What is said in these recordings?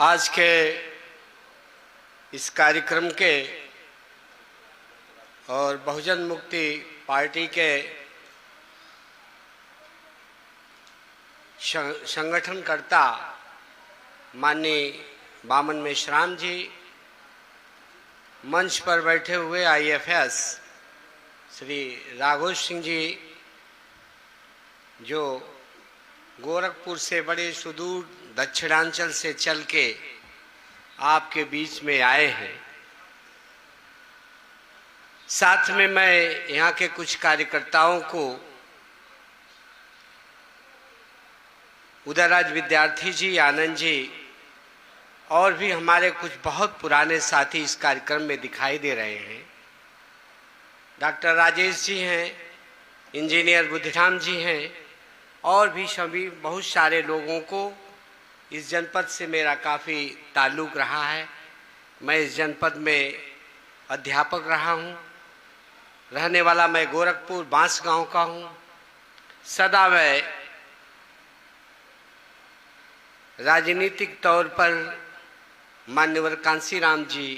आज के इस कार्यक्रम के और बहुजन मुक्ति पार्टी के संगठनकर्ता माननीय बामन मेश्राम जी, मंच पर बैठे हुए आईएफएस श्री राघव सिंह जी, जो गोरखपुर से बड़े सुदूर दक्षिणांचल से चल के आपके बीच में आए हैं। साथ में मैं यहाँ के कुछ कार्यकर्ताओं को, उदयराज विद्यार्थी जी, आनंद जी और भी हमारे कुछ बहुत पुराने साथी इस कार्यक्रम में दिखाई दे रहे हैं। डॉक्टर राजेश जी हैं, इंजीनियर बुद्धिराम जी हैं और भी सभी बहुत सारे लोगों को इस जनपद से मेरा काफ़ी ताल्लुक़ रहा है। मैं इस जनपद में अध्यापक रहा हूँ। रहने वाला मैं गोरखपुर बांस गांव का हूँ। सदा मैं राजनीतिक तौर पर मान्यवर कांसीराम जी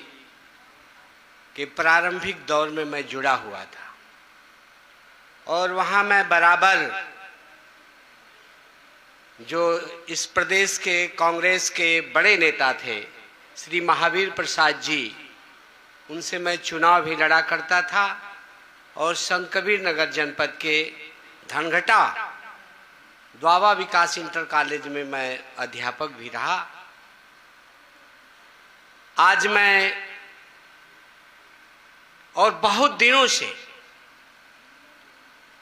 के प्रारंभिक दौर में मैं जुड़ा हुआ था और वहाँ मैं बराबर जो इस प्रदेश के कांग्रेस के बड़े नेता थे श्री महावीर प्रसाद जी, उनसे मैं चुनाव भी लड़ा करता था और संत कबीर नगर जनपद के धनघटा द्वावा विकास इंटर कॉलेज में मैं अध्यापक भी रहा। आज मैं और बहुत दिनों से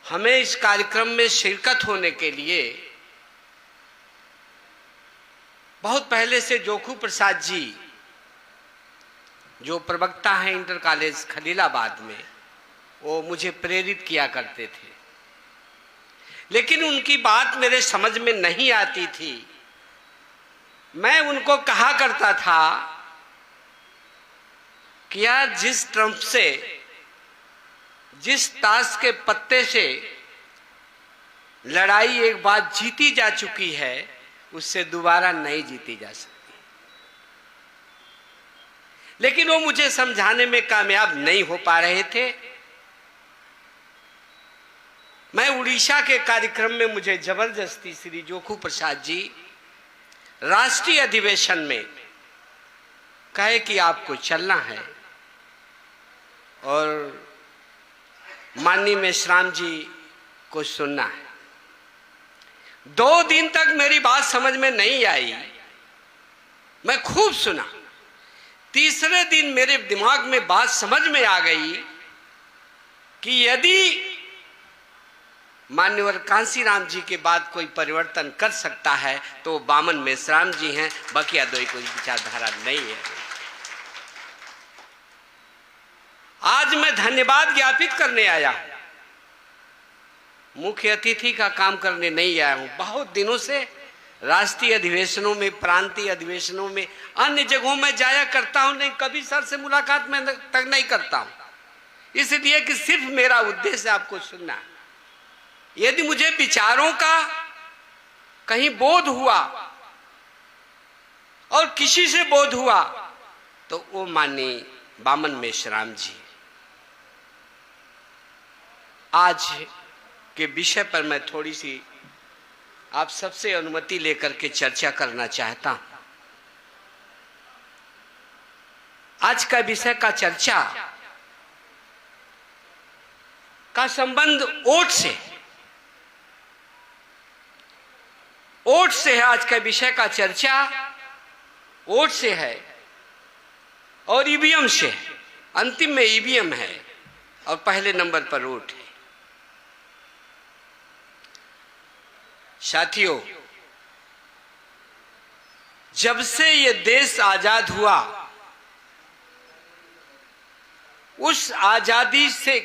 हमें इस कार्यक्रम में शिरकत होने के लिए बहुत पहले से जोखू प्रसाद जी, जो प्रवक्ता हैं इंटर कॉलेज खलीलाबाद में, वो मुझे प्रेरित किया करते थे। लेकिन उनकी बात मेरे समझ में नहीं आती थी। मैं उनको कहा करता था कि यार, जिस ट्रंप से, जिस ताश के पत्ते से लड़ाई एक बार जीती जा चुकी है, उससे दोबारा नहीं जीती जा सकती। लेकिन वो मुझे समझाने में कामयाब नहीं हो पा रहे थे। मैं उड़ीसा के कार्यक्रम में मुझे जबरदस्ती श्री जोखू प्रसाद जी राष्ट्रीय अधिवेशन में कहे कि आपको चलना है और माननीय मेश्राम जी को सुनना है। 2 दिन तक मेरी बात समझ में नहीं आई। मैं खूब सुना। तीसरे दिन मेरे दिमाग में बात समझ में आ गई कि यदि मान्यवर कांसीराम जी के बाद कोई परिवर्तन कर सकता है तो बामन मेश्राम जी हैं, बकिया कोई विचारधारा नहीं है। आज मैं धन्यवाद ज्ञापित करने आया हूं, मुख्य अतिथि का काम करने नहीं आया हूं। बहुत दिनों से राष्ट्रीय अधिवेशनों में, प्रांतीय अधिवेशनों में, अन्य जगहों में जाया करता हूं, नहीं कभी सर से मुलाकात में तक नहीं करता हूं, इसलिए कि सिर्फ मेरा उद्देश्य आपको सुनना है। यदि मुझे विचारों का कहीं बोध हुआ और किसी से बोध हुआ तो वो माननीय बामन मेश्राम जी। आज के विषय पर मैं थोड़ी सी आप सबसे अनुमति लेकर के चर्चा करना चाहता हूं। आज का विषय का चर्चा का संबंध वोट से, वोट से है। आज का विषय का चर्चा वोट से है और ईवीएम से है। अंतिम में ईवीएम है और पहले नंबर पर वोट है। साथियों, जब से ये देश आजाद हुआ, उस आजादी से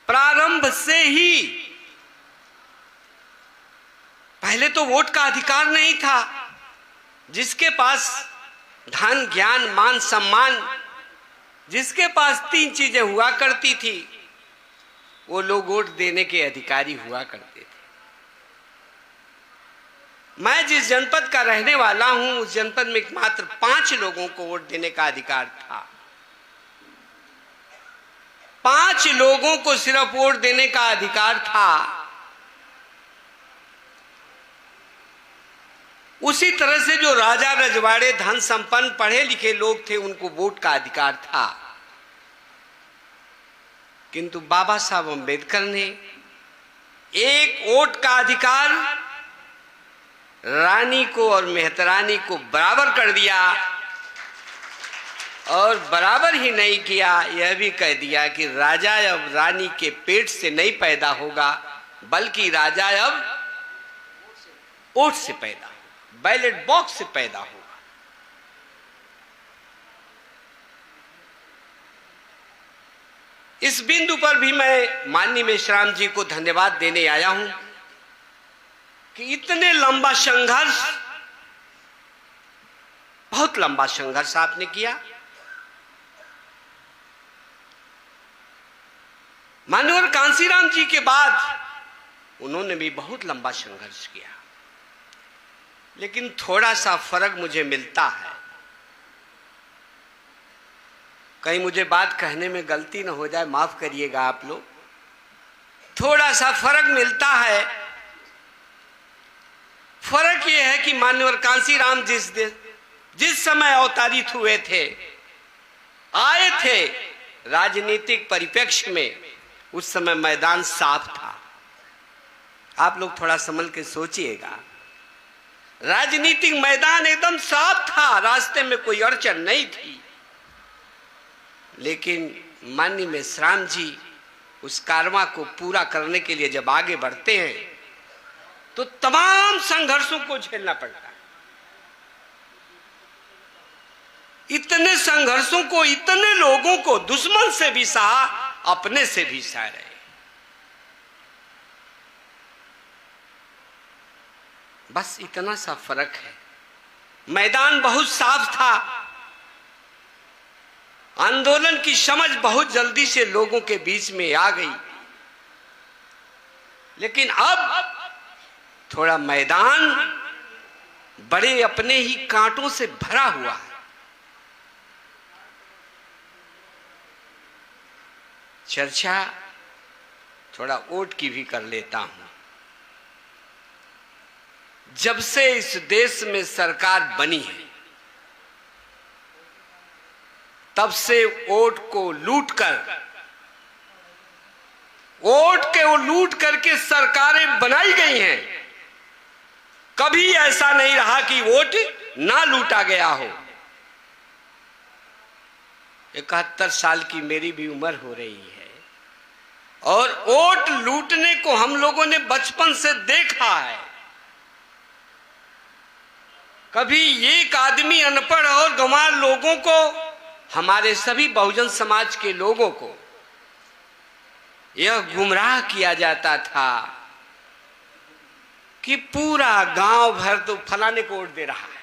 प्रारंभ से ही पहले तो वोट का अधिकार नहीं था। जिसके पास धन, ज्ञान, मान, सम्मान, जिसके पास 3 चीजें हुआ करती थी, वो लोग वोट देने के अधिकारी हुआ करते थे। मैं जिस जनपद का रहने वाला हूं उस जनपद में मात्र 5 लोगों को वोट देने का अधिकार था। 5 लोगों को सिर्फ वोट देने का अधिकार था। उसी तरह से जो राजा रजवाड़े धन संपन्न पढ़े लिखे लोग थे उनको वोट का अधिकार था। किंतु बाबा साहब अम्बेडकर ने एक वोट का अधिकार रानी को और मेहतरानी को बराबर कर दिया, और बराबर ही नहीं किया, यह भी कह दिया कि राजा अब रानी के पेट से नहीं पैदा होगा, बल्कि राजा अब वोट से पैदा होगा, बैलेट बॉक्स से पैदा होगा। इस बिंदु पर भी मैं माननीय मेश्राम जी को धन्यवाद देने आया हूं कि इतने लंबा संघर्ष, बहुत लंबा संघर्ष आपने किया। माननीय कांसीराम जी के बाद उन्होंने भी बहुत लंबा संघर्ष किया, लेकिन थोड़ा सा फर्क मुझे मिलता है। कहीं मुझे बात कहने में गलती न हो जाए, माफ करिएगा आप लोग। थोड़ा सा फर्क मिलता है। फर्क यह है कि माननीय कांसीराम जिस समय अवतारित हुए थे, आए थे राजनीतिक परिप्रेक्ष्य में, उस समय मैदान साफ था। आप लोग थोड़ा संभल के सोचिएगा। राजनीतिक मैदान एकदम साफ था, रास्ते में कोई अड़चन नहीं थी। लेकिन माननीय मेश्राम जी उस कारवां को पूरा करने के लिए जब आगे बढ़ते हैं तो तमाम संघर्षों को झेलना पड़ता है। इतने संघर्षों को, इतने लोगों को दुश्मन से भी सहा, अपने से भी सह रहे। बस इतना सा फर्क है। मैदान बहुत साफ था। आंदोलन की समझ बहुत जल्दी से लोगों के बीच में आ गई। लेकिन अब थोड़ा मैदान बड़े अपने ही कांटों से भरा हुआ है। चर्चा थोड़ा वोट की भी कर लेता हूं। जब से इस देश में सरकार बनी है, तब से वोट को लूट करके सरकारें बनाई गई हैं। कभी ऐसा नहीं रहा कि वोट ना लूटा गया हो। 71 साल की मेरी भी उम्र हो रही है और वोट लूटने को हम लोगों ने बचपन से देखा है। कभी एक आदमी अनपढ़ और गंवार लोगों को, हमारे सभी बहुजन समाज के लोगों को यह गुमराह किया जाता था कि पूरा गांव भर तो फलाने को वोट दे रहा है,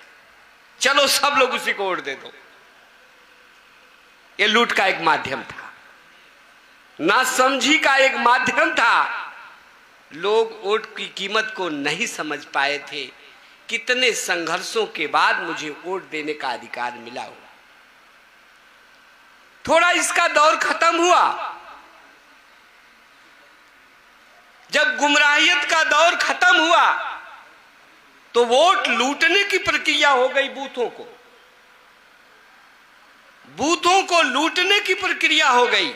चलो सब लोग उसी को वोट दे दो। यह लूट का एक माध्यम था, नासमझी का एक माध्यम था। लोग वोट की कीमत को नहीं समझ पाए थे। कितने संघर्षों के बाद मुझे वोट देने का अधिकार मिला हुआ। थोड़ा इसका दौर खत्म हुआ। जब गुमराहियत का दौर खत्म हुआ तो वोट लूटने की प्रक्रिया हो गई। बूथों को लूटने की प्रक्रिया हो गई।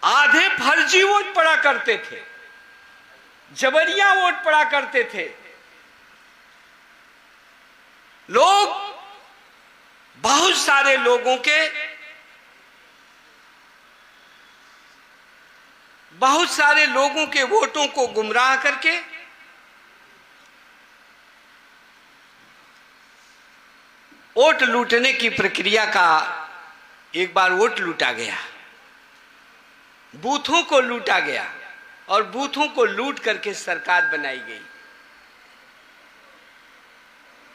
आधे फर्जी वोट पड़ा करते थे, जबरिया वोट पड़ा करते थे। लोग, बहुत सारे लोगों के, वोटों को गुमराह करके वोट लूटने की प्रक्रिया का एक बार वोट लूटा गया, बूथों को लूटा गया और बूथों को लूट करके सरकार बनाई गई।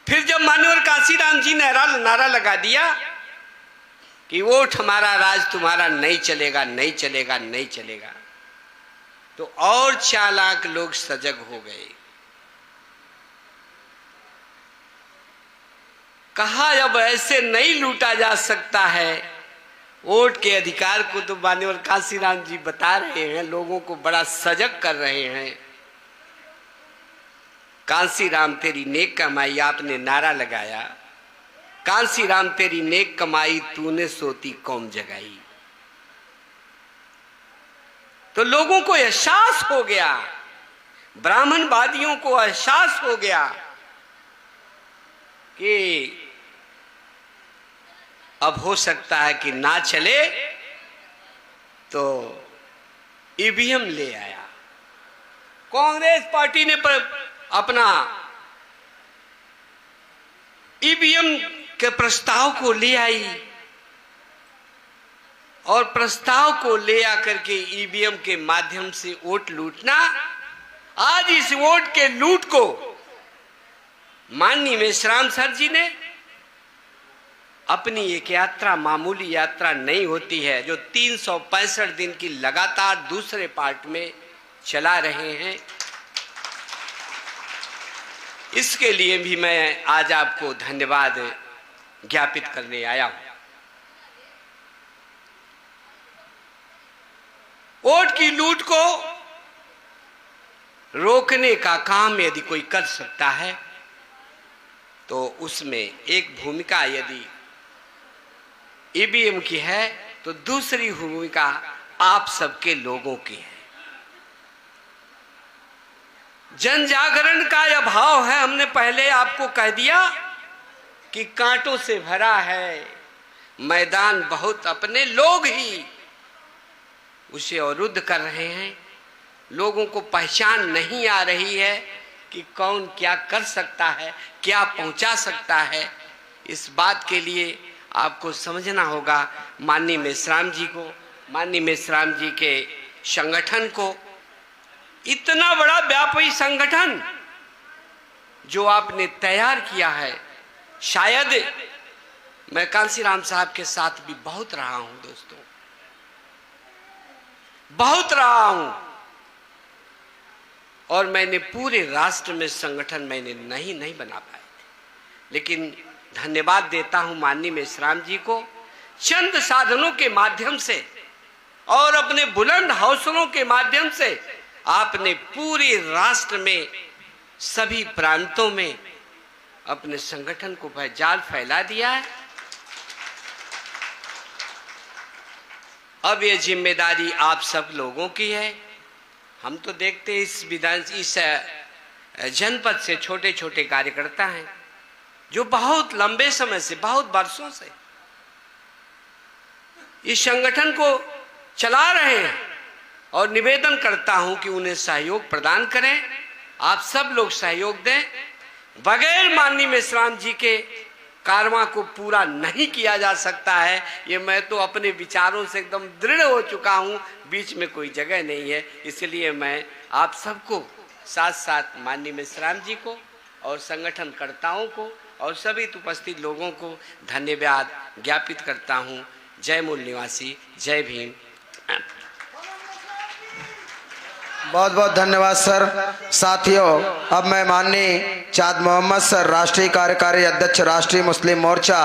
फिर जब माननीय कांसीराम जी ने नारा लगा दिया कि वोट हमारा, राज तुम्हारा, नहीं चलेगा, नहीं चलेगा, नहीं चलेगा, तो और चालाक लोग सजग हो गए। कहा अब ऐसे नहीं लूटा जा सकता है। वोट के अधिकार को तो माननीय कांशीराम जी बता रहे हैं, लोगों को बड़ा सजग कर रहे हैं। कांशीराम तेरी नेक कमाई, आपने नारा लगाया, कांशीराम तेरी नेक कमाई, तूने सोती कौम जगाई। तो लोगों को एहसास हो गया, ब्राह्मणवादियों को एहसास हो गया कि अब हो सकता है कि ना चले, तो ईवीएम ले आया। कांग्रेस पार्टी ने अपना ईवीएम के प्रस्ताव को ले आई और प्रस्ताव को ले आकर के ईवीएम के माध्यम से वोट लूटना। आज इस वोट के लूट को माननीय मेश्राम सर जी ने अपनी एक यात्रा, मामूली यात्रा नहीं होती है, जो 365 दिन की लगातार दूसरे पार्ट में चला रहे हैं, इसके लिए भी मैं आज आपको धन्यवाद ज्ञापित करने आया हूं। वोट की लूट को रोकने का काम यदि कोई कर सकता है तो उसमें एक भूमिका यदि ईवीएम की है तो दूसरी भूमिका आप सबके लोगों की है। जन जागरण का अभाव है। हमने पहले आपको कह दिया कि कांटों से भरा है मैदान, बहुत अपने लोग ही उसे अवरुद्ध कर रहे हैं। लोगों को पहचान नहीं आ रही है कि कौन क्या कर सकता है, क्या पहुंचा सकता है। इस बात के लिए आपको समझना होगा माननीय मेश्राम जी को, माननीय मेश्राम जी के संगठन को। इतना बड़ा व्यापी संगठन जो आपने तैयार किया है, शायद मैं कांशीराम साहब के साथ भी बहुत रहा हूं दोस्तों, बहुत रहा हूं, और मैंने पूरे राष्ट्र में संगठन मैंने नहीं बना पाए थे। लेकिन धन्यवाद देता हूं माननीय मेश्राम जी को, चंद साधनों के माध्यम से और अपने बुलंद हौसलों के माध्यम से आपने पूरे राष्ट्र में सभी प्रांतों में अपने संगठन को जाल फैला दिया है। अब ये जिम्मेदारी आप सब लोगों की है। हम तो देखते हैं इस जनपद से छोटे छोटे कार्यकर्ता हैं जो बहुत लंबे समय से, बहुत वर्षों से इस संगठन को चला रहे हैं, और निवेदन करता हूं कि उन्हें सहयोग प्रदान करें। आप सब लोग सहयोग दें। बगैर माननीय मेश्राम जी के कारवां को पूरा नहीं किया जा सकता है। ये मैं तो अपने विचारों से एकदम दृढ़ हो चुका हूं, बीच में कोई जगह नहीं है। इसलिए मैं आप सबको, साथ साथ माननीय मेश्राम जी को और संगठनकर्ताओं को और सभी उपस्थित लोगों को धन्यवाद ज्ञापित करता हूं। जय मूल निवासी, जय भीम। बहुत बहुत धन्यवाद सर। साथियों, अब मैं माननीय चाँद मोहम्मद सर, राष्ट्रीय कार्यकारी अध्यक्ष राष्ट्रीय मुस्लिम मोर्चा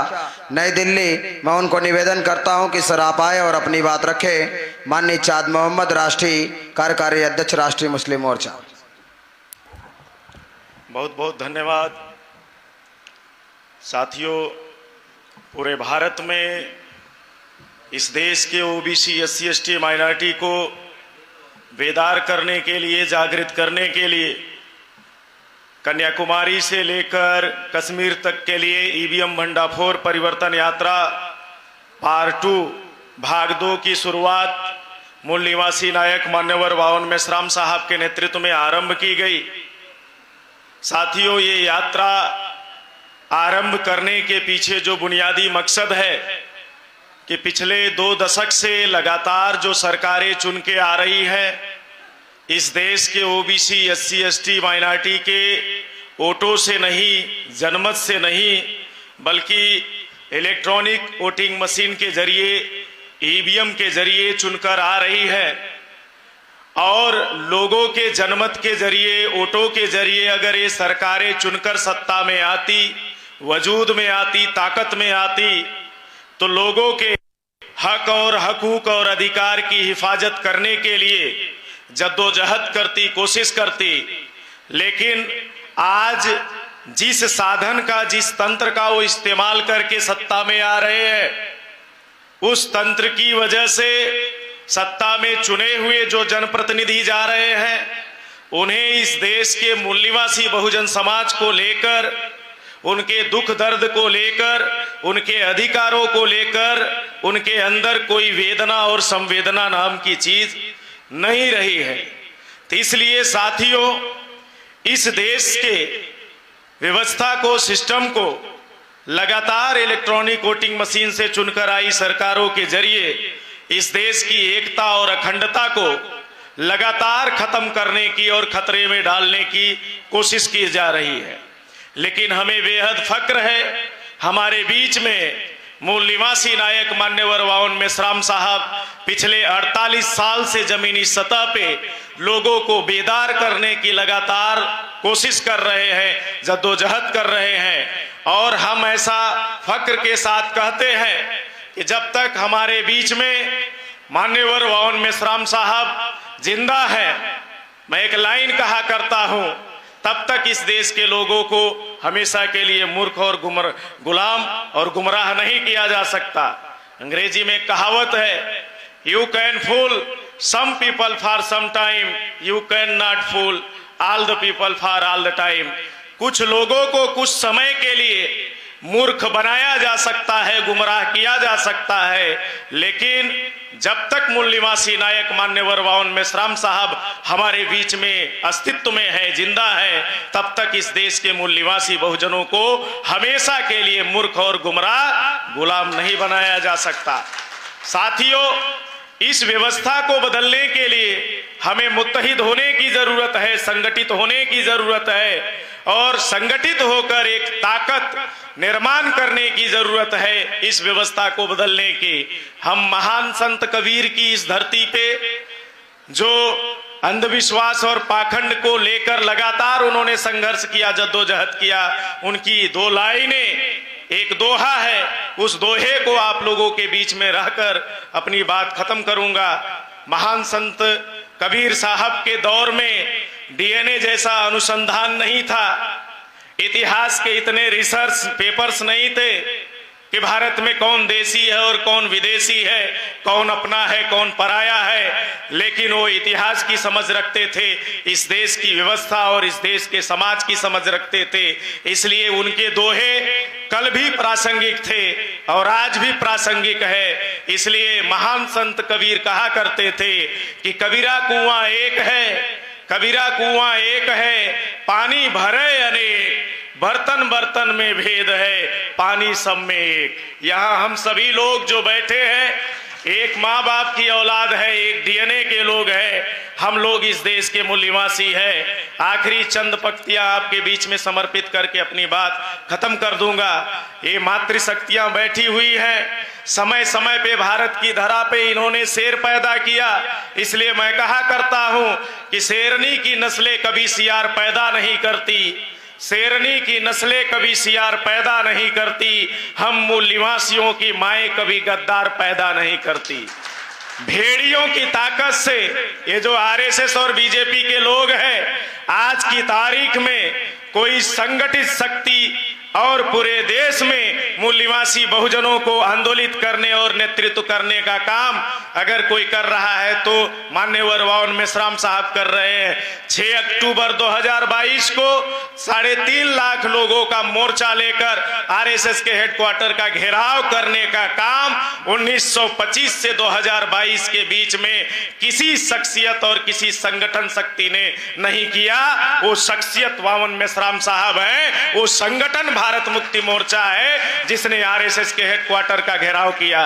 नई दिल्ली, मैं उनको निवेदन करता हूं कि सर आप आए और अपनी बात रखें। माननीय चाँद मोहम्मद, राष्ट्रीय कार्यकारी अध्यक्ष राष्ट्रीय मुस्लिम मोर्चा। बहुत बहुत धन्यवाद। साथियों, पूरे भारत में इस देश के ओबीसी, एससी, एसटी, माइनॉरिटी को बेदार करने के लिए, जागृत करने के लिए कन्याकुमारी से लेकर कश्मीर तक के लिए ईवीएम भंडाफोर परिवर्तन यात्रा पार्ट 2 भाग 2 की शुरुआत मूल निवासी नायक मान्यवर बावन मेश्राम साहब के नेतृत्व में आरंभ की गई। साथियों, ये यात्रा आरंभ करने के पीछे जो बुनियादी मकसद है कि पिछले 2 दशक से लगातार जो सरकारें चुन के आ रही है, इस देश के ओबीसी, एससी, एसटी, माइनॉरिटी के वोटों से नहीं, जनमत से नहीं, बल्कि इलेक्ट्रॉनिक वोटिंग मशीन के जरिए, ईवीएम के जरिए चुनकर आ रही है। और लोगों के जनमत के जरिए, वोटों के जरिए अगर ये सरकारें चुनकर सत्ता में आती, वजूद में आती, ताकत में आती, तो लोगों के हक और हकूक और अधिकार की हिफाजत करने के लिए जद्दोजहद करती, कोशिश करती। लेकिन आज जिस साधन का, जिस तंत्र का वो इस्तेमाल करके सत्ता में आ रहे हैं, उस तंत्र की वजह से सत्ता में चुने हुए जो जनप्रतिनिधि जा रहे हैं, उन्हें इस देश के मूल निवासी बहुजन समाज को लेकर, उनके दुख दर्द को लेकर, उनके अधिकारों को लेकर, उनके अंदर कोई वेदना और संवेदना नाम की चीज नहीं रही है। तो इसलिए साथियों, इस देश के व्यवस्था को, सिस्टम को लगातार इलेक्ट्रॉनिक वोटिंग मशीन से चुनकर आई सरकारों के जरिए इस देश की एकता और अखंडता को लगातार खत्म करने की और खतरे में डालने की कोशिश की जा रही है। लेकिन हमें बेहद फक्र है, हमारे बीच में मूल निवासी नायक मान्यवर वावन मेश्राम साहब पिछले 48 साल से जमीनी सतह पे लोगों को बेदार करने की लगातार कोशिश कर रहे हैं, जद्दोजहद कर रहे हैं। और हम ऐसा फक्र के साथ कहते हैं कि जब तक हमारे बीच में मान्यवर वावन मेश्राम साहब जिंदा है, मैं एक लाइन कहा करता हूं, तब तक इस देश के लोगों को हमेशा के लिए मूर्ख और गुलाम और गुमराह नहीं किया जा सकता। अंग्रेजी में कहावत है, you can fool some people for some time, you can not fool all the people for all the time. कुछ लोगों को कुछ समय के लिए मूर्ख बनाया जा सकता है, गुमराह किया जा सकता है, लेकिन जब तक मूल निवासी नायक मान्यवर वावन मेश्राम साहब हमारे बीच में अस्तित्व में है, जिंदा है, तब तक इस देश के मूल निवासी बहुजनों को हमेशा के लिए मूर्ख और गुमराह, गुलाम नहीं बनाया जा सकता। साथियों, इस व्यवस्था को बदलने के लिए हमें मुत्तहिद होने की जरूरत है, संगठित होने की जरूरत है और संगठित होकर एक ताकत निर्माण करने की जरूरत है इस व्यवस्था को बदलने की। हम महान संत कबीर की इस धरती पे जो अंधविश्वास और पाखंड को लेकर लगातार उन्होंने संघर्ष किया, जद्दोजहद किया, उनकी दो लाइनें, एक दोहा है, उस दोहे को आप लोगों के बीच में रहकर अपनी बात खत्म करूंगा। महान संत कबीर साहब के दौर में डीएनए जैसा अनुसंधान नहीं था, इतिहास के इतने रिसर्च पेपर्स नहीं थे कि भारत में कौन देसी है और कौन विदेशी है, कौन अपना है कौन पराया है, लेकिन वो इतिहास की समझ रखते थे, इस देश की व्यवस्था और इस देश के समाज की समझ रखते थे। इसलिए उनके दोहे कल भी प्रासंगिक थे और आज भी प्रासंगिक है। इसलिए महान संत कबीर कहा करते थे कि कबीरा कुआं एक है, कबीरा कुआं एक है, पानी भरे अनेक, बर्तन बर्तन में भेद है, पानी सब में एक। यहाँ हम सभी लोग जो बैठे हैं, एक माँ बाप की औलाद है, एक डीएनए के लोग हैं, हम लोग इस देश के मूल निवासी हैं। आखिरी चंद पंक्तियां आपके बीच में समर्पित करके अपनी बात खत्म कर दूंगा। ये मातृशक्तियां बैठी हुई हैं, समय समय पे भारत की धरा पे इन्होंने शेर पैदा किया। इसलिए मैं कहा करता हूं कि शेरनी की नस्लें कभी सियार पैदा नहीं करती, शेरनी की नस्लें कभी सियार पैदा नहीं करती, हम मूल निवासियों की माएं कभी गद्दार पैदा नहीं करती। भेड़ियों की ताकत से ये जो आरएसएस और बीजेपी के लोग हैं, आज की तारीख में कोई संगठित शक्ति और पूरे देश में मूल निवासी बहुजनों को आंदोलित करने और नेतृत्व करने का काम अगर कोई कर रहा है तो मान्यवर वावन मेश्राम साहब कर रहे हैं। 6 अक्टूबर 2022 को 3.5 लाख लोगों का मोर्चा लेकर आरएसएस के हेडक्वार्टर का घेराव करने का काम 1925 से 2022 के बीच में किसी शख्सियत और किसी संगठन शक्ति ने नहीं किया। वो शख्सियत वावन मेश्राम साहब है, वो संगठन भारत मुक्ति मोर्चा है जिसने आरएसएस के हेडक्वार्टर का घेराव किया।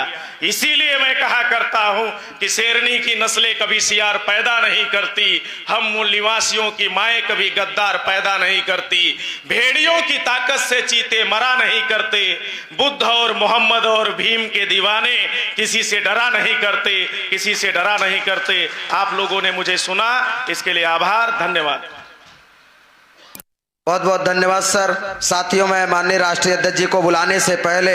इसीलिए मैं कहा करता हूं कि शेरनी की नस्लें कभी सियार पैदा नहीं करती, हम मूल निवासियों की माएँ कभी गद्दार पैदा नहीं करती, भेड़ियों की ताकत से चीते मरा नहीं करते, बुद्ध और मोहम्मद और भीम के दीवाने किसी से डरा नहीं करते, किसी से डरा नहीं करते। आप लोगों ने मुझे सुना, इसके लिए आभार, धन्यवाद। बहुत बहुत धन्यवाद सर। साथियों, मैं माननीय राष्ट्रीय अध्यक्ष जी को बुलाने से पहले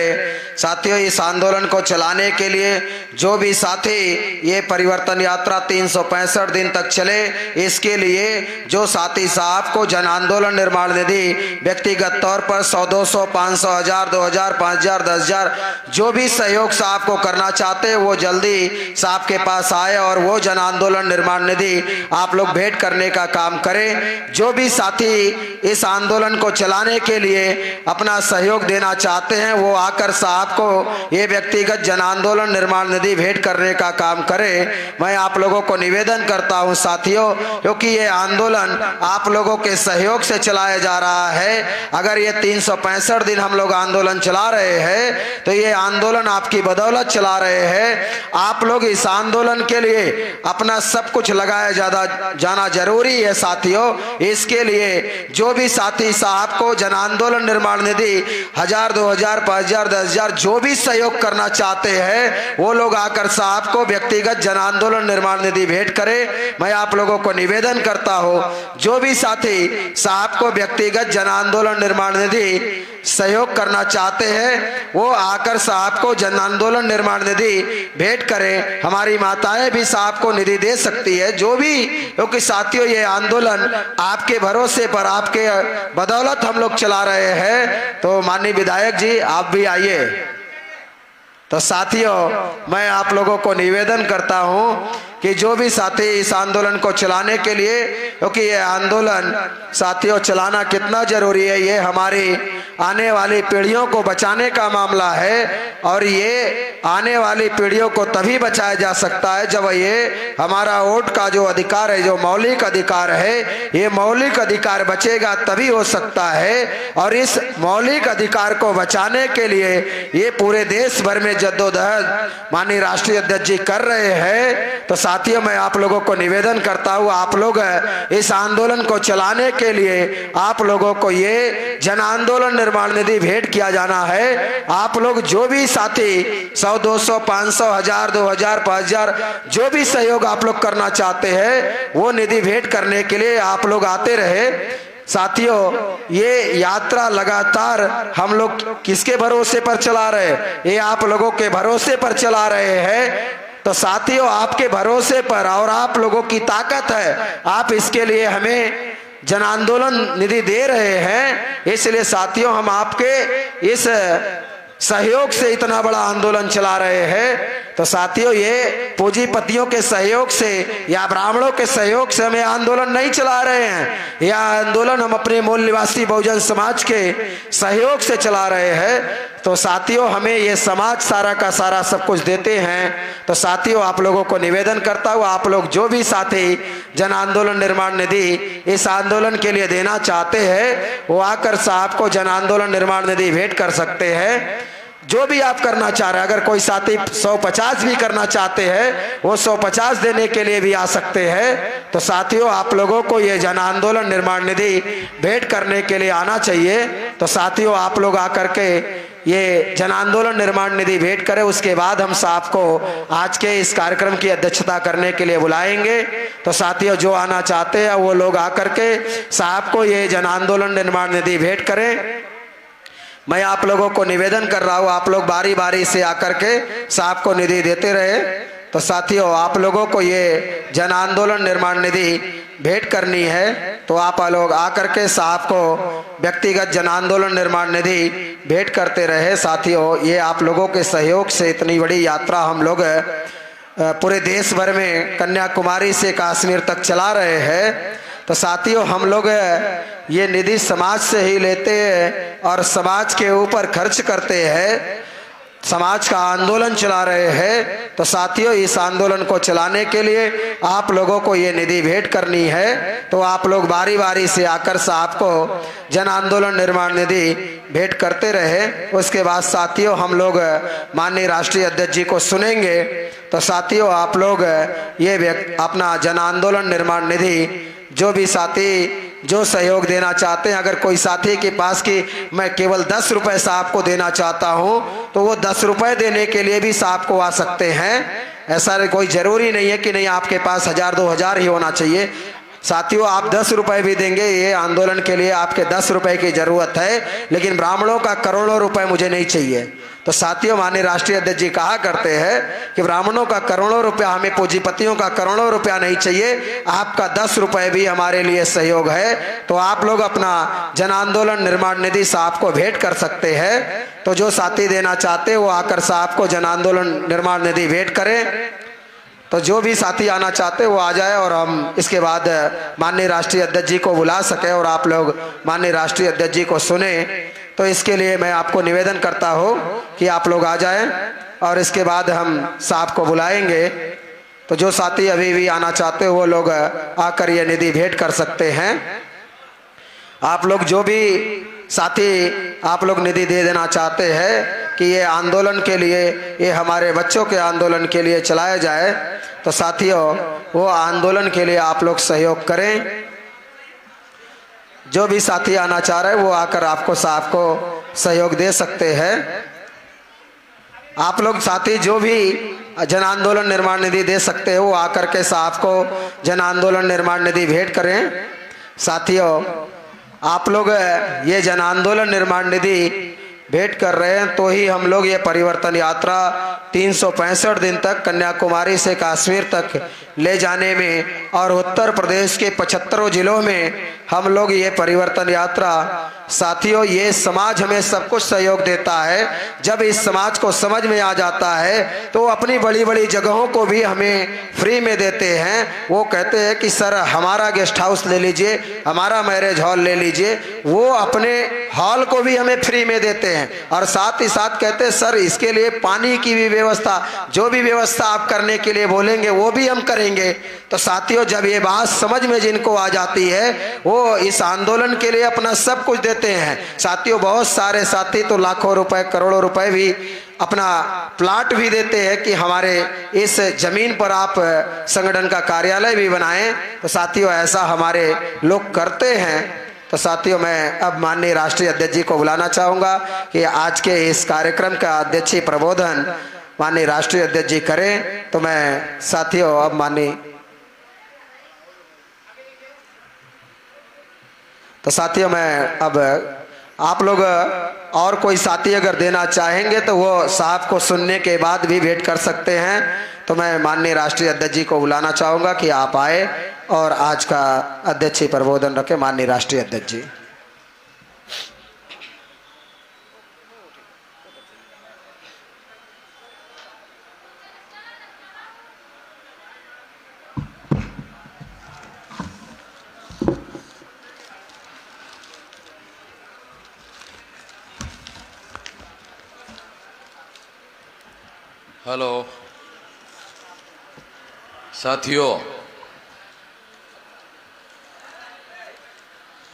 साथियों इस आंदोलन को चलाने के लिए जो भी साथी ये परिवर्तन यात्रा 365 दिन तक चले, इसके लिए जो साथी साहब को जन आंदोलन निर्माण निधि व्यक्तिगत तौर पर 100, 200, 500, 1000, 2000, 5000, 10000 जो भी सहयोग साहब को करना चाहते वो जल्दी साहब के पास आए और वो जन आंदोलन निर्माण निधि आप लोग भेंट करने का काम करें। जो भी साथी इस आंदोलन को चलाने के लिए अपना सहयोग देना चाहते हैं वो आकर साहब को ये व्यक्तिगत जन आंदोलन निर्माण निधि भेंट करने का काम करें। मैं आप लोगों को निवेदन करता हूं साथियों, क्योंकि ये आंदोलन आप लोगों के सहयोग से चलाया जा रहा है। अगर ये 365 दिन हम लोग आंदोलन चला रहे हैं तो ये आंदोलन आपकी बदौलत चला रहे हैं। आप लोग इस आंदोलन के लिए अपना सब कुछ लगाया जाना जरूरी है साथियों। इसके लिए जो भी साथी साहब को जन आंदोलन निर्माण निधि 1000, 2000, 5000, 10000 जो भी सहयोग करना चाहते हैं वो लोग आकर साहब को व्यक्तिगत जन आंदोलन निर्माण निधि भेंट करें। मैं आप लोगों को निवेदन करता हूं जो भी साथी साहब को व्यक्तिगत जन आंदोलन निर्माण निधि सहयोग करना चाहते हैं वो आकर साहब को जन आंदोलन निर्माण निधि भेंट करें। हमारी माताएं भी साहब को निधि दे सकती है जो भी, क्योंकि साथियों ये आंदोलन आपके भरोसे पर आपके बदौलत हम लोग चला रहे हैं। तो माननीय विधायक जी आप भी आइए। तो साथियों मैं आप लोगों को निवेदन करता हूं कि जो भी साथी इस आंदोलन को चलाने के लिए, क्योंकि ये आंदोलन साथियों चलाना कितना जरूरी है, ये हमारी आने वाली पीढ़ियों को बचाने का मामला है। और ये आने वाली पीढ़ियों को तभी बचाया जा सकता है जब ये हमारा वोट का जो अधिकार है, जो मौलिक अधिकार है, ये मौलिक अधिकार बचेगा तभी हो सकता है। और इस मौलिक अधिकार को बचाने के लिए ये पूरे देश भर में जद्दोजहद माननीय राष्ट्रीय अध्यक्ष जी कर रहे हैं। तो साथियों मैं आप लोगों को निवेदन करता हूँ, आप लोग इस आंदोलन को चलाने के लिए आप लोगों को ये जन आंदोलन निर्माण निधि भेंट किया जाना है। आप लोग जो भी साथी 100, 200, 500, 1000, 2000, 5000 जो भी सहयोग आप लोग करना चाहते हैं वो निधि भेंट करने के लिए आप लोग आते रहे। साथियों ये यात्रा लगातार हम लोग किसके भरोसे पर चला रहे हैं? ये आप लोगों के भरोसे पर चला रहे हैं। तो साथियों आपके भरोसे पर और आप लोगों की ताकत है, आप इसके लिए हमें जन आंदोलन निधि दे रहे हैं। इसलिए साथियों हम आपके इस सहयोग से इतना बड़ा आंदोलन चला रहे हैं। तो साथियों ये पूंजीपतियों के सहयोग से या ब्राह्मणों के सहयोग से हम ये आंदोलन नहीं चला रहे हैं। यह आंदोलन हम अपने मूल निवासी बहुजन समाज के सहयोग से चला रहे हैं। तो साथियों हमें ये समाज सारा का सारा सब कुछ देते हैं। तो साथियों आप लोगों को निवेदन करता हूँ, आप लोग जो भी साथी जन आंदोलन निर्माण निधि इस आंदोलन के लिए देना चाहते हैं वो आकर साहब को जन आंदोलन निर्माण निधि भेंट कर सकते हैं। जो भी आप करना चाह रहे हैं, अगर कोई साथी 150 भी करना चाहते हैं वो 150 देने के लिए भी आ सकते हैं। तो साथियों आप लोगों को ये जन आंदोलन निर्माण निधि भेंट करने के लिए आना चाहिए। तो साथियों आप लोग आकर के ये जन आंदोलन निर्माण निधि भेंट करें। उसके बाद हम साहब को आज के इस कार्यक्रम की अध्यक्षता करने के लिए बुलाएंगे। तो साथियों जो आना चाहते हैं वो लोग आकर के साहब को ये जन आंदोलन निर्माण निधि भेंट करें। मैं आप लोगों को निवेदन कर रहा हूँ, आप लोग बारी बारी से आकर के साहब को निधि देते रहे। तो साथियों आप लोगों को ये जन आंदोलन निर्माण निधि भेंट करनी है तो आप लोग आकर के साहब को व्यक्तिगत जन आंदोलन निर्माण निधि भेंट करते रहे। साथियों ये आप लोगों के सहयोग से इतनी बड़ी यात्रा हम लोग पूरे देश भर में कन्याकुमारी से कश्मीर तक चला रहे हैं। तो साथियों हम लोग ये निधि समाज से ही लेते हैं और समाज के ऊपर खर्च करते हैं, समाज का आंदोलन चला रहे हैं। तो साथियों इस आंदोलन को चलाने के लिए आप लोगों को ये निधि भेंट करनी है। तो आप लोग बारी बारी से आकर साहब को जन आंदोलन निर्माण निधि भेंट करते रहे। उसके बाद साथियों हम लोग माननीय राष्ट्रीय अध्यक्ष जी को सुनेंगे। तो साथियों आप लोग ये अपना जन आंदोलन निर्माण निधि जो भी साथी जो सहयोग देना चाहते हैं, अगर कोई साथी के पास कि मैं केवल 10 रुपए साहब को देना चाहता हूं तो वो 10 रुपए देने के लिए भी साहब को आ सकते हैं। ऐसा कोई जरूरी नहीं है कि नहीं आपके पास 1000 2000 ही होना चाहिए। साथियों आप 10 रुपए भी देंगे, ये आंदोलन के लिए आपके 10 रुपए की जरूरत है, लेकिन ब्राह्मणों का करोड़ों रुपए मुझे नहीं चाहिए। तो साथियों माननीय राष्ट्रीय अध्यक्ष जी कहा करते हैं कि ब्राह्मणों का करोड़ों रुपया, हमें पूंजीपतियों का करोड़ों रुपया नहीं चाहिए, आपका 10 रुपए भी हमारे लिए सहयोग है। तो आप लोग अपना जन आंदोलन निर्माण निधि साहब को भेंट कर सकते हैं। तो जो साथी देना चाहते हैं वो आकर साहब को जन आंदोलन निर्माण निधि भेंट करें। तो जो भी साथी आना चाहते वो आ जाए और हम इसके बाद माननीय राष्ट्रीय अध्यक्ष जी को बुला सके और आप लोग माननीय राष्ट्रीय अध्यक्ष जी को सुने। तो इसके लिए मैं आपको निवेदन करता हूँ कि आप लोग आ जाएं और इसके बाद हम साहब को बुलाएंगे। तो जो साथी अभी भी आना चाहते वो लोग आकर ये निधि भेंट कर सकते हैं। आप लोग जो भी साथी आप लोग निधि दे देना चाहते हैं कि ये आंदोलन के लिए, ये हमारे बच्चों के आंदोलन के लिए चलाया जाए, तो साथियों वो आंदोलन के लिए आप लोग सहयोग करें। जो भी साथी आना चाह रहे हैं वो आकर आपको साहब को सहयोग दे सकते हैं। आप लोग साथी जो भी जन आंदोलन निर्माण निधि दे सकते हैं वो आकर के साहब को जन आंदोलन निर्माण निधि भेंट करें। साथियों आप लोग ये जन आंदोलन निर्माण निधि भेंट कर रहे हैं तो ही हम लोग ये परिवर्तन यात्रा 365 दिन तक कन्याकुमारी से कश्मीर तक ले जाने में और उत्तर प्रदेश के 75 जिलों में हम लोग ये परिवर्तन यात्रा, साथियों ये समाज हमें सब कुछ सहयोग देता है। जब इस समाज को समझ में आ जाता है तो अपनी बड़ी बड़ी जगहों को भी हमें फ्री में देते हैं। वो कहते हैं कि सर हमारा गेस्ट हाउस ले लीजिए, हमारा मैरिज हॉल ले लीजिए, वो अपने हॉल को भी हमें फ्री में देते हैं। और साथ ही साथ कहते हैं सर इसके लिए पानी की भी व्यवस्था, जो भी व्यवस्था आप करने के लिए बोलेंगे वो भी हम करेंगे। तो साथियों जब ये बात समझ में जिनको आ जाती है वो इस आंदोलन के लिए अपना सब कुछ देते हैं। साथियों बहुत सारे साथी तो लाखों रुपए करोड़ों रुपए भी अपना प्लाट भी देते हैं कि हमारे इस जमीन पर आप संगठन का कार्यालय भी बनाएं। तो साथियों ऐसा हमारे लोग करते हैं। तो साथियों मैं अब माननीय राष्ट्रीय अध्यक्ष जी को बुलाना चाहूँगा कि आज के इस कार्यक्रम का अध्यक्षीय प्रबोधन माननीय राष्ट्रीय अध्यक्ष जी करें। तो मैं साथियों अब माननीय मैं अब आप लोग और कोई साथी अगर देना चाहेंगे तो वो साहब को सुनने के बाद भी भेंट कर सकते हैं। तो मैं माननीय राष्ट्रीय अध्यक्ष जी को बुलाना चाहूँगा कि आप आए और आज का अध्यक्षीय प्रबोधन रखे माननीय राष्ट्रीय अध्यक्ष जी। हेलो साथियों,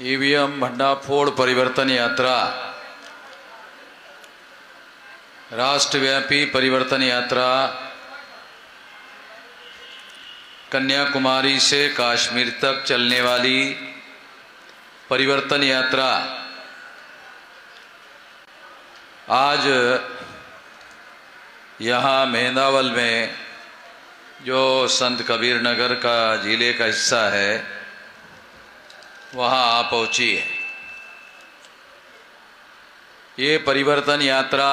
ईवीएम भंडाफोड़ परिवर्तन यात्रा राष्ट्रव्यापी परिवर्तन यात्रा कन्याकुमारी से कश्मीर तक चलने वाली परिवर्तन यात्रा आज यहाँ मेंदावल में जो संत कबीर नगर का जिले का हिस्सा है वहाँ आ पहुँची है। ये परिवर्तन यात्रा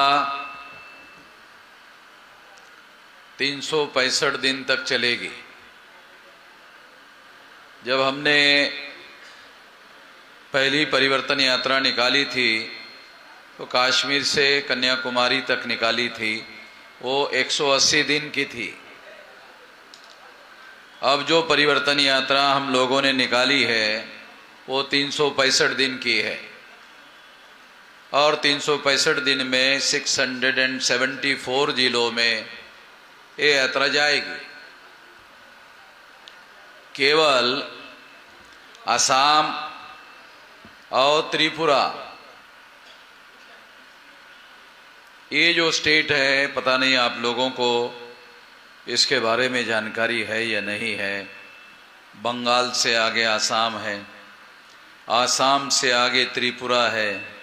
365 दिन तक चलेगी। जब हमने पहली परिवर्तन यात्रा निकाली थी तो कश्मीर से कन्याकुमारी तक निकाली थी, वो 180 दिन की थी। अब जो परिवर्तन यात्रा हम लोगों ने निकाली है वो 365 दिन की है और 365 दिन में 674 जिलों में ये यात्रा जाएगी। केवल असम और त्रिपुरा ये जो स्टेट है, पता नहीं आप लोगों को इसके बारे में जानकारी है या नहीं है। बंगाल से आगे आसाम है, आसाम से आगे त्रिपुरा है,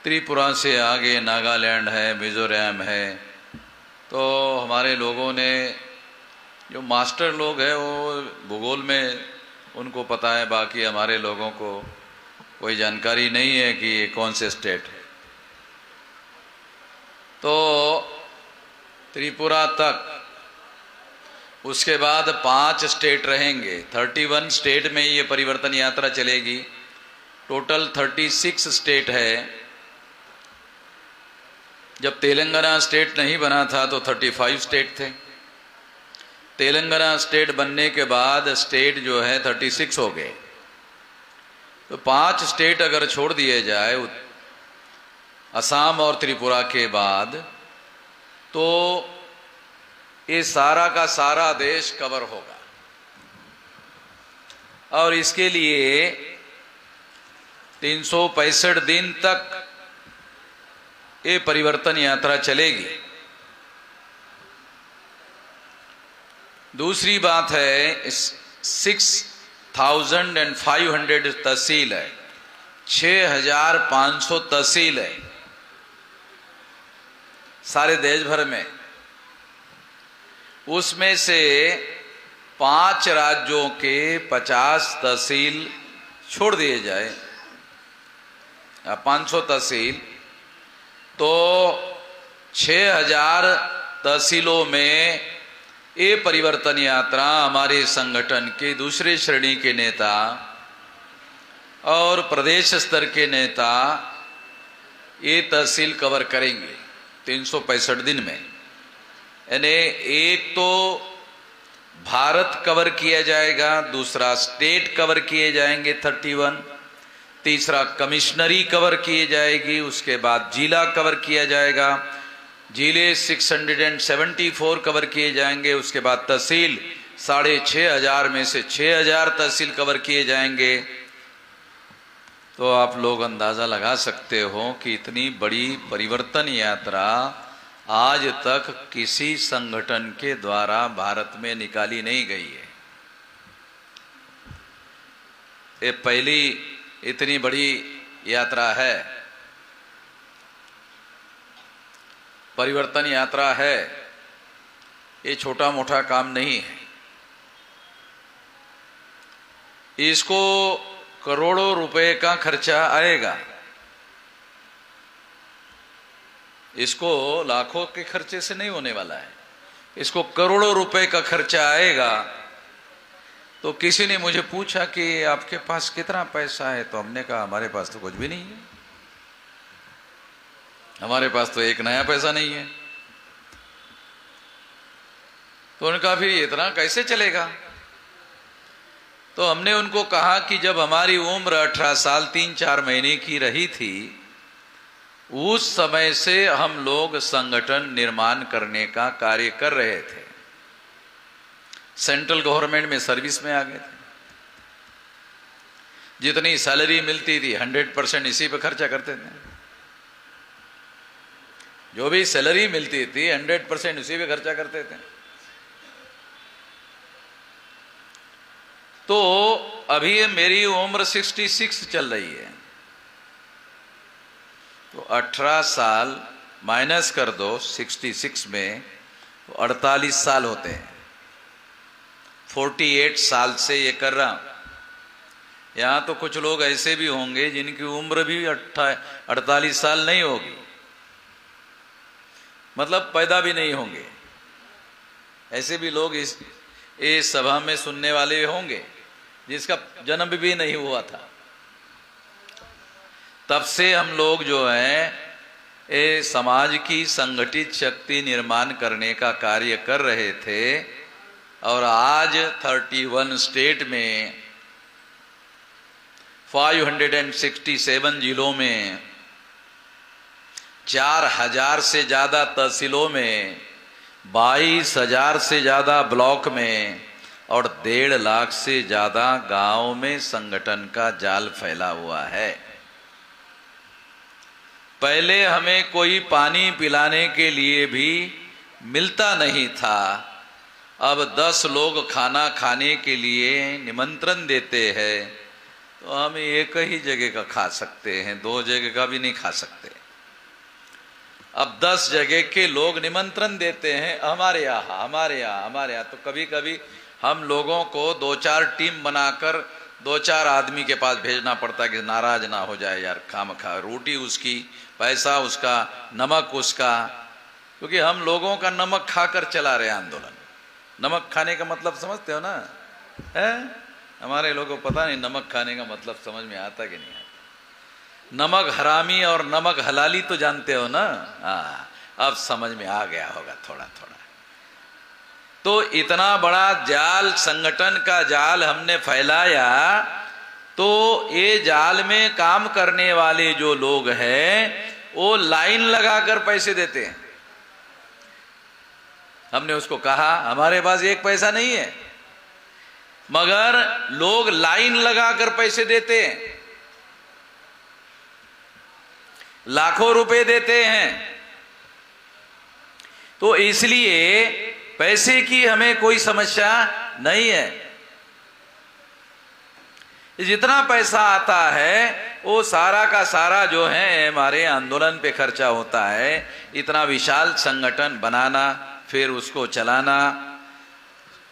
त्रिपुरा से आगे नागालैंड है, मिजोरम है। तो हमारे लोगों ने, जो मास्टर लोग हैं वो भूगोल में उनको पता है, बाकी हमारे लोगों को कोई जानकारी नहीं है कि ये कौन से स्टेट है। तो त्रिपुरा तक, उसके बाद 5 स्टेट रहेंगे। 31 स्टेट में ये परिवर्तन यात्रा चलेगी। टोटल 36 स्टेट है। जब तेलंगाना स्टेट नहीं बना था तो 35 स्टेट थे। तेलंगाना स्टेट बनने के बाद स्टेट जो है 36 हो गए। तो 5 स्टेट अगर छोड़ दिए जाए असम और त्रिपुरा के बाद, तो ये सारा का सारा देश कवर होगा। और इसके लिए 365 दिन तक ये परिवर्तन यात्रा चलेगी। दूसरी बात है, 6500 तहसील है, 6500 तहसील है सारे देश भर में। उसमें से 5 राज्यों के 50 तहसील छोड़ दिए जाए, 500 तहसील, तो 6000 तहसीलों में ये परिवर्तन यात्रा हमारे संगठन के दूसरे श्रेणी के नेता और प्रदेश स्तर के नेता ये तहसील कवर करेंगे 365 दिन में। यानी एक तो भारत कवर किया जाएगा, दूसरा स्टेट कवर किए जाएंगे 31, तीसरा कमिश्नरी कवर किए जाएगी, उसके बाद जिला कवर किया जाएगा, जिले 674 कवर किए जाएंगे, उसके बाद तहसील 6500 में से 6000 तहसील कवर किए जाएंगे। तो आप लोग अंदाजा लगा सकते हो कि इतनी बड़ी परिवर्तन यात्रा आज तक किसी संगठन के द्वारा भारत में निकाली नहीं गई है। ये पहली इतनी बड़ी यात्रा है, परिवर्तन यात्रा है। ये छोटा मोटा काम नहीं है। इसको करोड़ों रुपए का खर्चा आएगा। इसको लाखों के खर्चे से नहीं होने वाला है, इसको करोड़ों रुपए का खर्चा आएगा। तो किसी ने मुझे पूछा कि आपके पास कितना पैसा है, तो हमने कहा हमारे पास तो कुछ भी नहीं है, हमारे पास तो एक नया पैसा नहीं है। तो उन्होंने कहा फिर इतना कैसे चलेगा? तो हमने उनको कहा कि जब हमारी उम्र 18 साल 3-4 महीने की रही थी, उस समय से हम लोग संगठन निर्माण करने का कार्य कर रहे थे। सेंट्रल गवर्नमेंट में सर्विस में आ गए थे। जितनी सैलरी मिलती थी 100% इसी पे खर्चा करते थे। जो भी सैलरी मिलती थी 100% उसी पे खर्चा करते थे। तो अभी मेरी उम्र 66 चल रही है, तो 18 साल माइनस कर दो 66 में, तो 48 साल होते हैं। 48 साल से ये कर रहा हूं। यहां तो कुछ लोग ऐसे भी होंगे जिनकी उम्र भी 48 साल नहीं होगी, मतलब पैदा भी नहीं होंगे। ऐसे भी लोग इस सभा में सुनने वाले होंगे जिसका जन्म भी नहीं हुआ था। तब से हम लोग जो है ये समाज की संगठित शक्ति निर्माण करने का कार्य कर रहे थे। और आज 31 स्टेट में 567 जिलों में 4000 से ज्यादा तहसीलों में 22,000 से ज्यादा ब्लॉक में और 1.5 लाख से ज्यादा गांव में संगठन का जाल फैला हुआ है। पहले हमें कोई पानी पिलाने के लिए भी मिलता नहीं था। अब 10 लोग खाना खाने के लिए निमंत्रण देते हैं तो हम एक ही जगह का खा सकते हैं, 2 जगह का भी नहीं खा सकते। अब 10 जगह के लोग निमंत्रण देते हैं हमारे यहाँ, तो कभी कभी हम लोगों को 2-4 टीम बनाकर 2-4 आदमी के पास भेजना पड़ता है कि नाराज ना हो जाए यार, खामखा रोटी उसकी, पैसा उसका, नमक उसका, क्योंकि हम लोगों का नमक खाकर चला रहे आंदोलन। नमक खाने का मतलब समझते हो ना? है हमारे लोगों को पता नहीं नमक खाने का मतलब समझ में आता कि नहीं आता। नमक हरामी और नमक हलाली तो जानते हो ना? हाँ, अब समझ में आ गया होगा थोड़ा थोड़ा। तो इतना बड़ा जाल, संगठन का जाल हमने फैलाया, तो ये जाल में काम करने वाले जो लोग हैं वो लाइन लगाकर पैसे देते हैं। हमने उसको कहा हमारे पास 1 पैसा नहीं है, मगर लोग लाइन लगाकर पैसे देते हैं, लाखों रुपए देते हैं। तो इसलिए पैसे की हमें कोई समस्या नहीं है। जितना पैसा आता है वो सारा का सारा जो है हमारे आंदोलन पे खर्चा होता है। इतना विशाल संगठन बनाना, फिर उसको चलाना,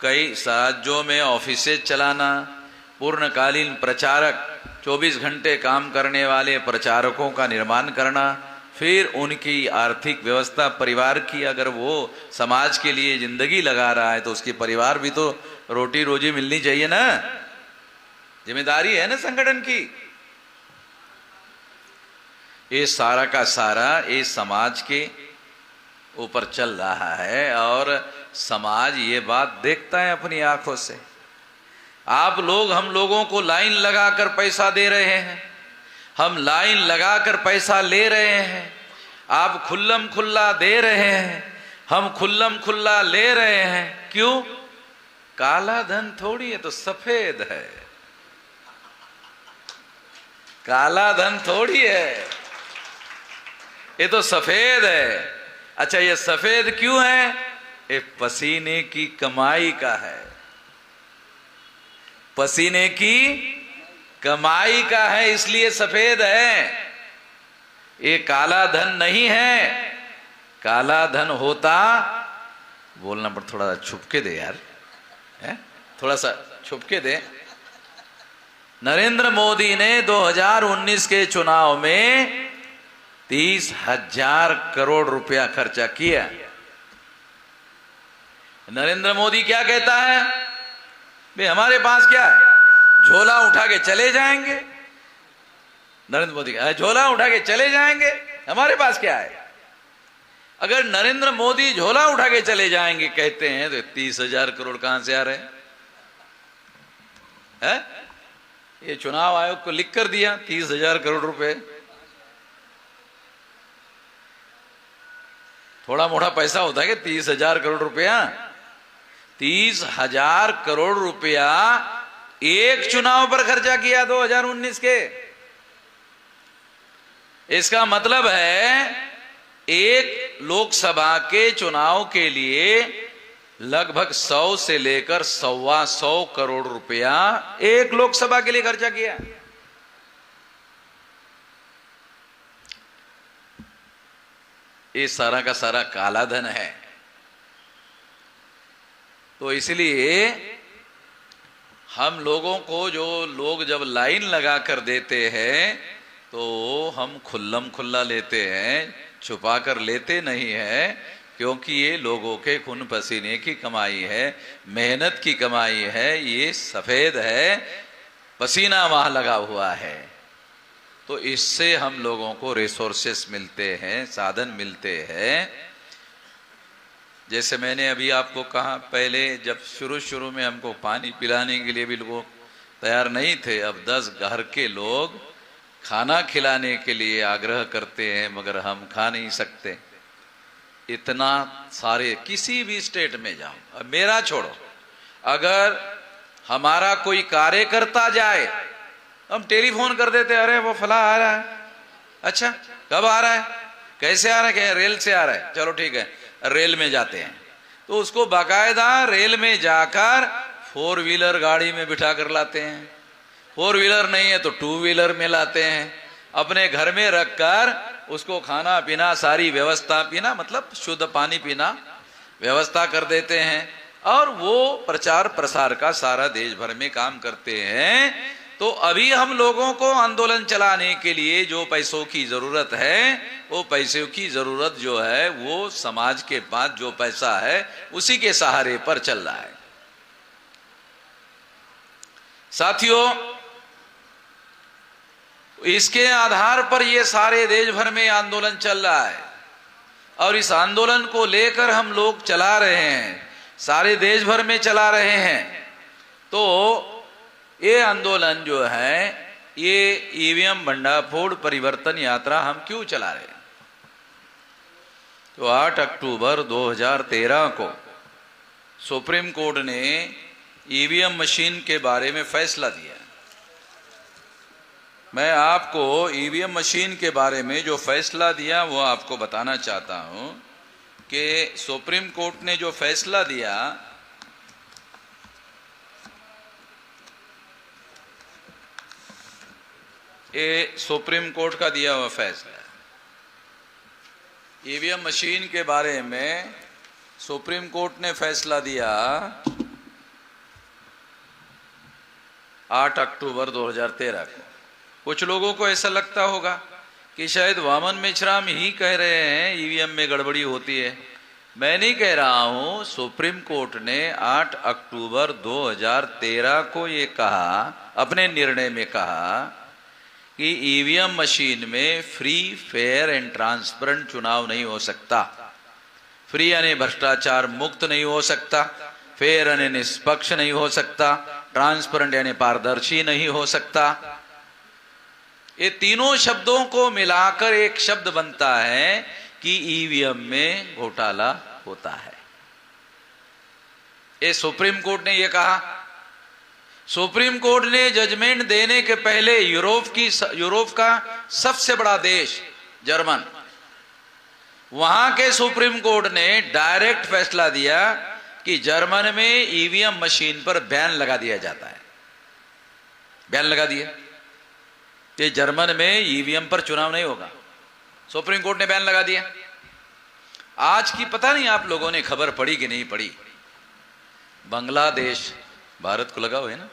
कई राज्यों में ऑफिसेज चलाना, पूर्णकालीन प्रचारक 24 घंटे काम करने वाले प्रचारकों का निर्माण करना, फिर उनकी आर्थिक व्यवस्था, परिवार की, अगर वो समाज के लिए जिंदगी लगा रहा है तो उसके परिवार भी तो रोटी रोजी मिलनी चाहिए ना, जिम्मेदारी है ना संगठन की। ये सारा का सारा ये समाज के ऊपर चल रहा है और समाज ये बात देखता है अपनी आंखों से। आप लोग हम लोगों को लाइन लगाकर पैसा दे रहे हैं, हम लाइन लगाकर पैसा ले रहे हैं, आप खुल्लम खुल्ला दे रहे हैं, हम खुल्लम खुल्ला ले रहे हैं। क्यों? काला धन थोड़ी है, तो सफेद है। काला धन थोड़ी है, ये तो सफेद है। अच्छा, ये सफेद क्यों है? ये पसीने की कमाई का है, पसीने की कमाई का है, इसलिए सफेद है। ये काला धन नहीं है। काला धन होता, बोलना पर थोड़ा छुपके दे यार, है? थोड़ा सा छुपके दे। नरेंद्र मोदी ने 2019 के चुनाव में 30,000 करोड़ रुपया खर्चा किया। नरेंद्र मोदी क्या कहता है? भाई हमारे पास क्या है, झोला उठा के चले जाएंगे। नरेंद्र मोदी झोला उठा के चले जाएंगे, हमारे पास क्या है। अगर नरेंद्र मोदी झोला उठा के चले जाएंगे कहते हैं तो 30,000 करोड़ कहां से आ रहे हैं? ये चुनाव आयोग को लिख कर दिया 30,000 करोड़ रुपए। थोड़ा मोटा पैसा होता है कि 30,000 करोड़ रुपया? 30,000 करोड़ रुपया एक चुनाव पर खर्चा किया 2019 के। इसका मतलब है एक लोकसभा के चुनाव के लिए लगभग 100 से लेकर 125 करोड़ रुपया एक लोकसभा के लिए खर्चा किया। ये सारा का सारा काला धन है। तो इसलिए हम लोगों को जो लोग जब लाइन लगा कर देते हैं तो हम खुल्लम खुल्ला लेते हैं, छुपा कर लेते नहीं है, क्योंकि ये लोगों के खून पसीने की कमाई है, मेहनत की कमाई है, ये सफेद है, पसीना वहां लगा हुआ है। तो इससे हम लोगों को रिसोर्सेस मिलते हैं, साधन मिलते हैं। जैसे मैंने अभी आपको कहा, पहले जब शुरू में हमको पानी पिलाने के लिए भी लोग तैयार नहीं थे, अब 10 घर के लोग खाना खिलाने के लिए आग्रह करते हैं, मगर हम खा नहीं सकते। इतना सारे, किसी भी स्टेट में जाओ, अब मेरा छोड़ो, अगर हमारा कोई कार्यकर्ता जाए, हम टेलीफोन कर देते, अरे वो फला आ रहा है, अच्छा कब आ रहा है, कैसे आ रहा है, क्या रेल से आ रहा है, चलो ठीक है रेल में जाते हैं। तो उसको बाकायदा रेल में जाकर 4 व्हीलर गाड़ी में बिठा कर लाते हैं, 4 व्हीलर नहीं है तो 2 व्हीलर में लाते हैं, अपने घर में रखकर उसको खाना पीना सारी व्यवस्था, पीना मतलब शुद्ध पानी पीना व्यवस्था कर देते हैं, और वो प्रचार प्रसार का सारा देश भर में काम करते हैं। तो अभी हम लोगों को आंदोलन चलाने के लिए जो पैसों की जरूरत है, वो पैसों की जरूरत जो है वो समाज के पास जो पैसा है उसी के सहारे पर चल रहा है। साथियों, इसके आधार पर ये सारे देश भर में आंदोलन चल रहा है, और इस आंदोलन को लेकर हम लोग चला रहे हैं, सारे देश भर में चला रहे हैं। तो ये आंदोलन जो है, ये ईवीएम भंडाफोड़ परिवर्तन यात्रा हम क्यों चला रहे हैं? तो 8 अक्टूबर 2013 को सुप्रीम कोर्ट ने ईवीएम मशीन के बारे में फैसला दिया। मैं आपको ईवीएम मशीन के बारे में जो फैसला दिया वो आपको बताना चाहता हूं कि सुप्रीम कोर्ट ने जो फैसला दिया, ये सुप्रीम कोर्ट का दिया हुआ फैसला है। ईवीएम मशीन के बारे में सुप्रीम कोर्ट ने फैसला दिया 8 अक्टूबर 2013 को। कुछ लोगों को ऐसा लगता होगा कि शायद वामन मेश्राम ही कह रहे हैं ईवीएम में गड़बड़ी होती है। मैं नहीं कह रहा हूं, सुप्रीम कोर्ट ने 8 अक्टूबर 2013 को ये कहा, अपने निर्णय में कहा कि ईवीएम मशीन में फ्री, फेयर एंड ट्रांसपेरेंट चुनाव नहीं हो सकता। फ्री यानी भ्रष्टाचार मुक्त नहीं हो सकता, फेयर यानी निष्पक्ष नहीं हो सकता, ट्रांसपेरेंट यानी पारदर्शी नहीं हो सकता। ये तीनों शब्दों को मिलाकर एक शब्द बनता है कि ईवीएम में घोटाला होता है। ये सुप्रीम कोर्ट ने ये कहा। सुप्रीम कोर्ट ने जजमेंट देने के पहले यूरोप का सबसे बड़ा देश जर्मन, वहां के सुप्रीम कोर्ट ने डायरेक्ट फैसला दिया कि जर्मन में ईवीएम मशीन पर बैन लगा दिया जाता है। बैन लगा दिया कि जर्मन में ईवीएम पर चुनाव नहीं होगा। सुप्रीम कोर्ट ने बैन लगा दिया। आज की पता नहीं आप लोगों ने खबर पड़ी कि नहीं पड़ी, बांग्लादेश भारत को लगा हुआ है ना,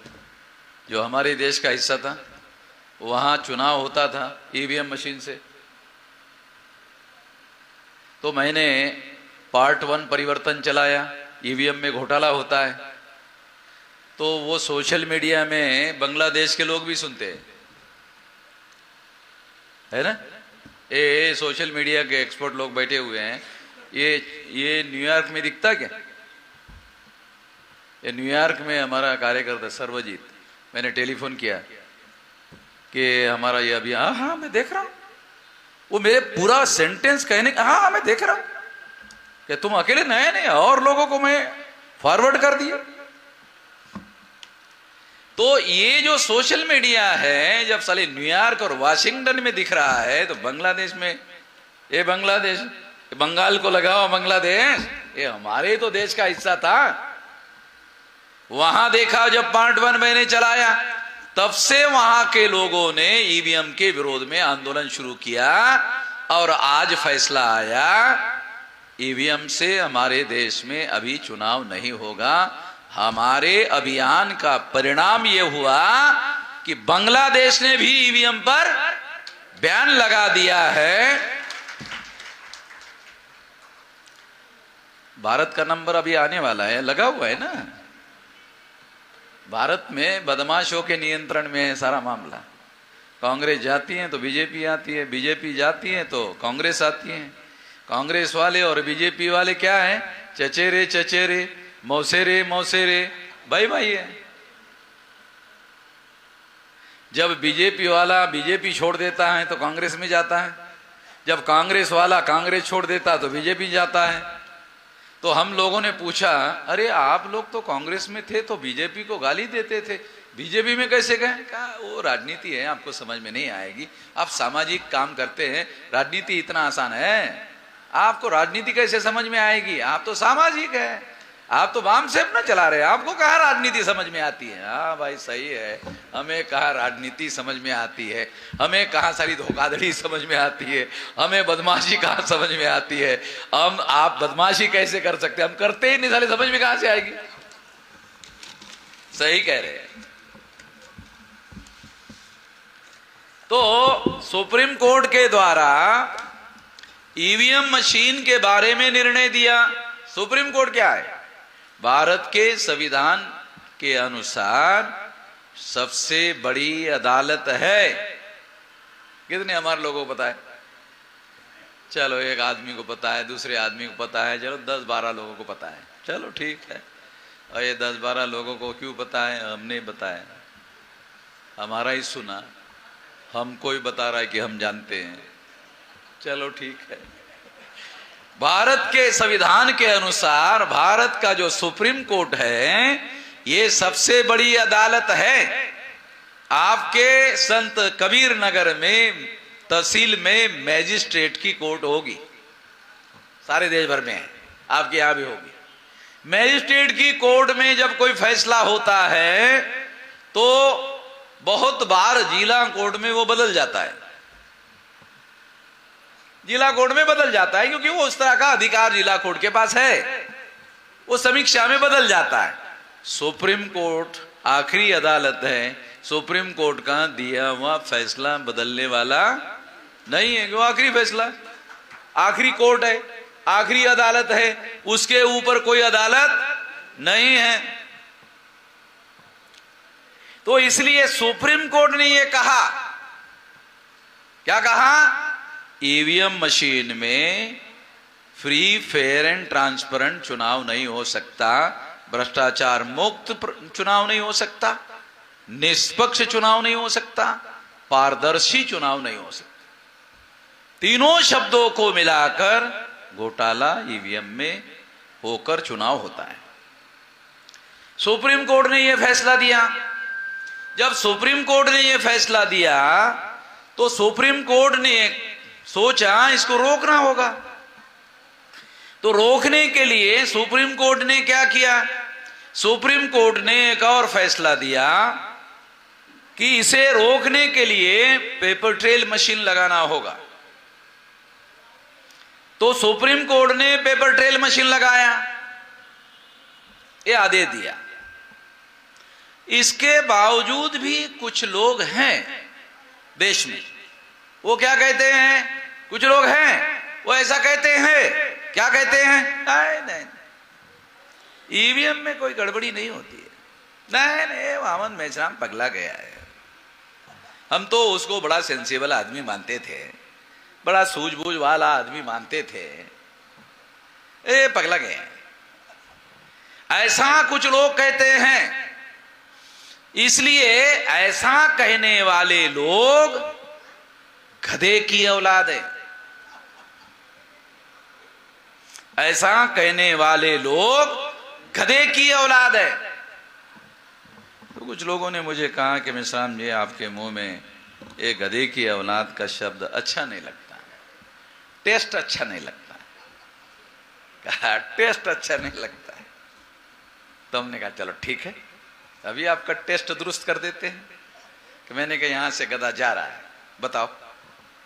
जो हमारे देश का हिस्सा था, वहां चुनाव होता था ईवीएम मशीन से। तो मैंने पार्ट 1 परिवर्तन चलाया, ईवीएम में घोटाला होता है। तो वो सोशल मीडिया में बांग्लादेश के लोग भी सुनते हैं, है ना, ये सोशल मीडिया के एक्सपर्ट लोग बैठे हुए हैं। ये न्यूयॉर्क में दिखता क्या? ये न्यूयॉर्क में हमारा कार्यकर्ता सर्वजीत, मैंने टेलीफोन किया कि हमारा ये अभी, हाँ मैं देख रहा हूं। वो मेरे पूरा सेंटेंस कहने का हाँ मैं देख रहा हूं कि तुम अकेले नए नहीं, और लोगों को मैं फॉरवर्ड कर दिया। तो ये जो सोशल मीडिया है, जब साले न्यूयॉर्क और वाशिंगटन में दिख रहा है, तो बांग्लादेश में, ये बांग्लादेश, बंगाल को लगाओ बांग्लादेश, ये हमारे तो देश का हिस्सा था। वहां देखा जब पार्ट 1 मैंने चलाया, तब से वहां के लोगों ने ईवीएम के विरोध में आंदोलन शुरू किया, और आज फैसला आया ईवीएम से हमारे देश में अभी चुनाव नहीं होगा। हमारे अभियान का परिणाम यह हुआ कि बांग्लादेश ने भी ईवीएम पर बैन लगा दिया है। भारत का नंबर अभी आने वाला है, लगा हुआ है ना। भारत में बदमाशों के नियंत्रण में है सारा मामला। कांग्रेस जाती है तो बीजेपी आती है, बीजेपी जाती है तो कांग्रेस आती है। कांग्रेस वाले और बीजेपी वाले क्या है, चचेरे चचेरे, मौसेरे मौसेरे, भाई भाई है। जब बीजेपी वाला बीजेपी छोड़ देता है तो कांग्रेस में जाता है, जब कांग्रेस वाला कांग्रेस छोड़ देता है तो बीजेपी जाता है। तो हम लोगों ने पूछा, अरे आप लोग तो कांग्रेस में थे तो बीजेपी को गाली देते थे, बीजेपी में कैसे गए? कहा वो राजनीति है, आपको समझ में नहीं आएगी, आप सामाजिक काम करते हैं, राजनीति इतना आसान है, आपको राजनीति कैसे समझ में आएगी? आप तो सामाजिक है, आप तो वाम से अपना चला रहे हैं, आपको कहा राजनीति समझ में आती है? हाँ भाई सही है, हमें कहा राजनीति समझ में आती है, हमें कहा सारी धोखाधड़ी समझ में आती है, हमें बदमाशी कहा समझ में आती है, हम आप बदमाशी कैसे कर सकते हैं? हम करते ही नहीं, साले समझ में कहां से आएगी? सही कह रहे हैं। तो सुप्रीम कोर्ट के द्वारा ईवीएम मशीन के बारे में निर्णय दिया। सुप्रीम कोर्ट क्या है? भारत के संविधान के अनुसार सबसे बड़ी अदालत है। कितने हमारे लोगों को पता है? चलो एक आदमी को पता है, दूसरे आदमी को पता है, चलो 10-12 लोगों को पता है, चलो ठीक है। और ये 10-12 लोगों को क्यों पता है? हमने बताया, हमारा ही सुना, हमको ही बता रहा है कि हम जानते हैं, चलो ठीक है। भारत के संविधान के अनुसार भारत का जो सुप्रीम कोर्ट है ये सबसे बड़ी अदालत है। आपके संत कबीर नगर में तहसील में मैजिस्ट्रेट की कोर्ट होगी, सारे देश भर में है, आपके यहां भी होगी। मैजिस्ट्रेट की कोर्ट में जब कोई फैसला होता है तो बहुत बार जिला कोर्ट में वो बदल जाता है, जिला कोर्ट में बदल जाता है, क्योंकि वो उस तरह का अधिकार जिला कोर्ट के पास है, वो समीक्षा में बदल जाता है। सुप्रीम कोर्ट आखिरी अदालत है, सुप्रीम कोर्ट का दिया हुआ फैसला बदलने वाला नहीं है, वो आखिरी फैसला, आखिरी कोर्ट है, आखिरी अदालत है, उसके ऊपर कोई अदालत नहीं है। तो इसलिए सुप्रीम कोर्ट ने यह कहा, क्या कहा? ईवीएम मशीन में फ्री, फेयर एंड ट्रांसपेरेंट चुनाव नहीं हो सकता, भ्रष्टाचार मुक्त चुनाव नहीं हो सकता, निष्पक्ष चुनाव नहीं हो सकता, पारदर्शी चुनाव नहीं हो सकता। तीनों शब्दों को मिलाकर घोटाला ईवीएम में होकर चुनाव होता है। सुप्रीम कोर्ट ने यह फैसला दिया। जब सुप्रीम कोर्ट ने यह फैसला दिया तो सुप्रीम कोर्ट ने सोचा इसको रोकना होगा। तो रोकने के लिए सुप्रीम कोर्ट ने क्या किया? सुप्रीम कोर्ट ने एक और फैसला दिया कि इसे रोकने के लिए पेपर ट्रेल मशीन लगाना होगा। तो सुप्रीम कोर्ट ने पेपर ट्रेल मशीन लगाया, ये आदेश दिया। इसके बावजूद भी कुछ लोग हैं देश में, वो क्या कहते हैं? कुछ लोग हैं वो ऐसा कहते हैं, क्या कहते हैं? नहीं, ईवीएम में कोई गड़बड़ी नहीं होती है, नहीं, वामन मेश्राम पगला गया है। हम तो उसको बड़ा सेंसिबल आदमी मानते थे, बड़ा सूझबूझ वाला आदमी मानते थे, ए पगला गए, ऐसा कुछ लोग कहते हैं। इसलिए ऐसा कहने वाले लोग गधे की औलाद है, ऐसा कहने वाले लोग गधे की औलाद है। तो कुछ लोगों ने मुझे कहा कि मेश्राम जी आपके मुंह में ये गधे की औलाद का शब्द अच्छा नहीं लगता, टेस्ट अच्छा नहीं लगता, कहा टेस्ट अच्छा नहीं लगता है। तो हमने कहा चलो ठीक है, अभी आपका टेस्ट दुरुस्त कर देते हैं। कि मैंने कहा यहां से गधा जा रहा है, बताओ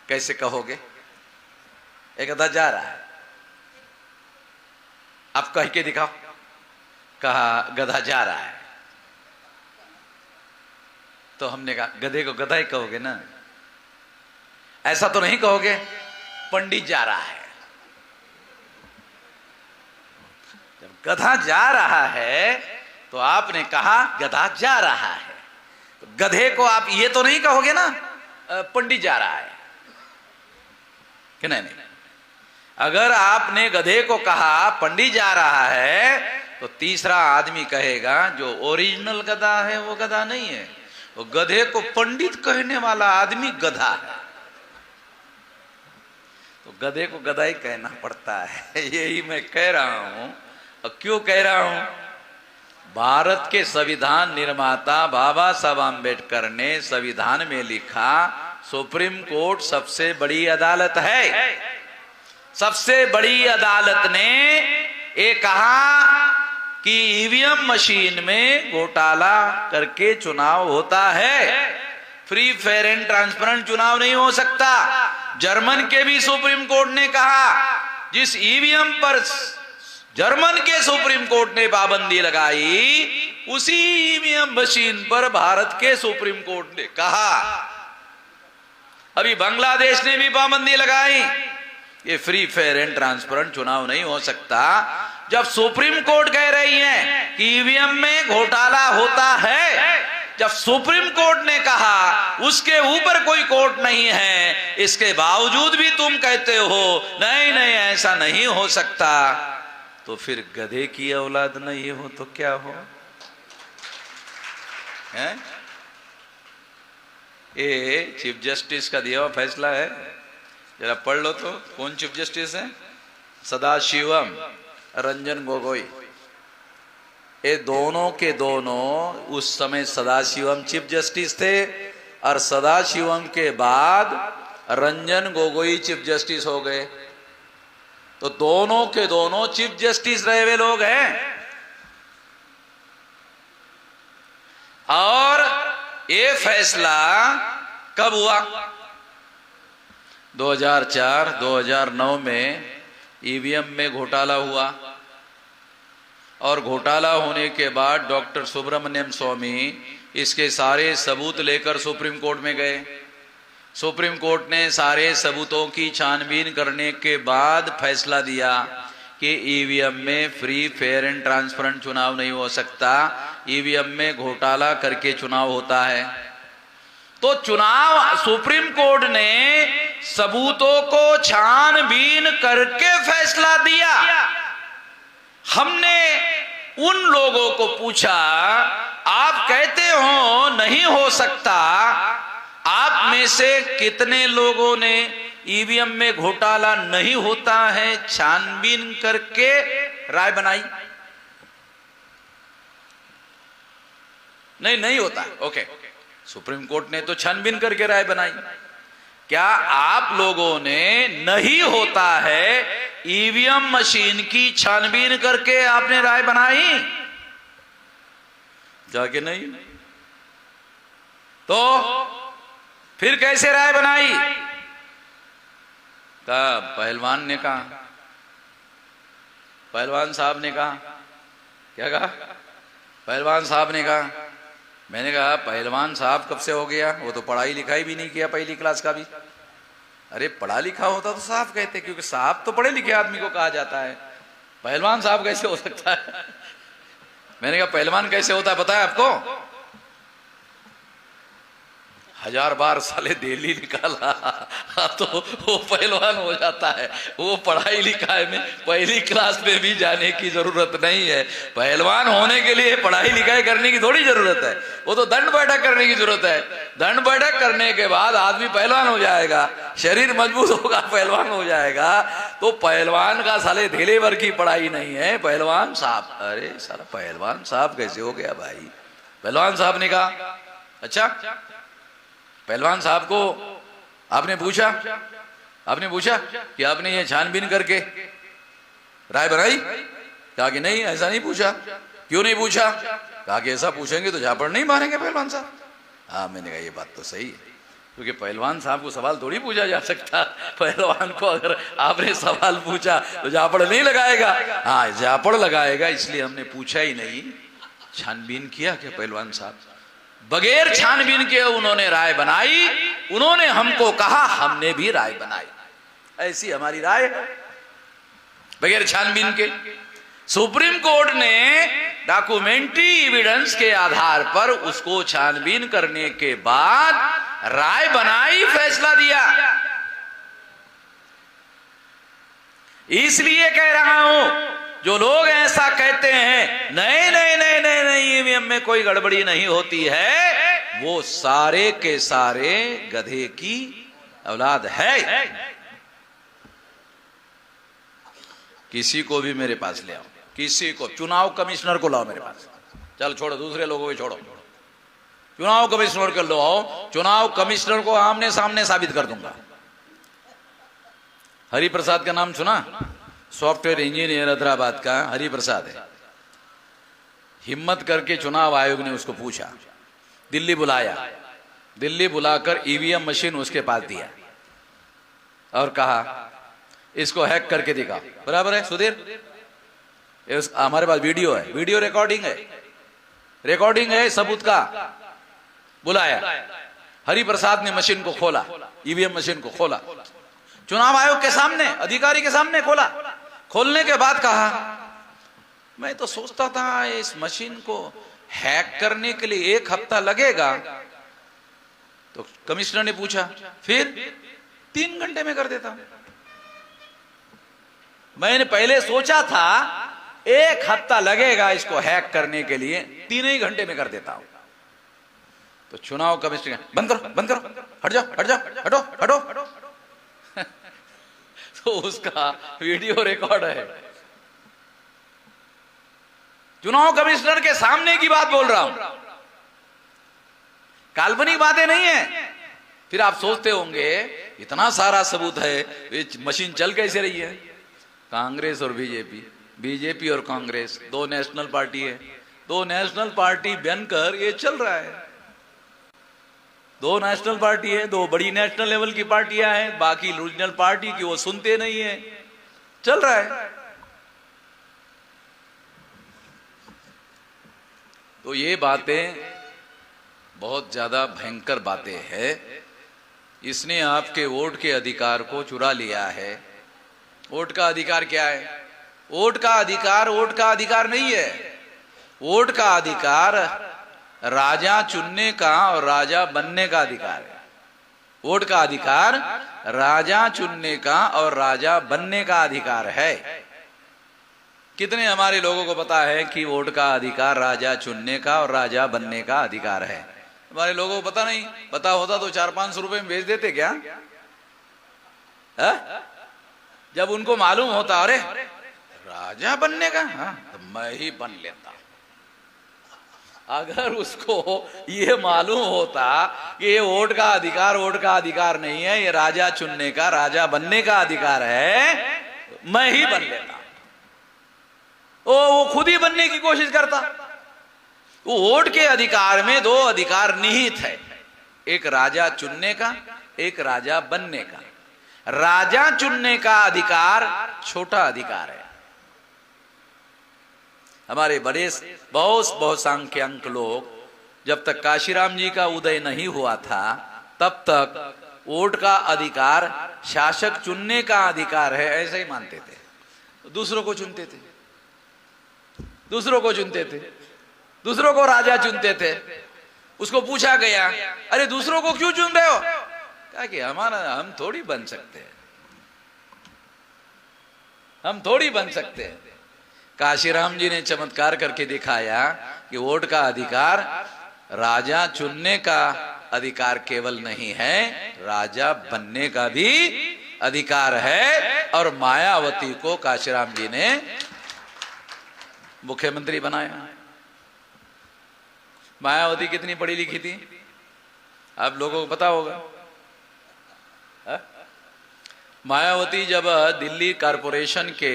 कैसे कहोगे? एक गधा जा रहा है, आप कह के दिखाओ। कहा गधा जा रहा है। तो हमने कहा गधे को गधा ही कहोगे ना, ऐसा तो नहीं कहोगे पंडित जा रहा है। जब गधा जा रहा है तो आपने कहा गधा जा रहा है, तो गधे को आप ये तो नहीं कहोगे ना पंडित जा रहा है कि नहीं? अगर आपने गधे को कहा पंडित जा रहा है तो तीसरा आदमी कहेगा जो ओरिजिनल गधा है वो गधा नहीं है, वो गधे को पंडित कहने वाला आदमी गधा है। तो गधे को गधा ही कहना पड़ता है, यही मैं कह रहा हूं। और क्यों कह रहा हूं? भारत के संविधान निर्माता बाबा साहब आम्बेडकर ने संविधान में लिखा सुप्रीम कोर्ट सबसे बड़ी अदालत है। सबसे बड़ी अदालत ने ये कहा कि ईवीएम मशीन में घोटाला करके चुनाव होता है, फ्री फेयर एंड ट्रांसपेरेंट चुनाव नहीं हो सकता। जर्मन के भी सुप्रीम कोर्ट ने कहा, जिस ईवीएम पर जर्मन के सुप्रीम कोर्ट ने पाबंदी लगाई, उसी ईवीएम मशीन पर भारत के सुप्रीम कोर्ट ने कहा। अभी बांग्लादेश ने भी पाबंदी लगाई, ये फ्री फेयर एंड ट्रांसपेरेंट चुनाव नहीं हो सकता। जब सुप्रीम कोर्ट कह रही है कि ईवीएम में घोटाला होता है, जब सुप्रीम कोर्ट ने कहा, उसके ऊपर कोई कोर्ट नहीं है, इसके बावजूद भी तुम कहते हो नहीं नहीं ऐसा नहीं हो सकता, तो फिर गधे की औलाद नहीं हो तो क्या हो? है? ये चीफ जस्टिस का दिया हुआ फैसला है, जरा पढ़ लो तो। कौन चीफ जस्टिस है? सदाशिवम रंजन गोगोई। ये दोनों के दोनों उस समय सदाशिवम चीफ जस्टिस थे, और सदाशिवम के बाद रंजन गोगोई चीफ जस्टिस हो गए। तो दोनों के दोनों चीफ जस्टिस रहे हुए लोग हैं। और ये फैसला कब हुआ? 2004-2009 में ईवीएम में घोटाला हुआ, और घोटाला होने के बाद डॉक्टर सुब्रमण्यम स्वामी इसके सारे सबूत लेकर सुप्रीम कोर्ट में गए। सुप्रीम कोर्ट ने सारे सबूतों की छानबीन करने के बाद फैसला दिया कि ईवीएम में फ्री फेयर एंड ट्रांसपेरेंट चुनाव नहीं हो सकता, ईवीएम में घोटाला करके चुनाव होता है। तो चुनाव सुप्रीम कोर्ट ने सबूतों को छानबीन करके फैसला दिया। हमने उन लोगों को पूछा, आप कहते हो नहीं हो सकता, आप में से कितने लोगों ने ईवीएम में घोटाला नहीं होता है छानबीन करके राय बनाई? नहीं होता। ओके, सुप्रीम कोर्ट ने तो छानबीन करके राय बनाई। क्या आप लोगों ने नहीं होता है ईवीएम मशीन की छानबीन करके आपने राय बनाई? जाके नहीं। तो फिर कैसे राय बनाई? कहा पहलवान ने कहा, पहलवान साहब ने कहा। क्या कहा? पहलवान साहब ने कहा। मैंने कहा पहलवान साहब कब से हो गया? वो तो पढ़ाई लिखाई भी नहीं किया, पहली क्लास का भी। अरे पढ़ा लिखा होता तो साहब कहते, क्योंकि साहब तो पढ़े लिखे आदमी को कहा जाता है, पहलवान साहब कैसे हो सकता है? मैंने कहा पहलवान कैसे होता है पता है आपको? 1000 बार साले दिल्ली निकाला तो वो पहलवान हो जाता है। वो पढ़ाई लिखाई में पहली क्लास में भी जाने की जरूरत नहीं है। पहलवान होने के लिए पढ़ाई लिखाई करने की थोड़ी जरूरत है, वो तो दंड बैठक करने की जरूरत है। दंड बैठक करने के बाद आदमी पहलवान हो जाएगा, शरीर मजबूत होगा, पहलवान हो जाएगा। तो पहलवान का साले धेले भर की पढ़ाई नहीं है, पहलवान साहब। अरे साला पहलवान साहब कैसे हो गया भाई? पहलवान साहब ने कहा अच्छा। पहलवान साहब को आपने पूछा कि आपने ये छानबीन करके राय बनाई? कहा कि नहीं, ऐसा नहीं पूछा। क्यों नहीं पूछा? कहा कि ऐसा पूछेंगे तो झापड़ नहीं मारेंगे पहलवान साहब। हाँ, मैंने कहा ये बात तो सही है, क्योंकि पहलवान साहब को सवाल थोड़ी पूछा जा सकता। पहलवान को अगर आपने सवाल पूछा तो झापड़ नहीं लगाएगा। हाँ, झापड़ लगाएगा, इसलिए हमने पूछा ही नहीं। छानबीन किया क्या पहलवान साहब? बगैर छानबीन के उन्होंने राय बनाई। उन्होंने हमको कहा, हमने भी राय बनाई। ऐसी हमारी राय है, बगैर छानबीन के। सुप्रीम कोर्ट ने डॉक्यूमेंट्री एविडेंस के आधार पर उसको छानबीन करने के बाद राय बनाई, फैसला दिया। इसलिए कह रहा हूं, जो लोग ऐसा कहते हैं नहीं नहीं नहीं नहीं नहीं ईवीएम में कोई गड़बड़ी नहीं होती है, वो सारे के सारे गधे की औलाद है। किसी को भी मेरे पास ले आओ, किसी को, चुनाव कमिश्नर को लाओ मेरे पास, चल छोड़ो, दूसरे लोगों को छोड़ो, चुनाव कमिश्नर कर लो, चुनाव कमिश्नर को आमने सामने साबित कर दूंगा। हरिप्रसाद का नाम सुना? सॉफ्टवेयर इंजीनियर हैदराबाद का हरिप्रसाद है। हिम्मत करके चुनाव आयोग ने उसको पूछा, दिल्ली बुलाया, दिल्ली बुलाकर ईवीएम मशीन उसके पास दिया और कहा इसको हैक करके दिखा। बराबर है सुधीर? हमारे पास वीडियो है, वीडियो रिकॉर्डिंग है, रिकॉर्डिंग है सबूत का। बुलाया, हरिप्रसाद ने मशीन को खोला, ईवीएम मशीन को खोला, चुनाव आयोग के सामने, अधिकारी के सामने खोला। खोलने के बाद कहा मैं तो सोचता था इस मशीन को हैक करने के लिए 1 हफ्ता लगेगा। तो कमिश्नर ने पूछा फिर 3 घंटे में कर देता। मैंने पहले सोचा था 1 हफ्ता लगेगा इसको हैक करने के लिए, 3 ही घंटे में कर देता हूं। तो चुनाव कमिश्नर बंद करो, बंद करो, हट जाओ, हट जाओ, हटो, हटो, हटो। तो उसका वीडियो रिकॉर्ड है। चुनाव कमिश्नर के सामने की बात बोल रहा हूं, काल्पनिक बातें नहीं है। फिर आप सोचते होंगे इतना सारा सबूत है, ये मशीन चल कैसे रही है? कांग्रेस और बीजेपी, बीजेपी और कांग्रेस 2 नेशनल पार्टी है, 2 नेशनल पार्टी बनकर ये चल रहा है। 2 नेशनल पार्टी है, 2 बड़ी नेशनल लेवल की पार्टियां हैं, बाकी रीजनल पार्टी की वो सुनते नहीं है, चल रहा है। तो ये बातें बहुत ज्यादा भयंकर बातें हैं। इसने आपके वोट के अधिकार को चुरा लिया है। वोट का अधिकार क्या है? वोट का अधिकार वोट का अधिकार नहीं है। वोट का अधिकार राजा चुनने का और राजा बनने का अधिकार है। वोट का अधिकार राजा चुनने का और राजा बनने का अधिकार है। कितने हमारे लोगों को पता है कि वोट का अधिकार राजा चुनने का और राजा बनने का अधिकार है? हमारे लोगों को पता नहीं। पता होता तो 400-500 रुपए में भेज देते क्या? जब उनको मालूम होता अरे राजा बनने का, तो मैं ही बन लेता। अगर उसको ये मालूम होता कि ये वोट का अधिकार नहीं है, ये राजा चुनने का राजा बनने का अधिकार है, मैं ही बन लेता। वो खुद ही बनने की कोशिश करता। वो वोट के अधिकार में 2 अधिकार निहित है, एक राजा चुनने का, एक राजा बनने का। राजा चुनने का अधिकार छोटा अधिकार है। हमारे बड़े बहुसंख्यक लोग जब तक काशीराम जी का उदय नहीं हुआ था तब तक वोट का अधिकार शासक चुनने का अधिकार है ऐसे ही मानते थे। दूसरों को चुनते थे, दूसरों को चुनते थे, दूसरों को राजा चुनते थे। उसको पूछा गया अरे दूसरों को क्यों चुन रहे हो? कहा कि हम थोड़ी बन सकते हैं, हम थोड़ी बन सकते हैं। काशीराम जी ने चमत्कार करके दिखाया कि वोट का अधिकार राजा चुनने का अधिकार केवल नहीं है, राजा बनने का भी अधिकार है। और मायावती को काशीराम जी ने मुख्यमंत्री बनाया। मायावती कितनी पढ़ी लिखी थी आप लोगों को पता होगा? मायावती जब दिल्ली कारपोरेशन के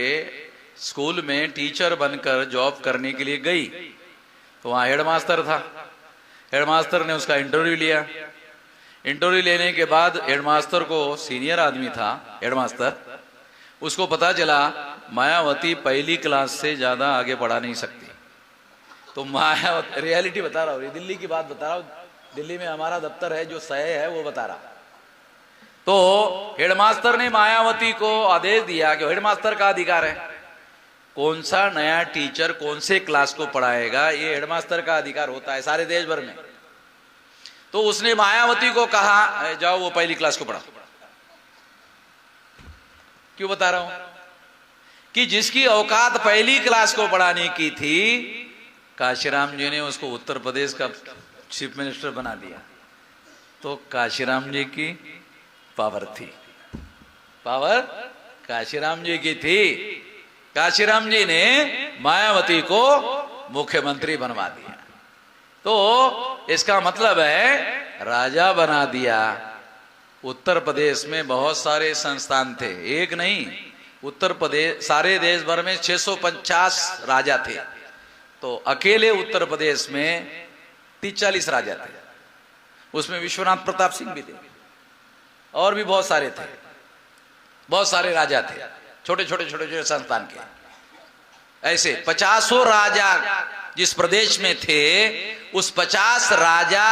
स्कूल में टीचर बनकर जॉब करने के लिए गई तो वहां हेडमास्टर था। हेडमास्टर ने उसका इंटरव्यू लिया। इंटरव्यू लेने के बाद हेडमास्टर को, सीनियर आदमी था हेडमास्टर, उसको पता चला मायावती पहली क्लास से ज्यादा आगे पढ़ा नहीं सकती। तो मायावती, रियलिटी बता रहा हूँ, दिल्ली की बात बता रहा हूँ, दिल्ली में हमारा दफ्तर है जो सह है वो बता रहा। तो हेडमास्टर ने मायावती को आदेश दिया कि हेडमास्टर का अधिकार है, कौन सा नया टीचर कौन से क्लास को पढ़ाएगा ये हेडमास्टर का अधिकार होता है सारे देश भर में। तो उसने मायावती को कहा जाओ वो पहली क्लास को पढ़ाओ। क्यों बता रहा हूं? कि जिसकी औकात पहली क्लास को पढ़ाने की थी, काशीराम जी ने उसको उत्तर प्रदेश का चीफ मिनिस्टर बना दिया। तो काशीराम जी की पावर थी, पावर काशीराम जी की थी। काशीराम जी ने मायावती को मुख्यमंत्री बनवा दिया। तो इसका मतलब है राजा बना दिया। उत्तर प्रदेश में बहुत सारे संस्थान थे, एक नहीं, उत्तर प्रदेश सारे देश भर में 650 राजा थे, तो अकेले उत्तर प्रदेश में 30-40 राजा थे। उसमें विश्वनाथ प्रताप सिंह भी थे और भी बहुत सारे थे, बहुत सारे राजा थे, छोटे छोटे संस्थान के। ऐसे 50 राजा जिस प्रदेश में थे, उस 50 राजा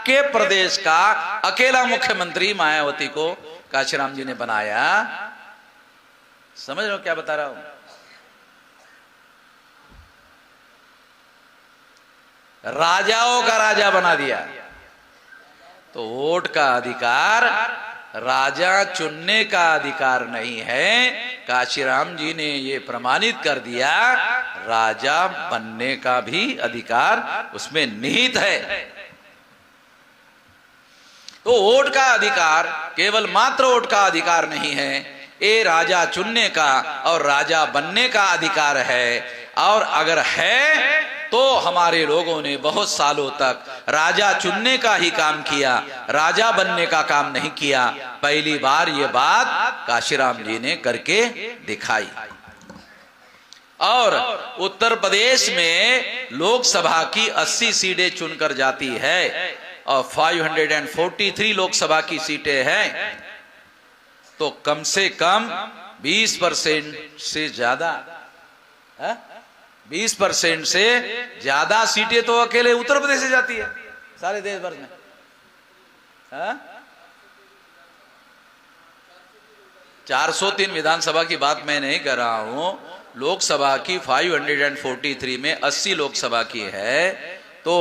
के प्रदेश का अकेला मुख्यमंत्री मायावती को काशीराम जी ने बनाया। समझ रहे हो क्या बता रहा हूं? राजाओं का राजा बना दिया। तो वोट का अधिकार राजा चुनने का अधिकार नहीं है, काशीराम जी ने ये प्रमाणित कर दिया। राजा बनने का भी अधिकार उसमें निहित है। तो वोट का अधिकार केवल मात्र वोट का अधिकार नहीं है, ये राजा चुनने का और राजा बनने का अधिकार है। और अगर है तो हमारे लोगों ने बहुत सालों तक राजा चुनने का ही काम किया, राजा बनने का काम नहीं किया। पहली बार ये बात काशीराम जी ने करके दिखाई। और उत्तर प्रदेश में लोकसभा की 80 सीटें चुनकर जाती है और 543 लोकसभा की सीटें हैं। तो कम से कम 20% से ज्यादा, 20% से ज्यादा सीटें तो अकेले उत्तर प्रदेश से जाती है सारे देश भर में। 403 विधानसभा की बात मैं नहीं कर रहा हूं, लोकसभा की 543 में 80 लोकसभा की है, तो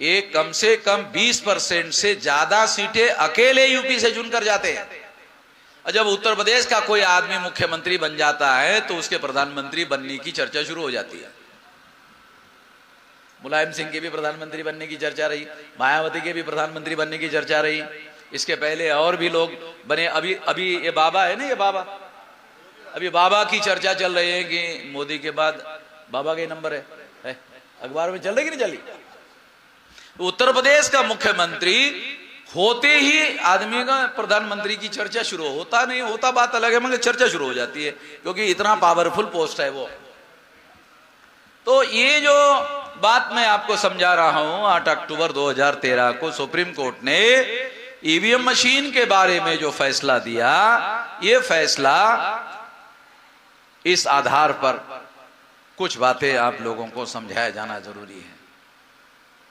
ये कम से कम 20% से ज्यादा सीटें अकेले यूपी से चुनकर जाते हैं। और जब उत्तर प्रदेश का कोई आदमी मुख्यमंत्री बन जाता है तो उसके प्रधानमंत्री बनने की चर्चा शुरू हो जाती है। मुलायम सिंह के भी प्रधानमंत्री बनने की चर्चा रही, मायावती के भी प्रधानमंत्री बनने की चर्चा रही, इसके पहले और भी लोग बने। अभी ये बाबा है ना, ये बाबा, अभी बाबा की चर्चा चल रही है कि मोदी के बाद बाबा के नंबर है, अखबार में चल रही कि नहीं चली। उत्तर प्रदेश का मुख्यमंत्री होते ही आदमी का प्रधानमंत्री की चर्चा शुरू होता नहीं होता बात अलग है, मगर चर्चा शुरू हो जाती है क्योंकि इतना पावरफुल पोस्ट है वो। तो ये जो बात मैं आपको समझा रहा हूं, 8 अक्टूबर 2013 को सुप्रीम कोर्ट ने ईवीएम मशीन के बारे में जो फैसला दिया, ये फैसला इस आधार पर कुछ बातें आप लोगों को समझाया जाना जरूरी है।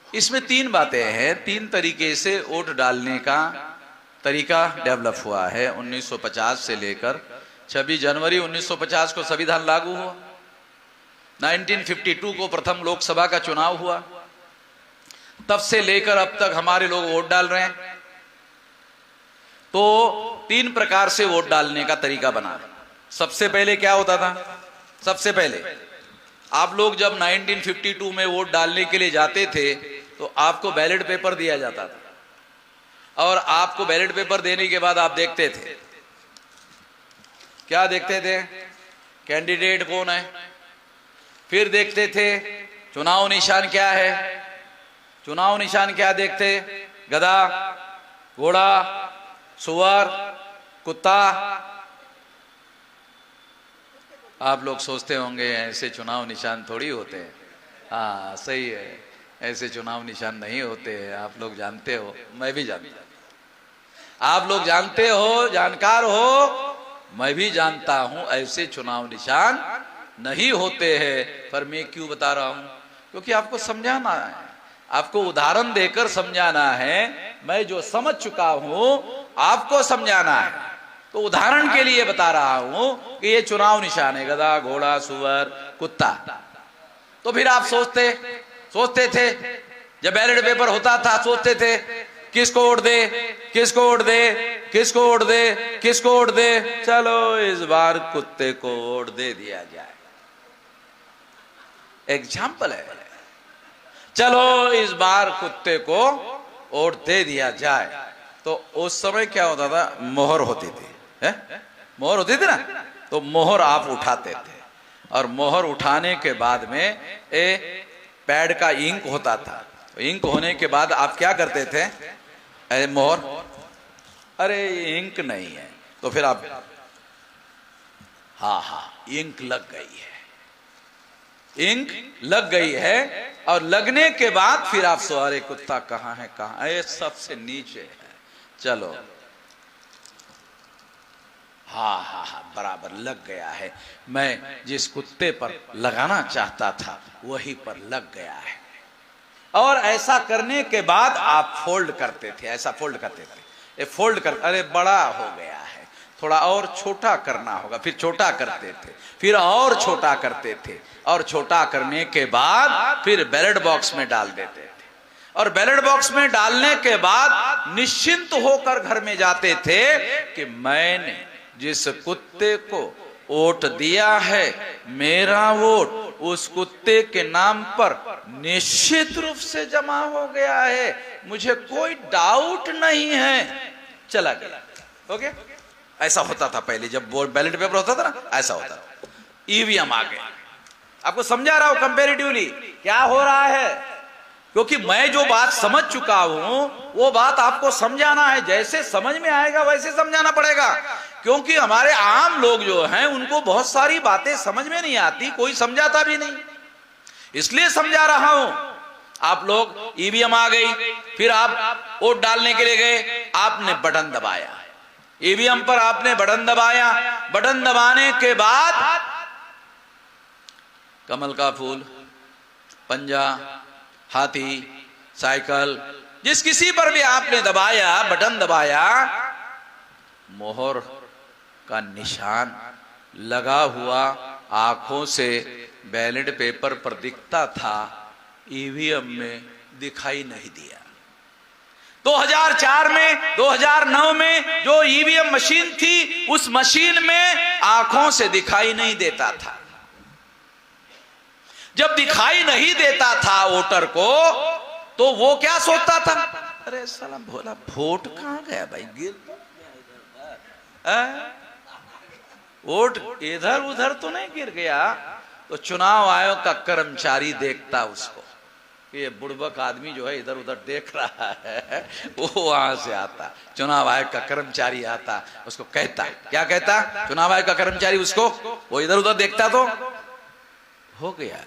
इसमें 3 बातें हैं, 3 तरीके से वोट डालने का तरीका डेवलप हुआ है। 1950 से लेकर 26 जनवरी 1950 को संविधान लागू हुआ, 1952 को प्रथम लोकसभा का चुनाव हुआ, तब से लेकर अब तक हमारे लोग वोट डाल रहे हैं। तो 3 प्रकार से वोट डालने का तरीका बना। सबसे पहले क्या होता था? सबसे पहले आप लोग जब 1952 में वोट डालने के लिए जाते थे तो आपको बैलेट पेपर दिया जाता था, और आपको बैलेट पेपर देने के बाद आप देखते थे, क्या देखते थे? कैंडिडेट कौन है। फिर देखते थे चुनाव निशान क्या है। चुनाव निशान क्या देखते? गधा, घोड़ा, सुअर, कुत्ता। आप लोग सोचते होंगे ऐसे चुनाव निशान थोड़ी होते हैं। हाँ सही है, ऐसे चुनाव निशान नहीं होते हैं। आप लोग जानते हो, मैं भी जानता हूं, आप लोग जानते हो, जानकार हो, मैं भी जानता हूं, ऐसे चुनाव निशान नहीं होते हैं। पर मैं क्यों बता रहा हूं? क्योंकि आपको समझाना है, आपको उदाहरण देकर समझाना है। मैं जो समझ चुका हूं आपको समझाना है, तो उदाहरण के लिए बता रहा हूं कि ये चुनाव निशान है, गधा, घोड़ा, सुअर, कुत्ता। तो फिर आप सोचते थे जब बैलेट पेपर होता था, सोचते थे किसको वोट दे, किसको वोट दे, किसको वोट दे, किसको वोट दे। चलो इस बार कुत्ते को वोट दे दिया जाए, एग्जाम्पल है। चलो इस बार कुत्ते को वोट दे दिया जाए। तो उस समय क्या होता था? मोहर होती थी, मोहर होती थी ना, तो मोहर आप उठाते थे। और मोहर उठाने के बाद में पैड का इंक होता था। तो इंक होने के बाद आप क्या करते थे, अरे मोहर, अरे इंक नहीं है, तो फिर आप हाँ इंक लग गई है, इंक लग गई है। और लगने के बाद फिर आप सो, अरे कुत्ता कहाँ है, कहाँ है, सबसे नीचे है, चलो हाँ बराबर लग गया है, मैं जिस कुत्ते पर लगाना चाहता था वही पर लग गया है। और ऐसा करने के बाद आप फोल्ड करते थे, ऐसा फोल्ड करते थे, ये फोल्ड कर, अरे बड़ा हो गया है, थोड़ा और छोटा करना होगा, फिर छोटा करते थे, फिर और छोटा करते थे, और छोटा करने के बाद फिर बैलेट बॉक्स में डाल देते थे। और बैलेट बॉक्स में डालने के बाद निश्चिंत होकर घर में जाते थे कि मैंने जिस कुत्ते को वोट दिया है, मेरा वोट उस कुत्ते के नाम पर निश्चित रूप से जमा हो गया है, मुझे कोई डाउट नहीं है, चला गया। ओके, ऐसा होता था पहले जब बैलेट पेपर होता था ना, ऐसा होता था। ईवीएम आ गए, आपको समझा रहा हूं कंपैरेटिवली क्या हो रहा है, क्योंकि मैं जो बात समझ चुका हूं वो बात आपको समझाना है, जैसे समझ में आएगा वैसे समझाना पड़ेगा। क्योंकि हमारे आम लोग जो हैं उनको बहुत सारी बातें समझ में नहीं आती, कोई समझाता भी नहीं, इसलिए समझा रहा हूं। आप लोग ईवीएम आ गई, फिर आप वोट डालने के लिए गए, आपने बटन दबाया, ईवीएम पर आपने बटन दबाया, बटन दबाने के बाद कमल का फूल, पंजा, हाथी, साइकिल, जिस किसी पर भी आपने दबाया, बटन दबाया, मोहर का निशान लगा हुआ आंखों से बैलेट पेपर पर दिखता था, ईवीएम में दिखाई नहीं दिया। 2004 में, 2009 में जो ईवीएम मशीन थी, उस मशीन में आंखों से दिखाई नहीं देता था। जब दिखाई नहीं देता था वोटर को, तो वो क्या सोचता था, अरे साला भोला वोट कहां गया भाई, गिर वोट इधर उधर तो नहीं गिर गया। तो चुनाव आयोग का कर्मचारी देखता उसको, ये बुड़बक आदमी जो है इधर उधर देख रहा है, वो वहां से आता, चुनाव आयोग का कर्मचारी आता, उसको कहता, क्या कहता, चुनाव आयोग का कर्मचारी उसको, वो इधर उधर देखता तो हो गया,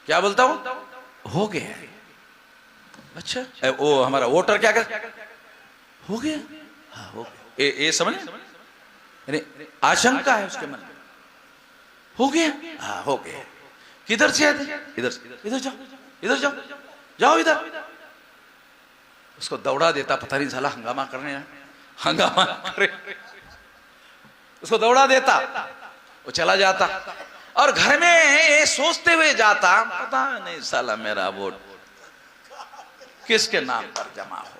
क्या बोलता हूं, हो गया, अच्छा वो हमारा वोटर क्या कर, हो गया, हाँ हो गया, ये समझ, आशंका है उसके मन में, हो गया, हाँ हो गया, किधर से आते, इधर से, इधर जाओ, इधर जाओ, जाओ इधर, उसको दौड़ा देता, पता नहीं साला हंगामा करने, हंगामा करे, उसको दौड़ा देता, वो चला जाता, और घर में सोचते हुए जाता, पता नहीं साला मेरा वोट किसके नाम पर जमा हो।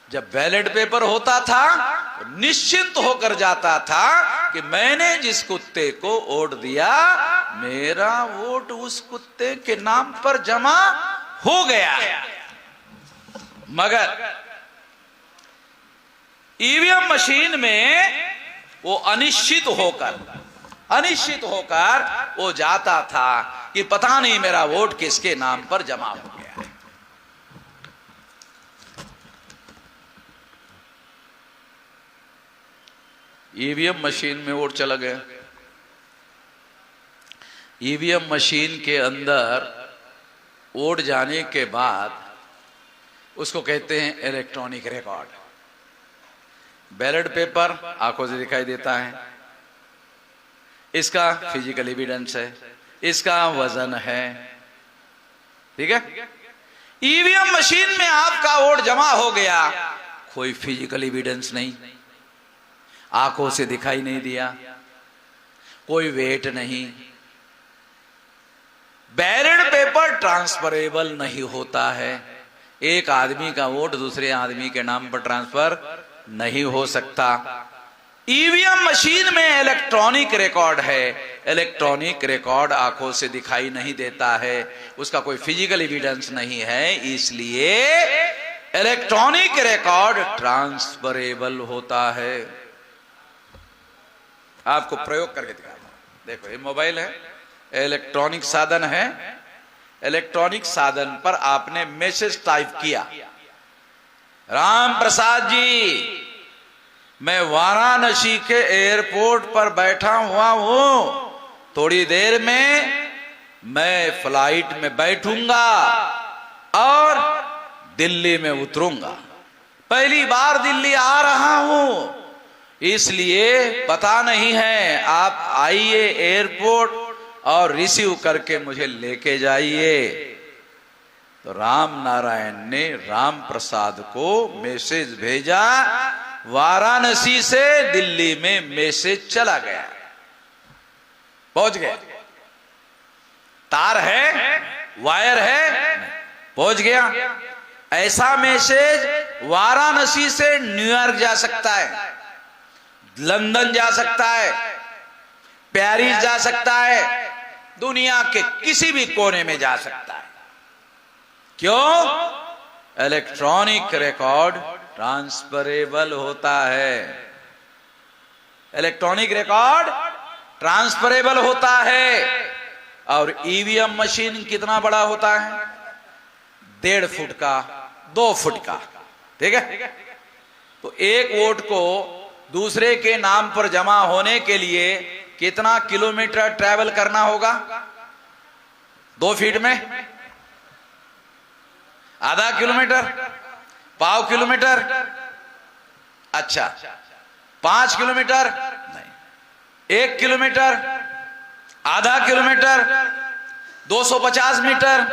जब बैलेट पेपर होता था तो निश्चिंत होकर जाता था कि मैंने जिस कुत्ते को वोट दिया, मेरा वोट उस कुत्ते के नाम पर जमा हो गया है। मगर ईवीएम मशीन में वो अनिश्चित होकर वो जाता था कि पता नहीं मेरा वोट किसके नाम पर जमा हो गया है। ईवीएम मशीन में वोट चला गया। ईवीएम मशीन के अंदर वोट जाने के बाद उसको कहते हैं इलेक्ट्रॉनिक रिकॉर्ड। बैलेट पेपर आंखों से दिखाई देता है, इसका फिजिकल एविडेंस है, इसका वजन है, ठीक है। ईवीएम मशीन में आपका वोट जमा हो गया, कोई फिजिकल एविडेंस नहीं, आंखों से दिखाई नहीं दिया, कोई वेट नहीं। बैलेट पेपर ट्रांसफरेबल नहीं होता है, एक आदमी का वोट दूसरे आदमी के नाम पर ट्रांसफर नहीं हो सकता। ईवीएम मशीन में इलेक्ट्रॉनिक रिकॉर्ड है, इलेक्ट्रॉनिक रिकॉर्ड आंखों से दिखाई नहीं देता है, उसका कोई फिजिकल एविडेंस नहीं है, इसलिए इलेक्ट्रॉनिक रिकॉर्ड ट्रांसफरेबल होता है। आपको प्रयोग करके दिखाता हूं। देखो ये मोबाइल है, इलेक्ट्रॉनिक साधन है। इलेक्ट्रॉनिक साधन पर आपने मैसेज टाइप किया, राम प्रसाद जी मैं वाराणसी के एयरपोर्ट पर बैठा हुआ हूं, थोड़ी देर में मैं फ्लाइट में बैठूंगा और दिल्ली में उतरूंगा। पहली बार दिल्ली आ रहा हूं, इसलिए पता नहीं है, आप आइए एयरपोर्ट और रिसीव करके मुझे लेके जाइए। तो राम नारायण ने राम प्रसाद को मैसेज भेजा, वाराणसी से दिल्ली में मैसेज चला गया, पहुंच गया। तार है, वायर है, पहुंच गया। ऐसा मैसेज वाराणसी से न्यूयॉर्क जा सकता है, लंदन जा सकता है, पेरिस जा सकता है, दुनिया के किसी भी कोने में जा सकता है। क्यों? इलेक्ट्रॉनिक रिकॉर्ड ट्रांसफरेबल होता है। इलेक्ट्रॉनिक रिकॉर्ड ट्रांसफरेबल होता है। और ईवीएम मशीन कितना बड़ा होता है? 1.5 फुट का, 2 फुट का, ठीक है। तो एक वोट को दूसरे के नाम पर जमा होने के लिए कितना किलोमीटर ट्रैवल करना होगा? 2 फीट में आधा किलोमीटर, पाव किलोमीटर, अच्छा 5 किलोमीटर नहीं, 1 किलोमीटर, आधा kilometre, 250 metre,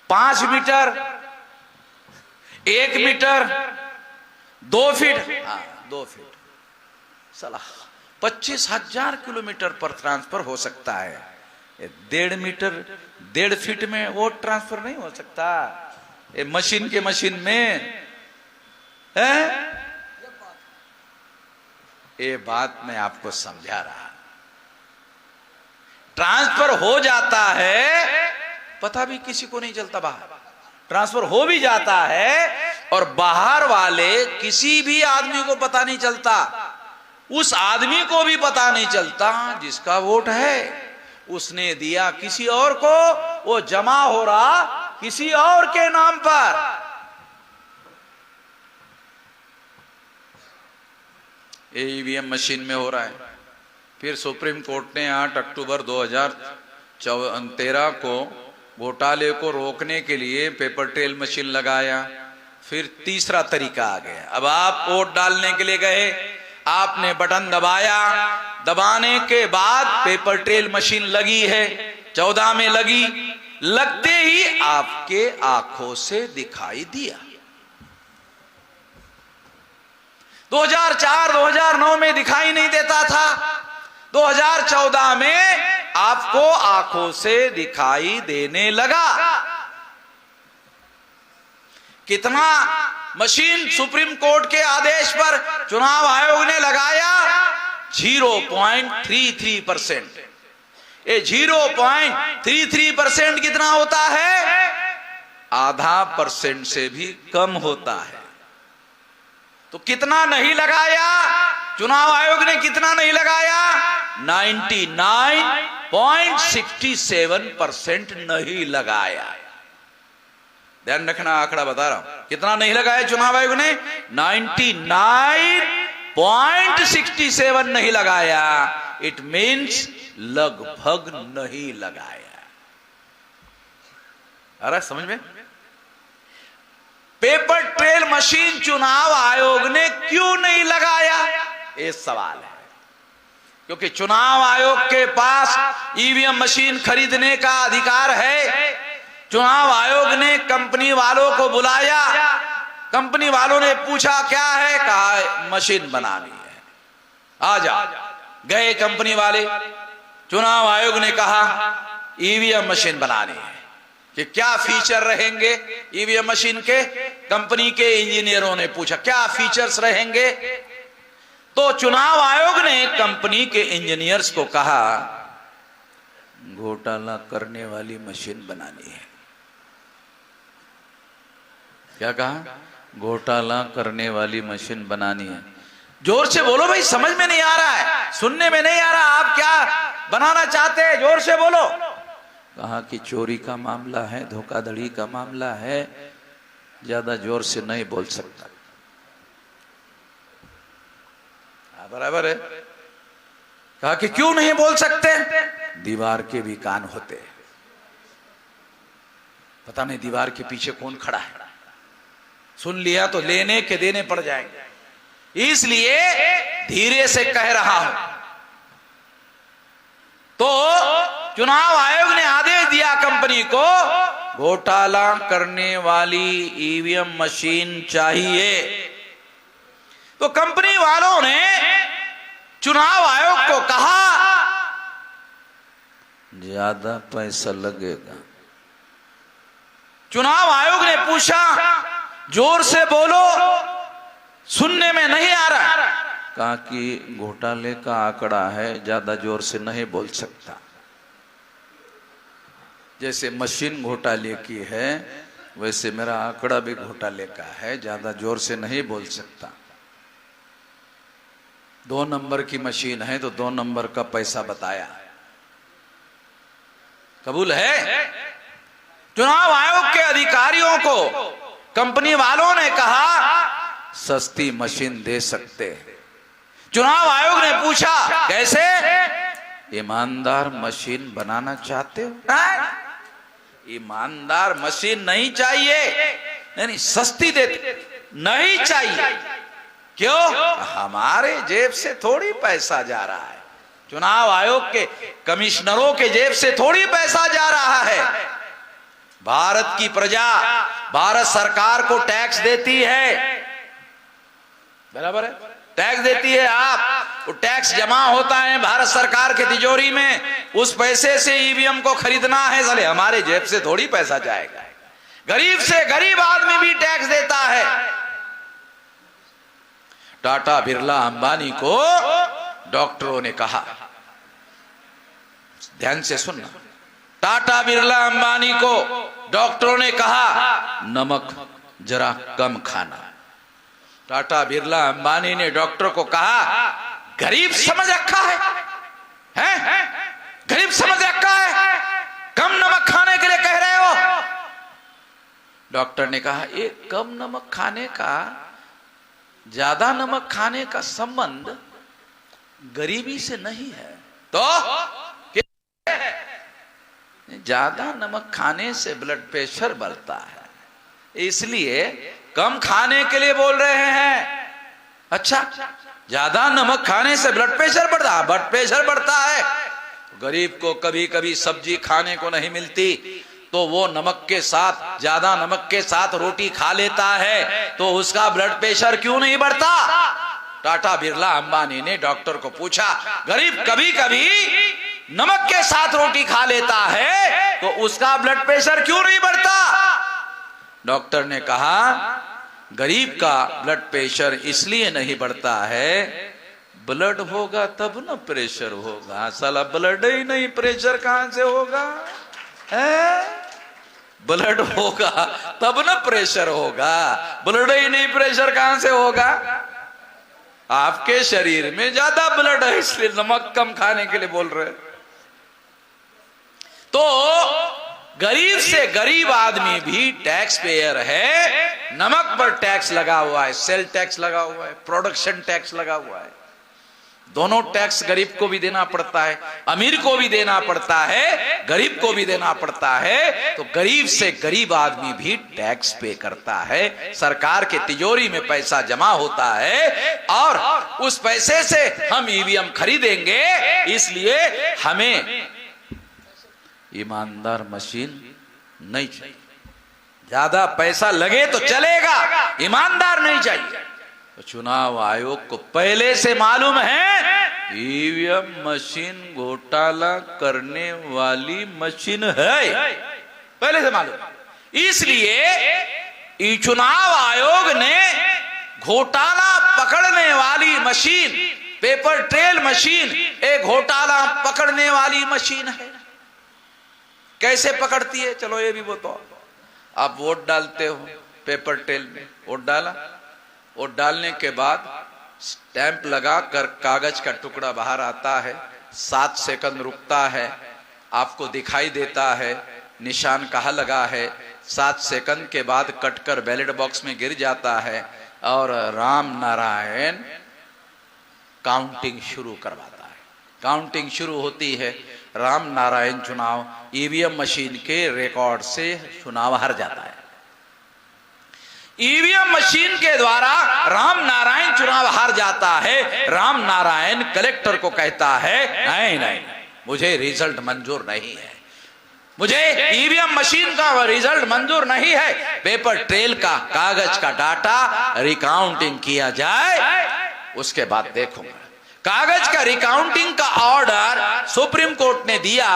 5 metre, 1 metre, 2 feet, हाँ 2 फीट, सलाह 25,000 किलोमीटर पर ट्रांसफर हो सकता है। 1.5 मीटर 1.5 फीट में वो ट्रांसफर नहीं हो सकता। ये मशीन के मशीन में है। ये बात मैं आपको समझा रहा। ट्रांसफर हो जाता है, पता भी किसी को नहीं चलता। बाहर ट्रांसफर हो भी जाता है और बाहर वाले किसी भी आदमी को पता नहीं चलता। उस आदमी को भी पता नहीं चलता जिसका वोट है, उसने दिया किसी और को, वो जमा हो रहा किसी और के नाम पर। ईवीएम मशीन में हो रहा है। फिर सुप्रीम कोर्ट ने 8 अक्टूबर 2013 को घोटाले को रोकने के लिए पेपर ट्रेल मशीन लगाया। फिर तीसरा तरीका आ गया। अब आप वोट डालने के लिए गए, आपने बटन दबाया, दबाने के बाद पेपर ट्रेल मशीन लगी है, 14 में लगी, लगते ही आपके आंखों से दिखाई दिया। 2004-2009 में दिखाई नहीं देता था, 2014 में आपको आंखों से दिखाई देने लगा। कितना मशीन सुप्रीम कोर्ट के आदेश पर चुनाव आयोग ने लगाया? 0.33%। ये 0.33% कितना होता है? आधा % से भी कम होता है। तो कितना नहीं लगाया? चुनाव आयोग ने कितना नहीं लगाया? 99.67% नहीं लगाया। ध्यान रखना, आंकड़ा बता रहा हूं। कितना नहीं लगाया चुनाव आयोग ने? 99.67 नहीं लगाया। इट मीन्स लगभग नहीं लगाया। अरे समझ में? पेपर ट्रेल मशीन चुनाव आयोग ने क्यों नहीं लगाया? ये सवाल है। क्योंकि चुनाव आयोग के पास ईवीएम मशीन खरीदने का अधिकार है। चुनाव आयोग ने कंपनी वालों को बुलाया, कंपनी वालों ने पूछा क्या है, कहा मशीन बनानी है, आ जा। गए कंपनी वाले, चुनाव आयोग ने कहा ईवीएम मशीन बनानी है, कि क्या फीचर रहेंगे ईवीएम मशीन के? कंपनी के इंजीनियरों ने पूछा क्या फीचर्स रहेंगे? तो चुनाव आयोग ने कंपनी के इंजीनियर्स को कहा घोटाला करने वाली मशीन बनानी है। क्या कहा? घोटाला करने वाली मशीन बनानी है। जोर से बोलो भाई, समझ में नहीं आ रहा है, सुनने में नहीं आ रहा, आप क्या बनाना चाहते हैं, जोर से बोलो। कहा कि चोरी का मामला है, धोखाधड़ी का मामला है, ज्यादा जोर से नहीं बोल सकता। बराबर है। कहा कि क्यों नहीं बोल सकते? दीवार के भी कान होते हैं, पता नहीं दीवार के पीछे कौन खड़ा है, सुन लिया तो लेने के देने पड़ जाएंगे, इसलिए धीरे से कह रहा हूं। तो चुनाव आयोग ने आदेश दिया कंपनी को, घोटाला करने वाली ईवीएम मशीन चाहिए। तो कंपनी वालों ने चुनाव आयोग को कहा ज्यादा पैसा लगेगा। चुनाव आयोग ने पूछा, जोर से बोलो, सुनने में नहीं आ रहा। कहा कि घोटाले का आंकड़ा है, ज्यादा जोर से नहीं बोल सकता। जैसे मशीन घोटाले की है, वैसे मेरा आंकड़ा भी घोटाले का है, ज्यादा जोर से नहीं बोल सकता। 2 नंबर की मशीन है तो 2 नंबर का पैसा बताया। कबूल है? चुनाव आयोग के अधिकारियों को कंपनी वालों ने कहा सस्ती मशीन दे सकते हैं। चुनाव आयोग ने पूछा कैसे? ईमानदार मशीन बनाना चाहते हो? ईमानदार मशीन नहीं चाहिए, नहीं सस्ती देते नहीं चाहिए। क्यों? हमारे जेब से थोड़ी पैसा जा रहा है, चुनाव आयोग के कमिश्नरों के जेब से थोड़ी पैसा जा रहा है। भारत की प्रजा भारत सरकार को टैक्स देती है, बराबर है, टैक्स देती है। आप वो टैक्स जमा होता है भारत सरकार के तिजोरी में, उस पैसे से ईवीएम को खरीदना है, साले हमारे जेब से थोड़ी पैसा जाएगा। गरीब से गरीब आदमी भी टैक्स देता है। टाटा बिरला अंबानी को डॉक्टरों ने कहा, ध्यान से सुनना, टाटा बिरला अंबानी को डॉक्टरों ने कहा नमक जरा कम खाना। टाटा बिरला अंबानी ने डॉक्टर को कहा गरीब समझ रखा है? गरीब समझ रखा है, कम नमक खाने के लिए कह रहे हो? डॉक्टर ने कहा ये कम नमक खाने का, ज्यादा नमक खाने का संबंध गरीबी से नहीं है। तो ज्यादा नमक खाने से ब्लड प्रेशर बढ़ता है, इसलिए कम खाने के लिए बोल रहे हैं। अच्छा, ज्यादा नमक खाने से ब्लड प्रेशर बढ़ता है? ब्लड प्रेशर बढ़ता है। गरीब को कभी कभी सब्जी खाने को नहीं मिलती तो वो नमक के साथ, ज्यादा नमक के साथ रोटी खा लेता है, तो उसका ब्लड प्रेशर क्यों नहीं बढ़ता? टाटा बिरला अंबानी ने डॉक्टर को पूछा गरीब कभी कभी नमक के साथ रोटी खा लेता है तो उसका ब्लड प्रेशर क्यों नहीं बढ़ता? डॉक्टर ने कहा गरीब का ब्लड प्रेशर इसलिए नहीं बढ़ता है, ब्लड होगा तब ना प्रेशर होगा। साला ब्लड ही नहीं, प्रेशर कहां से होगा? ब्लड होगा तब ना प्रेशर होगा, ब्लड ही नहीं, प्रेशर कहां से होगा? आपके शरीर में ज्यादा ब्लड है, इसलिए नमक कम खाने के लिए बोल रहे। तो गरीब से गरीब आदमी भी टैक्स पेयर है। नमक पर टैक्स लगा हुआ है, सेल टैक्स लगा हुआ है, प्रोडक्शन टैक्स लगा हुआ है, दोनों टैक्स गरीब को भी देना पड़ता है, अमीर को भी देना पड़ता है, गरीब को भी देना पड़ता है। तो गरीब से गरीब आदमी भी टैक्स पे करता है, सरकार के तिजोरी में पैसा जमा होता है और उस पैसे से हम ईवीएम खरीदेंगे, इसलिए हमें ईमानदार मशीन नहीं चाहिए। ज्यादा पैसा लगे तो चलेगा, ईमानदार नहीं चाहिए। तो चुनाव आयोग को पहले से मालूम है ईवीएम मशीन घोटाला करने वाली मशीन है, पहले से मालूम। इसलिए चुनाव आयोग ने घोटाला पकड़ने वाली मशीन, पेपर ट्रेल मशीन, एक घोटाला पकड़ने वाली मशीन है। कैसे पकड़ती है चलो ये भी बताओ। आप वोट डालते हो पेपर ट्रेल में, वोट डाला, वोट डालने के बाद स्टैंप लगा कर कागज का टुकड़ा बाहर आता है, 7 सेकंड रुकता है, आपको दिखाई देता है निशान कहाँ लगा है। 7 सेकंड के बाद कटकर बैलेट बॉक्स में गिर जाता है और राम नारायण काउंटिंग शुरू करवाता है। काउंटिंग शुरू होती है, राम नारायण चुनाव ईवीएम मशीन के रिकॉर्ड से चुनाव हार जाता है। ईवीएम मशीन के द्वारा राम नारायण चुनाव हार जाता है। राम नारायण कलेक्टर को कहता है नहीं नहीं, मुझे रिजल्ट मंजूर नहीं है, मुझे ईवीएम मशीन का रिजल्ट मंजूर नहीं है, पेपर ट्रेल का कागज का डाटा रिकाउंटिंग किया जाए, उसके बाद देखूंगा। कागज का रिकाउंटिंग का ऑर्डर सुप्रीम कोर्ट ने दिया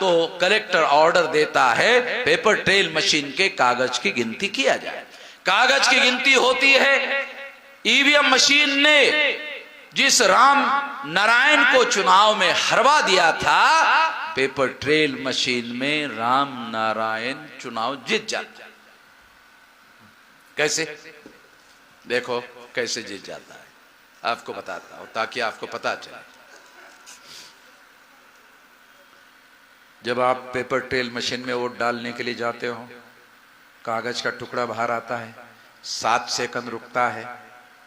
तो कलेक्टर ऑर्डर देता है पेपर ट्रेल मशीन के कागज की गिनती किया जाए। कागज की गिनती होती है। ईवीएम मशीन ने जिस राम नारायण को चुनाव में हरवा दिया था, पेपर ट्रेल मशीन में राम नारायण चुनाव जीत जाता। कैसे? देखो कैसे जीत जाता है, आपको बताता हूं ताकि आपको पता चले। जब आप पेपर ट्रेल मशीन में वोट डालने के लिए जाते हो, कागज का टुकड़ा बाहर आता है, 7 सेकंड रुकता है,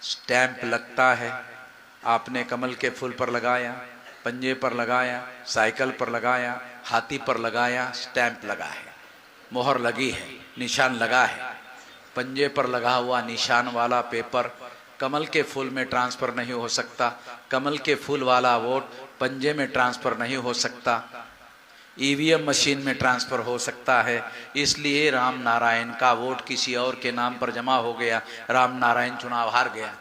स्टैंप लगता है, आपने कमल के फूल पर लगाया, पंजे पर लगाया, साइकिल पर लगाया, हाथी पर लगाया, स्टैंप लगा है, मोहर लगी है, निशान लगा है। पंजे पर लगा हुआ निशान वाला पेपर कमल के फूल में ट्रांसफर नहीं हो सकता, कमल के फूल वाला वोट पंजे में ट्रांसफर नहीं हो सकता, ईवीएम मशीन में ट्रांसफर हो सकता है। इसलिए राम नारायण का वोट किसी और के नाम पर जमा हो गया, राम नारायण चुनाव हार गया।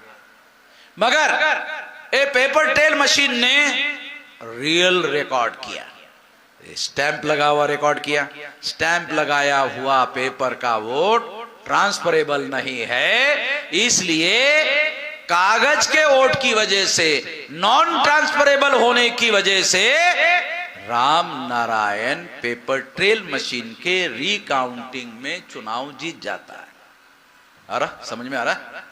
मगर ए पेपर ट्रेल मशीन ने रियल रिकॉर्ड किया, स्टैंप लगा हुआ रिकॉर्ड किया। स्टैंप लगाया हुआ पेपर का वोट ट्रांसफरेबल नहीं है, इसलिए कागज के वोट की वजह से, नॉन ट्रांसफरेबल होने की वजह से Ram Narayan paper trail machine के रिकाउंटिंग में चुनाव जीत जाता है। आ रहा समझ में आ रहा?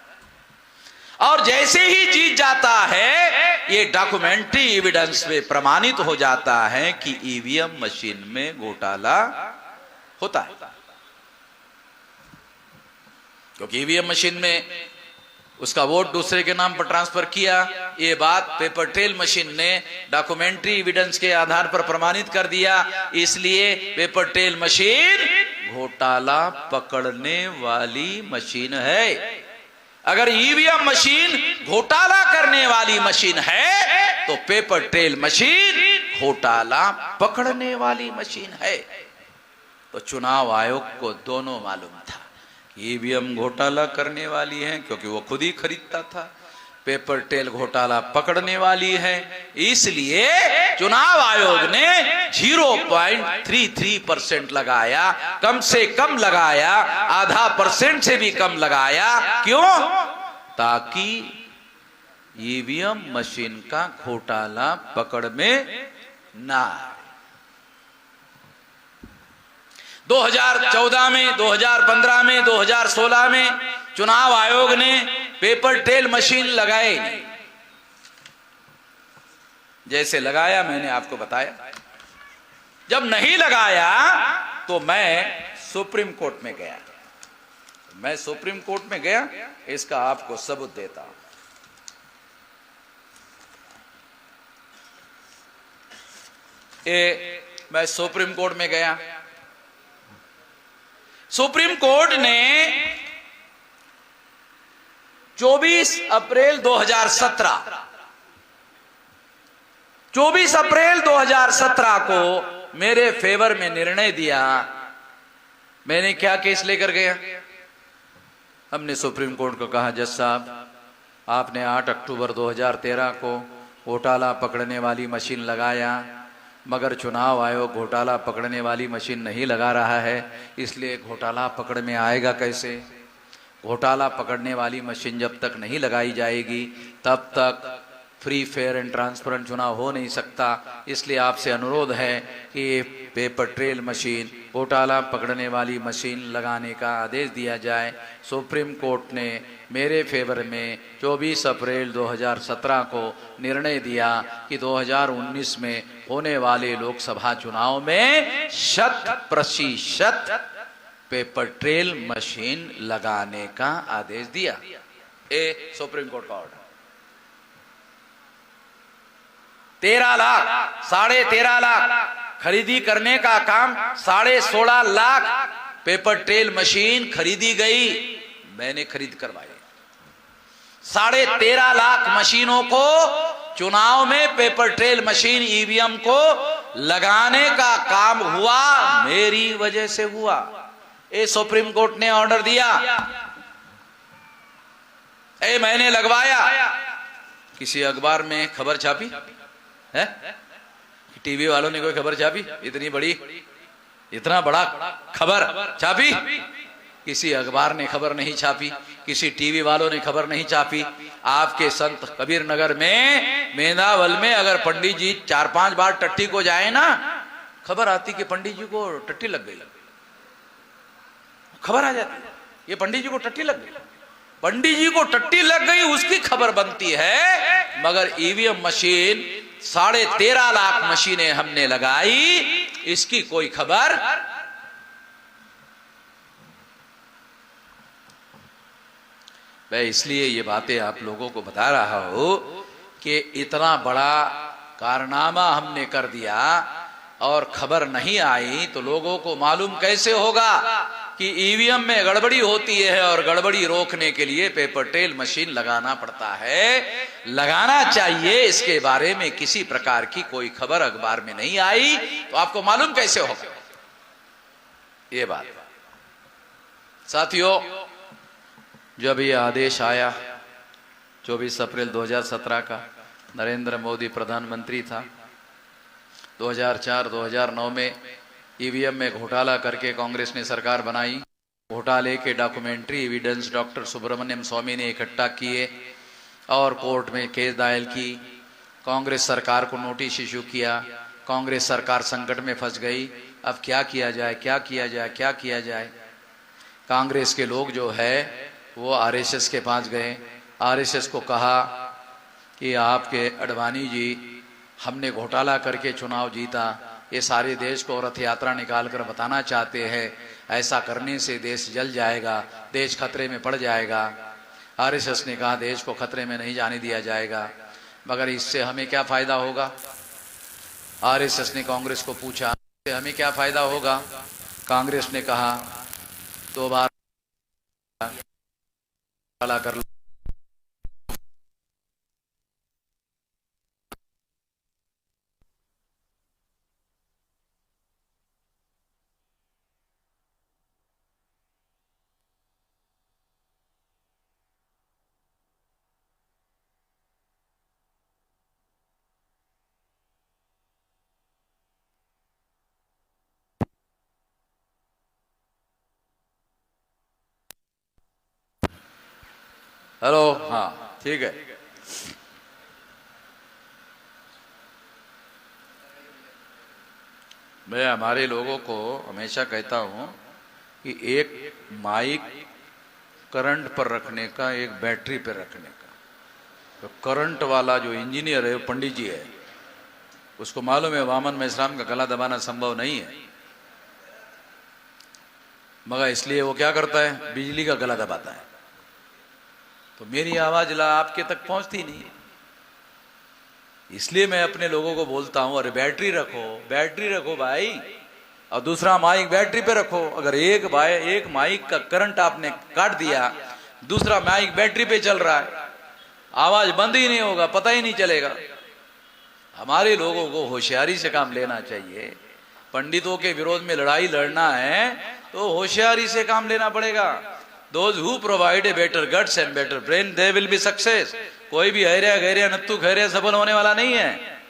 और जैसे ही जीत जाता है, ये डॉक्यूमेंट्री एविडेंस में प्रमाणित हो जाता है कि ईवीएम मशीन में घोटाला होता है, क्योंकि ईवीएम मशीन में उसका वोट दूसरे के नाम पर ट्रांसफर किया। ये बात पेपर ट्रेल मशीन ने डॉक्यूमेंट्री एविडेंस के आधार पर प्रमाणित कर दिया, इसलिए पेपर ट्रेल मशीन घोटाला पकड़ने वाली मशीन है। अगर ईवीएम मशीन घोटाला करने वाली मशीन है तो पेपर ट्रेल मशीन घोटाला पकड़ने वाली मशीन है। तो चुनाव आयोग को दोनों मालूम था ईवीएम घोटाला करने वाली है, क्योंकि वो खुद ही खरीदता था, पेपर ट्रेल घोटाला पकड़ने वाली है, इसलिए चुनाव आयोग ने 0.33% लगाया, कम से कम लगाया, आधा % से भी कम लगाया। क्यों? ताकि ईवीएम मशीन का घोटाला पकड़ में ना आए। 2014 में, 2015 में, 2016 में चुनाव आयोग ने पेपर ट्रेल मशीन लगाए नहीं। जैसे लगाया मैंने आपको बताया, जब नहीं लगाया तो मैं सुप्रीम कोर्ट में गया। मैं सुप्रीम कोर्ट में गया, इसका आपको सबूत देता हूं। मैं सुप्रीम कोर्ट में गया। सुप्रीम कोर्ट ने 24 अप्रैल 2017 को मेरे फेवर में निर्णय दिया। मैंने क्या केस लेकर गया? हमने सुप्रीम कोर्ट को कहा, जज साहब आपने 8 अक्टूबर 2013 को घोटाला पकड़ने वाली मशीन लगाया, मगर चुनाव आयोग घोटाला पकड़ने वाली मशीन नहीं लगा रहा है, इसलिए घोटाला पकड़ में आएगा कैसे? घोटाला पकड़ने वाली मशीन जब तक नहीं लगाई जाएगी तब तक फ्री फेयर एंड ट्रांसपेरेंट चुनाव हो नहीं सकता। इसलिए आपसे अनुरोध है कि ये पेपर ट्रेल मशीन, घोटाला पकड़ने वाली मशीन लगाने का आदेश दिया जाए। सुप्रीम कोर्ट ने मेरे फेवर में 24 अप्रैल 2017 को निर्णय दिया कि 2019 में होने वाले लोकसभा चुनाव में 100% पेपर ट्रेल मशीन लगाने का आदेश दिया। ए सुप्रीम कोर्ट का ऑर्डर। 13 लाख 13.5 लाख खरीदी करने का काम 16.5 लाख पेपर ट्रेल मशीन खरीदी गई, मैंने खरीद करवाई। 13.5 लाख मशीनों को चुनाव में पेपर ट्रेल मशीन ईवीएम को लगाने का काम हुआ, मेरी वजह से हुआ। ए सुप्रीम कोर्ट ने ऑर्डर दिया, ए मैंने लगवाया। किसी अखबार में खबर छापी है? टीवी वालों ने कोई खबर छापी? इतनी बड़ी, इतना बड़ा खबर छापी? किसी अखबार ने खबर नहीं छापी, किसी टीवी वालों ने खबर नहीं छापी। आपके संत कबीर नगर में मेंदावल में अगर पंडित जी 4-5 बार टट्टी को जाए ना, खबर आती कि पंडित जी को टट्टी लग गई, खबर आ जाती ये पंडित जी को टट्टी लग गई। पंडित जी को टट्टी लग गई उसकी खबर बनती है, मगर ईवीएम मशीन 13.5 लाख मशीनें हमने लगाई, इसकी कोई खबर। मैं इसलिए ये बातें आप लोगों को बता रहा हूं कि इतना बड़ा कारनामा हमने कर दिया और खबर नहीं आई तो लोगों को मालूम कैसे होगा कि ईवीएम में गड़बड़ी होती है, और गड़बड़ी रोकने के लिए पेपर ट्रेल मशीन लगाना पड़ता है। लगाना चाहिए, इसके बारे में किसी प्रकार की कोई खबर अखबार में नहीं आई तो आपको मालूम कैसे होगा ये बात। साथियों, जब ये आदेश आया 24 अप्रैल 2017 का, नरेंद्र मोदी प्रधानमंत्री था। 2004-2009 में ईवीएम में घोटाला करके कांग्रेस ने सरकार बनाई। घोटाले के डॉक्यूमेंट्री एविडेंस डॉक्टर सुब्रमण्यम स्वामी ने इकट्ठा किए और कोर्ट में केस दायर की। कांग्रेस सरकार को नोटिस इशू किया। कांग्रेस सरकार संकट में फंस गई। अब क्या किया जाए, क्या किया जाए, क्या किया जाए। कांग्रेस के लोग जो है वो आरएसएस के पास गए। आरएसएस को कहा कि आपके अडवाणी जी, हमने घोटाला करके चुनाव जीता, ये सारे देश को रथ यात्रा निकाल कर बताना चाहते हैं, ऐसा करने से देश जल जाएगा, देश खतरे में पड़ जाएगा। आरएसएस ने कहा देश को खतरे में नहीं जाने दिया जाएगा, मगर इससे हमें क्या फायदा होगा। आरएसएस ने कांग्रेस को पूछा इससे हमें क्या फायदा होगा। कांग्रेस ने कहा 2 बार घोटाला कर लो। हेलो, हाँ ठीक है। मैं हमारे लोगों को हमेशा कहता हूं कि एक माइक करंट पर रखने का, एक बैटरी पर रखने का। तो करंट वाला जो इंजीनियर है वो पंडित जी है, उसको मालूम है वामन मेश्राम का गला दबाना संभव नहीं है, मगर इसलिए वो क्या करता है, बिजली का गला दबाता है। तो मेरी आवाज आपके तक पहुंचती नहीं, इसलिए मैं अपने लोगों को बोलता हूं अरे बैटरी रखो, बैटरी रखो भाई, और दूसरा माइक बैटरी पे रखो। अगर एक माइक का करंट आपने काट दिया, दूसरा माइक बैटरी पे चल रहा है, आवाज बंद ही नहीं होगा, पता ही नहीं चलेगा। हमारे लोगों को होशियारी से काम लेना चाहिए। पंडितों के विरोध में लड़ाई लड़ना है तो होशियारी से काम लेना पड़ेगा। Those who provide a better guts and better brain, they will be success. कोई भी हैरिया गहरिया नत्थु खैरिया सफल होने वाला नहीं है।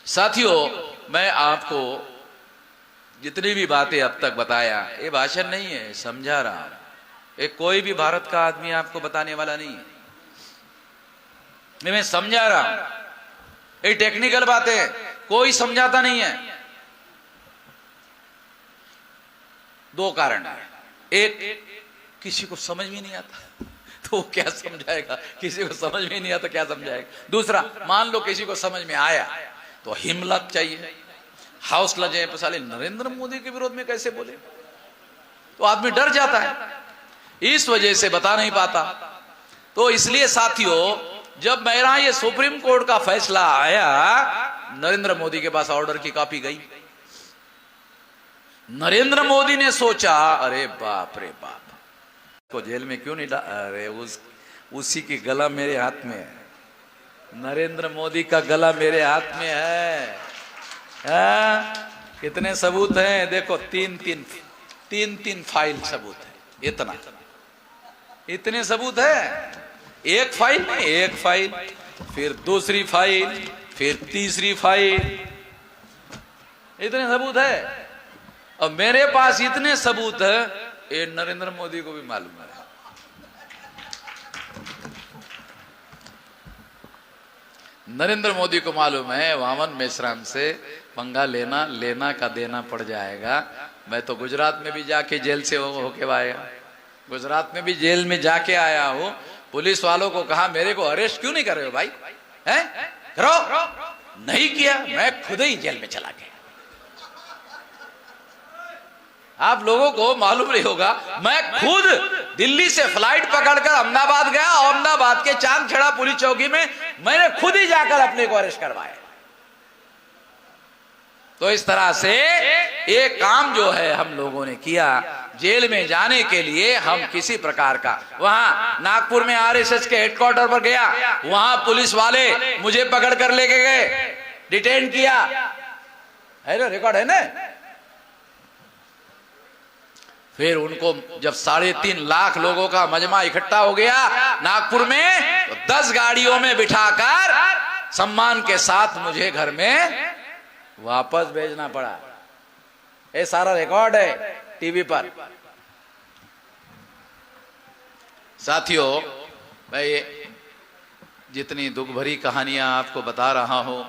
साथियों, मैं आपको जितनी भी बातें अब तक बताया, ये भाषण नहीं है, समझा रहा हूं। कोई भी भारत का आदमी आपको बताने वाला नहीं है। मैं समझा रहा हूं, ये टेक्निकल बातें है, कोई समझाता नहीं है। दो कारण है, एक किसी को समझ में नहीं आता तो वो क्या समझाएगा, किसी को समझ में नहीं आता क्या समझाएगा। दूसरा, मान लो किसी को समझ में आया तो हिम्मत चाहिए, हौसला चाहिए। साले नरेंद्र मोदी के विरोध में कैसे बोले, तो आदमी डर जाता है, इस वजह से बता नहीं पाता। तो इसलिए साथियों, जब मेरा ये सुप्रीम कोर्ट का फैसला आया, नरेंद्र मोदी के पास ऑर्डर की कॉपी गई। नरेंद्र मोदी ने सोचा, अरे बाप रे बाप, को जेल में क्यों नहीं अरे उसी की गला मेरे हाथ में है, नरेंद्र मोदी का गला मेरे हाथ में है। कितने सबूत हैं देखो, तीन फाइल सबूत है, इतने सबूत है। एक फाइल नहीं, एक फाइल, फिर दूसरी फाइल, फिर तीसरी फाइल, इतने सबूत है। और मेरे पास इतने सबूत है, ये नरेंद्र मोदी को भी मालूम है। नरेंद्र मोदी को मालूम है वामन मेश्राम से पंगा लेना का देना पड़ जाएगा। मैं तो गुजरात में भी जाके जेल से होके आया, गुजरात में भी जेल में जाके आया हूं। पुलिस वालों को कहा मेरे को अरेस्ट क्यों नहीं कर रहे हो भाई, हैं करो, नहीं किया, मैं खुद ही जेल में चला गया। आप लोगों को मालूम नहीं होगा, मैं खुद दिल्ली से फ्लाइट पकड़कर अहमदाबाद गया, अहमदाबाद के चांदखेड़ा पुलिस चौकी में मैंने खुद ही जाकर अपने को अरेस्ट करवाया। तो इस तरह से एक काम जो है हम लोगों ने किया, जेल में जाने के लिए हम किसी प्रकार का, वहां नागपुर में आरएसएस के हेडक्वार्टर पर गया, वहां पुलिस वाले मुझे पकड़ कर लेके गए, डिटेन किया, है ना, रिकॉर्ड है ना। फिर उनको जब 3.5 लाख लोगों का मजमा इकट्ठा हो गया नागपुर में, तो 10 गाड़ियों में बिठाकर सम्मान के साथ मुझे घर में वापस भेजना पड़ा। ये सारा रिकॉर्ड है टीवी पर। साथियों, मैं ये जितनी दुख भरी कहानियां आपको बता रहा हूं,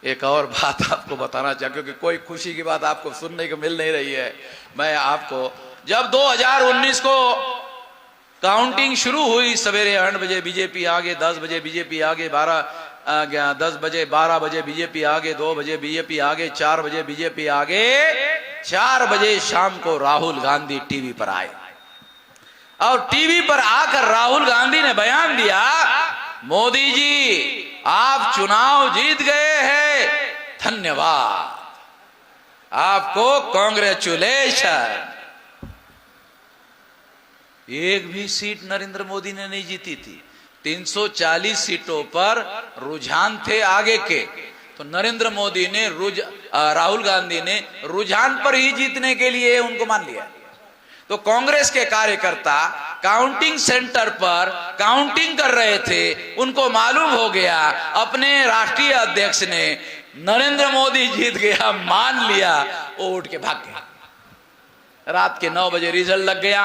एक और बात आपको बताना चाहूँ, क्योंकि कोई खुशी की बात आपको सुनने को मिल नहीं रही है। मैं आपको, जब 2019 को काउंटिंग शुरू हुई, सवेरे 8 बजे बीजेपी आगे, 10 बजे बीजेपी आगे, 10 बजे 12 बजे बीजेपी आगे, 2 बजे बीजेपी आगे, 4 बजे बीजेपी आगे, 4 बजे शाम को राहुल गांधी टीवी पर आए। और टीवी पर आकर राहुल गांधी ने बयान दिया, मोदी जी आप चुनाव जीत गए हैं, धन्यवाद, आपको कांग्रेचुलेशन। एक भी सीट नरेंद्र मोदी ने नहीं जीती थी, 340 सीटों पर रुझान थे आगे के, तो नरेंद्र मोदी ने राहुल गांधी ने रुझान पर ही जीतने के लिए उनको मान लिया। तो कांग्रेस के कार्यकर्ता काउंटिंग सेंटर पर काउंटिंग कर रहे थे, उनको मालूम हो गया, अपने राष्ट्रीय अध्यक्ष ने नरेंद्र मोदी जीत गया मान लिया, वो उठ के भाग गया। रात के 9 बजे रिजल्ट लग गया।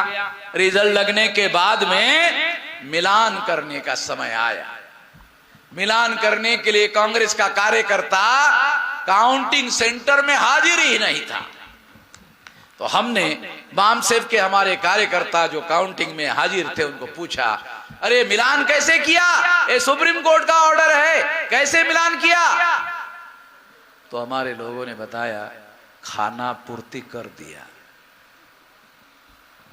रिजल्ट लगने के बाद में मिलान करने का समय आया। मिलान करने के लिए कांग्रेस का कार्यकर्ता काउंटिंग सेंटर में हाजिर ही नहीं था। तो हमने बामसेफ के हमारे कार्यकर्ता जो काउंटिंग में हाजिर थे उनको पूछा, अरे मिलान कैसे किया, ये सुप्रीम कोर्ट का ऑर्डर है, कैसे मिलान किया? तो हमारे लोगों ने बताया, खाना पूर्ति कर दिया।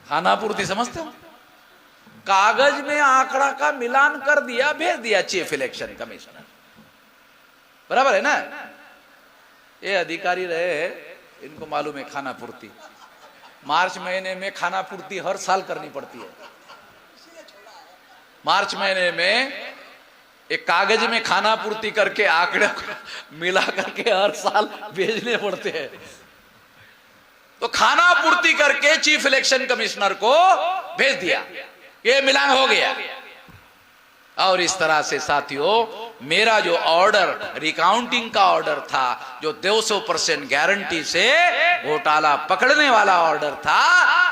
खाना पूर्ति समझते हो? कागज में आंकड़ा का मिलान कर दिया, भेज दिया चीफ इलेक्शन कमिश्नर। बराबर है ना? ये अधिकारी रहे, इनको मालूम है खाना पूर्ति। मार्च महीने में खाना पूर्ति हर साल करनी पड़ती है। मार्च महीने में एक कागज में खाना पूर्ति करके आंकड़े मिला करके हर साल भेजने पड़ते हैं। तो खाना पूर्ति करके चीफ इलेक्शन कमिश्नर को भेज दिया, ये मिलान हो गया। और इस तरह से साथियों, मेरा जो ऑर्डर, रिकाउंटिंग का ऑर्डर था, जो 200% गारंटी से घोटाला पकड़ने वाला ऑर्डर था,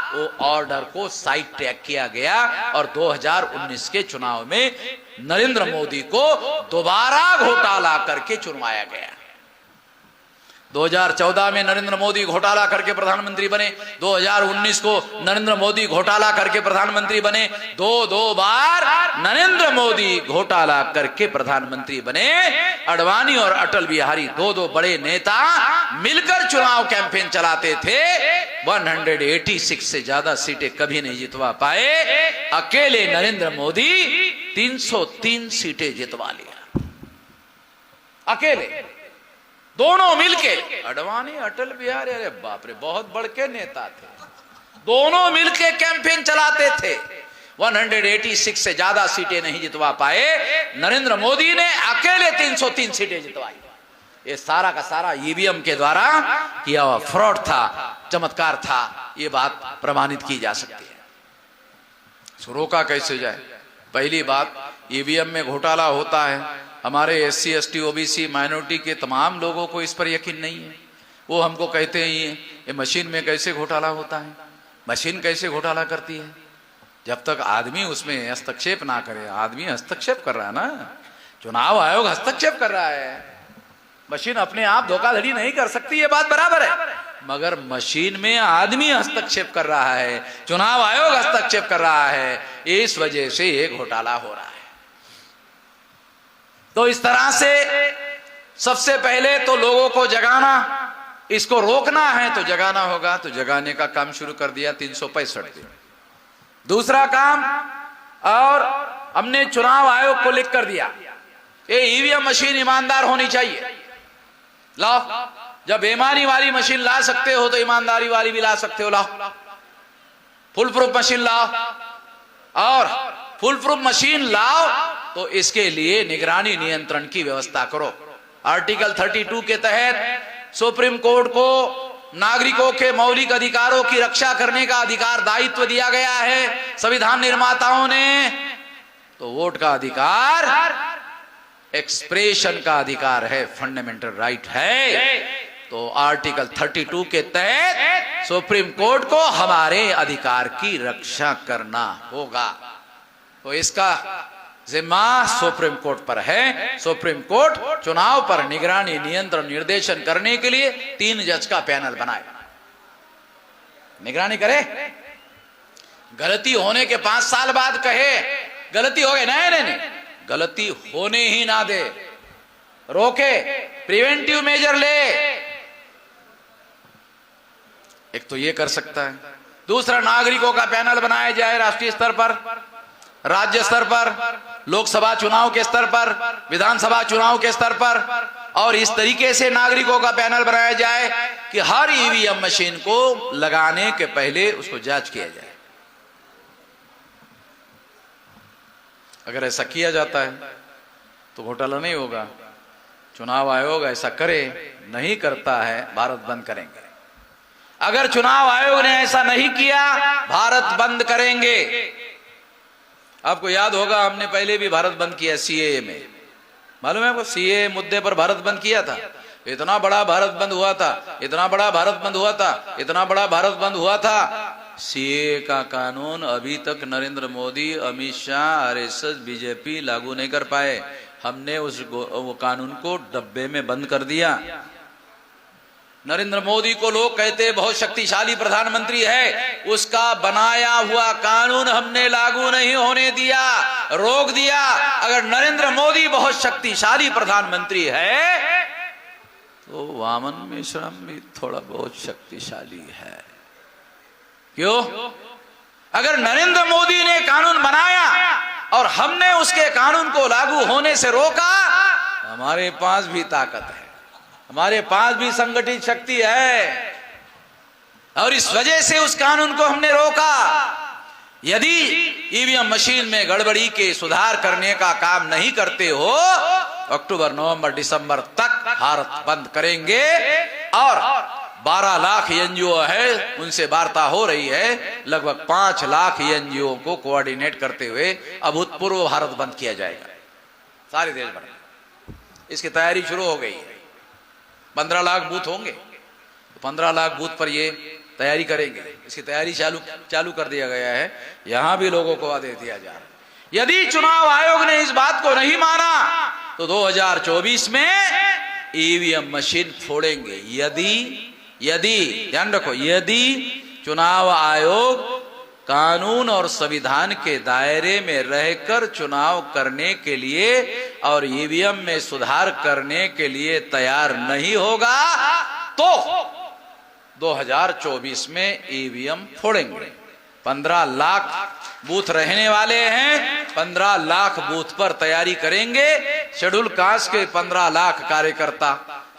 वो ऑर्डर को साइड ट्रैक किया गया और 2019 के चुनाव में नरेंद्र मोदी को दोबारा घोटाला करके चुनवाया गया। 2014 में नरेंद्र मोदी घोटाला करके प्रधानमंत्री बने, 2019 को नरेंद्र मोदी घोटाला करके प्रधानमंत्री बने, दो बार नरेंद्र मोदी घोटाला करके प्रधानमंत्री बने। अडवाणी और अटल बिहारी दो बड़े नेता मिलकर चुनाव कैंपेन चलाते थे। 186 से ज्यादा सीटें कभी नहीं जितवा पाए। अकेले नरेंद्र मोदी 303 सीटें जितवा लिया, अकेले, दोनों मिलके। अडवाणी अटल बिहारी, अरे बाप रे, बहुत बड़के नेता थे, दोनों मिलके कैंपेन चलाते थे। 186 से ज्यादा सीटें नहीं जितवा पाए, नरेंद्र मोदी ने अकेले 303 सीटें जितवाई। ये सारा का सारा ईवीएम के द्वारा किया हुआ फ्रॉड था, चमत्कार था, ये बात प्रमाणित की जा सकती है। रोका कैसे जाए? पहली बात, ईवीएम में घोटाला होता है, हमारे SC ST OBC माइनॉरिटी के तमाम लोगों को इस पर यकीन नहीं है। वो हमको कहते हैं ये मशीन में कैसे घोटाला होता है, मशीन कैसे घोटाला करती है। जब तक आदमी उसमें हस्तक्षेप ना करे, आदमी हस्तक्षेप कर रहा है ना, चुनाव आयोग हस्तक्षेप कर रहा है, मशीन अपने आप धोखाधड़ी नहीं कर सकती, ये बात बराबर है, मगर मशीन में आदमी हस्तक्षेप कर रहा है, चुनाव आयोग हस्तक्षेप कर रहा है, इस वजह से ये घोटाला हो रहा है। तो इस तरह से सबसे पहले तो लोगों को जगाना, इसको रोकना है तो जगाना होगा, तो जगाने का काम शुरू कर दिया 365 दिन। दूसरा काम, और हमने चुनाव आयोग को लिख कर दिया, ये ईवीएम मशीन ईमानदार होनी चाहिए। लाओ, जब बेईमानी वाली मशीन ला सकते हो तो ईमानदारी वाली भी ला सकते हो, लाओ, फुल प्रूफ मशीन लाओ, और फुल प्रूफ मशीन लाओ तो इसके लिए निगरानी नियंत्रण की व्यवस्था करो। आर्टिकल 32 के तहत सुप्रीम कोर्ट को नागरिकों के मौलिक अधिकारों की रक्षा करने का अधिकार दायित्व दिया गया है संविधान निर्माताओं ने। तो वोट का अधिकार एक्सप्रेशन का अधिकार है, फंडामेंटल राइट है। तो आर्टिकल 32 के तहत सुप्रीम कोर्ट को हमारे अधिकार की रक्षा करना होगा। तो इसका जिम्मा सुप्रीम कोर्ट पर है। सुप्रीम कोर्ट चुनाव पर निगरानी नियंत्रण निर्देशन करने के लिए 3 जज का पैनल बनाए, निगरानी करे। गलती होने के 5 साल बाद कहे गलती हो गई, नहीं, गलती होने ही ना दे, रोके, प्रिवेंटिव मेजर ले। एक तो ये कर सकता है। दूसरा, नागरिकों का पैनल बनाया जाए राष्ट्रीय स्तर पर, राज्य स्तर पर, लोकसभा चुनाव के स्तर पर, विधानसभा चुनाव के स्तर पर, और इस तरीके से नागरिकों का पैनल बनाया जाए कि हर ईवीएम मशीन को लगाने के पहले उसको जांच किया जाए। अगर ऐसा किया जाता है तो घोटाला नहीं होगा। चुनाव आयोग ऐसा करे, नहीं करता है, भारत बंद करेंगे। अगर चुनाव आयोग ने ऐसा नहीं किया, भारत बंद करेंगे। आपको याद होगा, हमने पहले भी भारत बंद किया CAA में, मालूम है आपको? CAA मुद्दे पर भारत बंद किया था। इतना बड़ा भारत बंद हुआ था, इतना बड़ा भारत बंद हुआ था, इतना बड़ा भारत बंद हुआ था। CAA का कानून अभी तक नरेंद्र मोदी, अमित शाह, RSS, BJP लागू नहीं कर पाए। हमने वो कानून को डब्बे में बंद कर दिया। नरेंद्र मोदी को लोग कहते बहुत शक्तिशाली प्रधानमंत्री है, उसका बनाया हुआ कानून हमने लागू नहीं होने दिया, रोक दिया। अगर नरेंद्र मोदी बहुत शक्तिशाली प्रधानमंत्री है तो वामन मिश्रा भी थोड़ा बहुत शक्तिशाली है। क्यों? अगर नरेंद्र मोदी ने कानून बनाया और हमने उसके कानून को लागू होने से रोका, हमारे पास भी ताकत है, हमारे पास भी संगठित शक्ति है, और इस वजह से उस कानून को हमने रोका। यदि ईवीएम मशीन में गड़बड़ी के सुधार करने का काम नहीं करते हो, अक्टूबर, नवंबर, दिसंबर तक भारत बंद करेंगे। और 12 लाख NGO है, उनसे वार्ता हो रही है, लगभग 5 लाख NGO को कोऑर्डिनेट करते हुए अभूतपूर्व भारत बंद किया जाएगा सारे देश भर में। इसकी तैयारी शुरू हो गई है। 15 लाख बूथ होंगे, तो 15 लाख बूथ पर ये तैयारी करेंगे, इसकी तैयारी चालू कर दिया गया है। यहां भी लोगों को आदेश दिया जा रहा है, यदि चुनाव आयोग ने इस बात को नहीं माना तो 2024 में ईवीएम मशीन फोड़ेंगे। यदि ध्यान रखो, यदि चुनाव आयोग कानून और संविधान के दायरे में रहकर चुनाव करने के लिए और ईवीएम में सुधार करने के लिए तैयार नहीं होगा तो 2024 में ईवीएम फोड़ेंगे। 15 लाख बूथ रहने वाले हैं, 15 लाख बूथ पर तैयारी करेंगे। शेड्यूल कास्ट के 15 लाख कार्यकर्ता,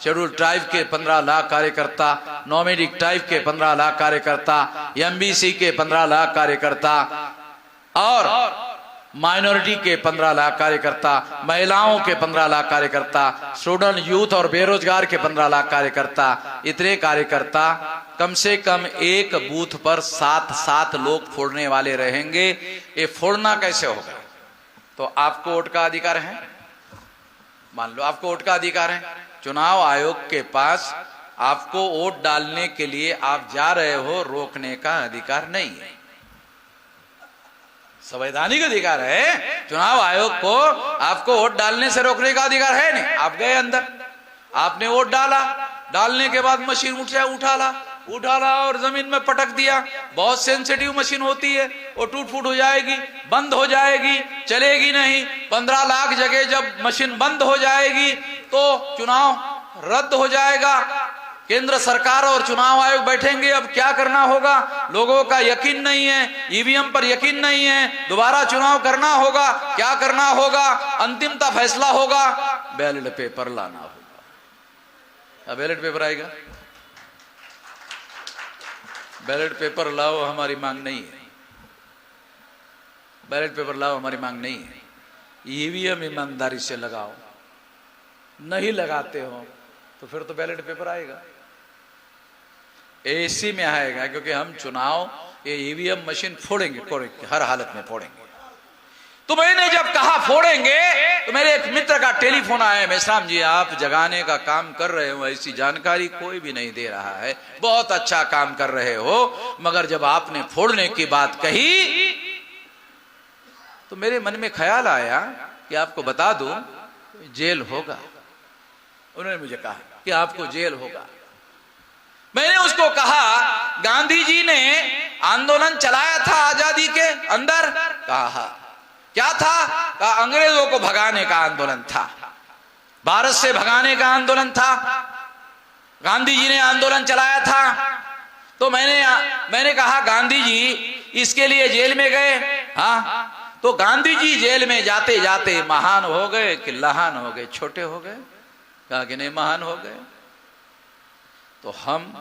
शेड्यूल ट्राइब के 15 लाख कार्यकर्ता, नॉमेडिक ट्राइब के 15 लाख कार्यकर्ता, एमबीसी के 15 लाख कार्यकर्ता और माइनॉरिटी के 15 लाख कार्यकर्ता, महिलाओं के 15 लाख कार्यकर्ता, स्टूडेंट, यूथ और बेरोजगार के 15 लाख कार्यकर्ता, इतने कार्यकर्ता कम से कम एक बूथ पर 7 लोग फोड़ने वाले रहेंगे। ये फोड़ना कैसे होगा? तो आपको वोट का अधिकार है, मान लो आपको वोट का अधिकार है, चुनाव आयोग के पास आपको वोट डालने के लिए आप जा रहे हो, रोकने का अधिकार नहीं है। संवैधानिक अधिकार है, चुनाव आयोग को आपको वोट डालने से रोकने का अधिकार है नहीं। आप गए अंदर, आपने वोट डाला, डालने के बाद मशीन उठा ला और जमीन में पटक दिया। बहुत सेंसिटिव मशीन होती है, वो टूट फूट हो जाएगी, बंद हो जाएगी, चलेगी नहीं। 15 लाख जगह जब मशीन बंद हो जाएगी तो चुनाव रद्द हो जाएगा। केंद्र सरकार और चुनाव आयोग बैठेंगे, अब क्या करना होगा? लोगों का यकीन नहीं है, ईवीएम पर यकीन नहीं है, दोबारा चुनाव करना होगा, क्या करना होगा? अंतिमता फैसला होगा, बैलेट पेपर लाना होगा। अब बैलेट पेपर आएगा, बैलेट पेपर लाओ हमारी मांग नहीं है, बैलेट पेपर लाओ हमारी मांग नहीं है। ईवीएम ईमानदारी से लगाओ, नहीं लगाते हो तो फिर तो बैलेट पेपर आएगा, एसी में आएगा, क्योंकि हम चुनाव ये ईवीएम मशीन फोड़ेंगे, हर हालत में फोड़ेंगे। तो मैंने जब कहा फोड़ेंगे तो मेरे एक मित्र का टेलीफोन आया, मेश्राम जी आप जगाने का काम कर रहे हो, ऐसी जानकारी कोई भी नहीं दे रहा है, बहुत अच्छा काम कर रहे हो, मगर जब आपने फोड़ने की बात कही तो मेरे मन में ख्याल आया कि आपको बता दूं जेल होगा। उन्होंने मुझे कहा कि आपको जेल होगा। मैंने उसको कहा गांधी जी ने आंदोलन चलाया था आजादी के अंदर, कहा क्या था? कहा अंग्रेजों को भगाने का आंदोलन था, भारत से भगाने का आंदोलन था, गांधी जी ने आंदोलन चलाया था। तो मैंने कहा गांधी जी इसके लिए जेल में गए? हाँ। तो गांधी जी जेल में जाते जाते महान हो गए कि लहान हो गए, छोटे हो गए? कहा कि नहीं, महान हो गए। तो हम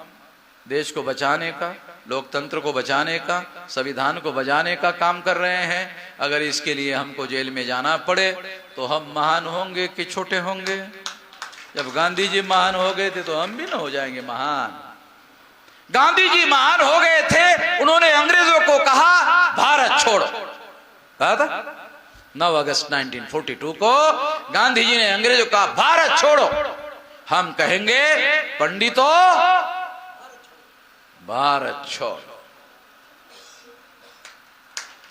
देश को बचाने का, लोकतंत्र को बचाने का, संविधान को बचाने का काम कर रहे हैं। अगर इसके लिए हमको जेल में जाना पड़े तो हम महान होंगे कि छोटे होंगे? जब गांधी जी महान हो गए थे तो हम भी ना हो जाएंगे महान? गांधी जी महान हो गए थे, उन्होंने अंग्रेजों को कहा भारत छोड़ो, कहा था 9 अगस्त 1942 को गांधी जी ने अंग्रेजों को कहा भारत छोड़ो। हम कहेंगे पंडितों भारत छोड़ो।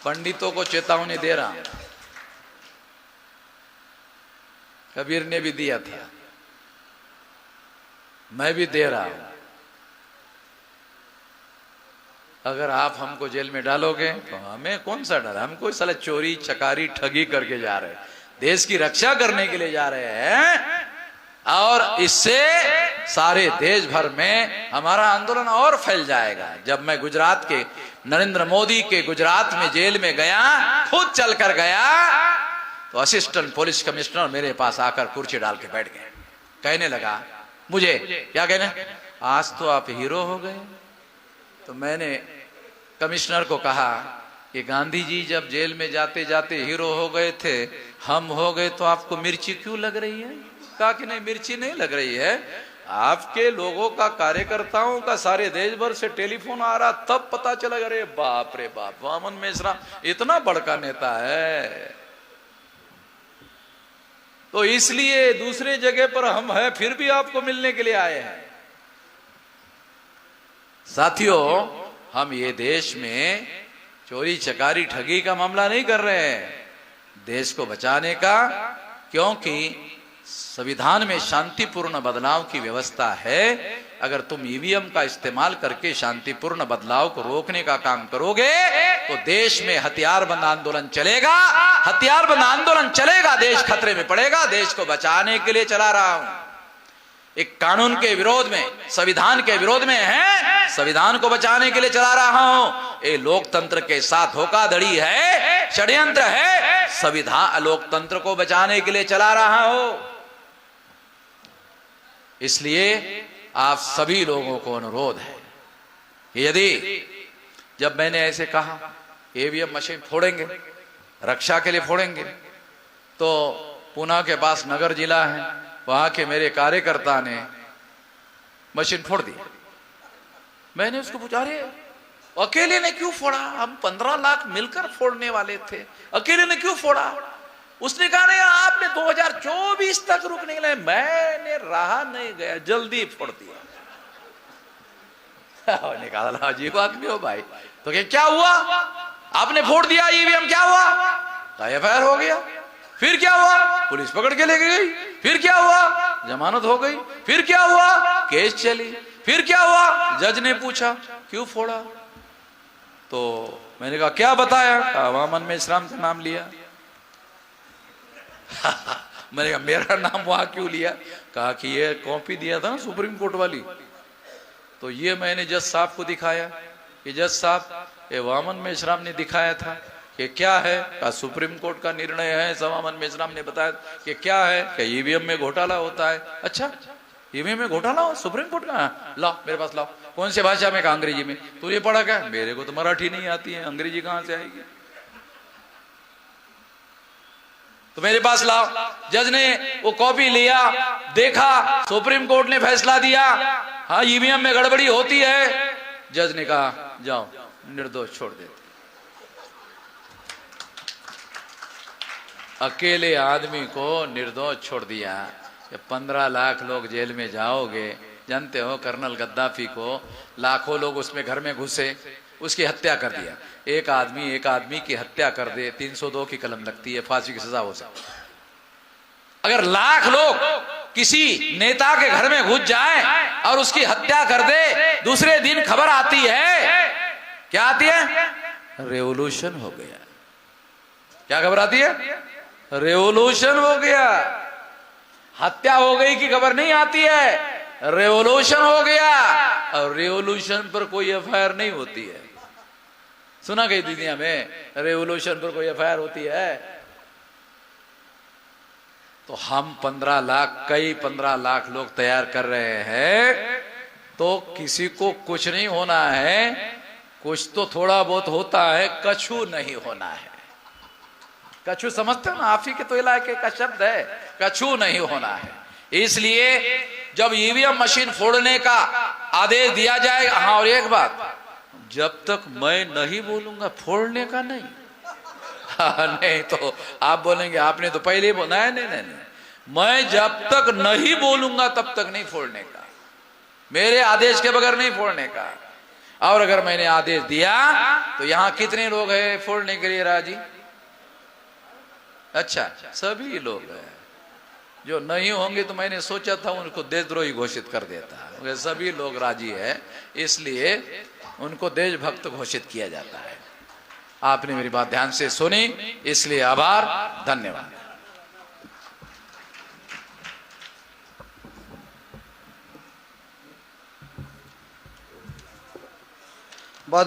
पंडितों को चेतावनी दे रहा हूं, कबीर ने भी दिया था, मैं भी दे रहा हूं। अगर आप हमको जेल में डालोगे तो हमें कौन सा डर? हम कोई साला चोरी चकारी ठगी करके जा रहे हैं, देश की रक्षा करने के लिए जा रहे हैं, और इससे सारे देश भर में हमारा आंदोलन और फैल जाएगा। जब मैं गुजरात के नरेंद्र मोदी के गुजरात में जेल में गया, खुद चलकर गया, तो असिस्टेंट पुलिस कमिश्नर मेरे पास आकर कुर्सी डाल के बैठ गए, कहने लगा मुझे, क्या कहने, आज तो आप हीरो हो गए। तो मैंने कमिश्नर को कहा कि गांधी जी जब जेल में जाते जाते हीरो हो गए थे, हम हो गए तो आपको मिर्ची क्यों लग रही है? कहा कि नहीं, मिर्ची नहीं लग रही है, आपके लोगों का, कार्यकर्ताओं का सारे देश भर से टेलीफोन आ रहा, तब पता चला, अरे बाप रे बाप, वामन मिश्रा इतना बड़का नेता है। तो इसलिए दूसरे जगह पर हम हैं, फिर भी आपको मिलने के लिए आए हैं। साथियों, हम ये देश में चोरी चकारी ठगी का मामला नहीं कर रहे हैं, देश को बचाने का, क्योंकि संविधान में शांतिपूर्ण बदलाव की व्यवस्था है। अगर तुम ईवीएम का इस्तेमाल करके शांतिपूर्ण बदलाव को रोकने का काम करोगे तो देश में हथियारबंद आंदोलन चलेगा, हथियारबंद आंदोलन चलेगा, देश खतरे में पड़ेगा। देश को बचाने के लिए चला रहा हूं, एक कानून के विरोध में, संविधान के विरोध में है, संविधान को बचाने के लिए चला रहा हूं। ये लोकतंत्र के साथ धोखाधड़ी है, षड्यंत्र है, संविधान लोकतंत्र को बचाने के लिए चला रहा हूं। इसलिए आप सभी लोगों को अनुरोध है कि यदि जब मैंने ऐसे कहा ईवीएम मशीन फोड़ेंगे, रक्षा के लिए फोड़ेंगे, तो पुणे के पास नगर जिला है, वहां के मेरे कार्यकर्ता ने मशीन फोड़ दी। मैंने उसको पूछा, अरे अकेले ने क्यों फोड़ा? हम 15 लाख मिलकर फोड़ने वाले थे, अकेले ने क्यों फोड़ा? उसने कहा नहीं, आपने 2024 तक रुकने के लिए, मैंने रहा नहीं गया, जल्दी फोड़ दिया। निकाला, अजीब आदमी हो भाई। तो क्या हुआ? आपने फोड़ दिया ईवीएम, क्या हुआ? एफआईआर हो गया। फिर क्या हुआ? पुलिस पकड़ के लेके गई। फिर क्या हुआ? जमानत हो गई। फिर क्या हुआ? केस चली। फिर क्या हुआ? जज ने पूछा क्यों फोड़ा? तो मैंने कहा क्या बताया? वामन मेश्राम का नाम लिया। मैंने कहा मेरा नाम वहां क्यों लिया? कहा कि ये कॉपी दिया था ना सुप्रीम कोर्ट वाली, तो ये मैंने जज साहब को दिखाया कि जज साहब, ये वामन मेश्राम ने दिखाया था कि क्या है? का सुप्रीम कोर्ट का निर्णय है। वामन मेश्राम ने बताया कि क्या है? कि ईवीएम में घोटाला होता है। अच्छा, ईवीएम में घोटाला हो? सुप्रीम कोर्ट का? लाओ मेरे पास लाओ। कौन सी भाषा में? का अंग्रेजी में। तू ये पढ़ा क्या? मेरे को तो मराठी नहीं आती है, अंग्रेजी कहां से आएगी? तो मेरे पास लाओ। जज ने वो कॉपी लिया, देखा, सुप्रीम कोर्ट ने फैसला दिया, हाँ ईवीएम में गड़बड़ी होती है। जज ने कहा जाओ, निर्दोष छोड़ देते। अकेले आदमी को निर्दोष छोड़ दिया। 15 लाख लोग जेल में जाओगे। जानते हो कर्नल गद्दाफी को लाखों लोग उसमें घर में घुसे, उसकी हत्या कर दिया। एक आदमी की हत्या कर दे, 302 की कलम लगती है, फांसी की सजा हो सकती। अगर लाख लोग किसी नेता के घर में घुस जाएं और उसकी हत्या कर दे, दूसरे दिन खबर आती है, क्या आती है? रेवोल्यूशन हो गया। क्या खबर आती है? रेवोल्यूशन हो गया। हत्या हो गई की खबर नहीं आती है, रेवोल्यूशन हो गया। और रेवोल्यूशन पर कोई एफआईआर नहीं होती है। सुना गई दुनिया में रेवोल्यूशन पर कोई एफआईआर होती है? तो हम 15 लाख, कई 15 लाख लोग तैयार कर रहे हैं, तो किसी को कुछ नहीं होना है। कुछ तो थोड़ा बहुत होता है, कछु नहीं होना है। कछु समझते हो ना? आप ही के तो इलाके का शब्द है, कछु नहीं होना है। इसलिए जब ईवीएम मशीन फोड़ने का आदेश दिया जाएगा, हाँ और एक बात, जब तक मैं नहीं बोलूंगा फोड़ने का नहीं। नहीं तो आप बोलेंगे आपने तो पहले ही बोला। नहीं, मैं जब तक नहीं बोलूंगा तब तक नहीं फोड़ने का, मेरे आदेश के बगैर नहीं फोड़ने का। और अगर मैंने आदेश दिया तो यहां कितने लोग हैं फोड़ने के लिए राजी? अच्छा, सभी लोग हैं। जो नहीं होंगे तो मैंने सोचा था उनको देशद्रोही घोषित कर देता। सभी लोग राजी है, इसलिए उनको देशभक्त घोषित किया जाता है। आपने मेरी बात ध्यान से सुनी, इसलिए आभार, धन्यवाद। बहुत बहुत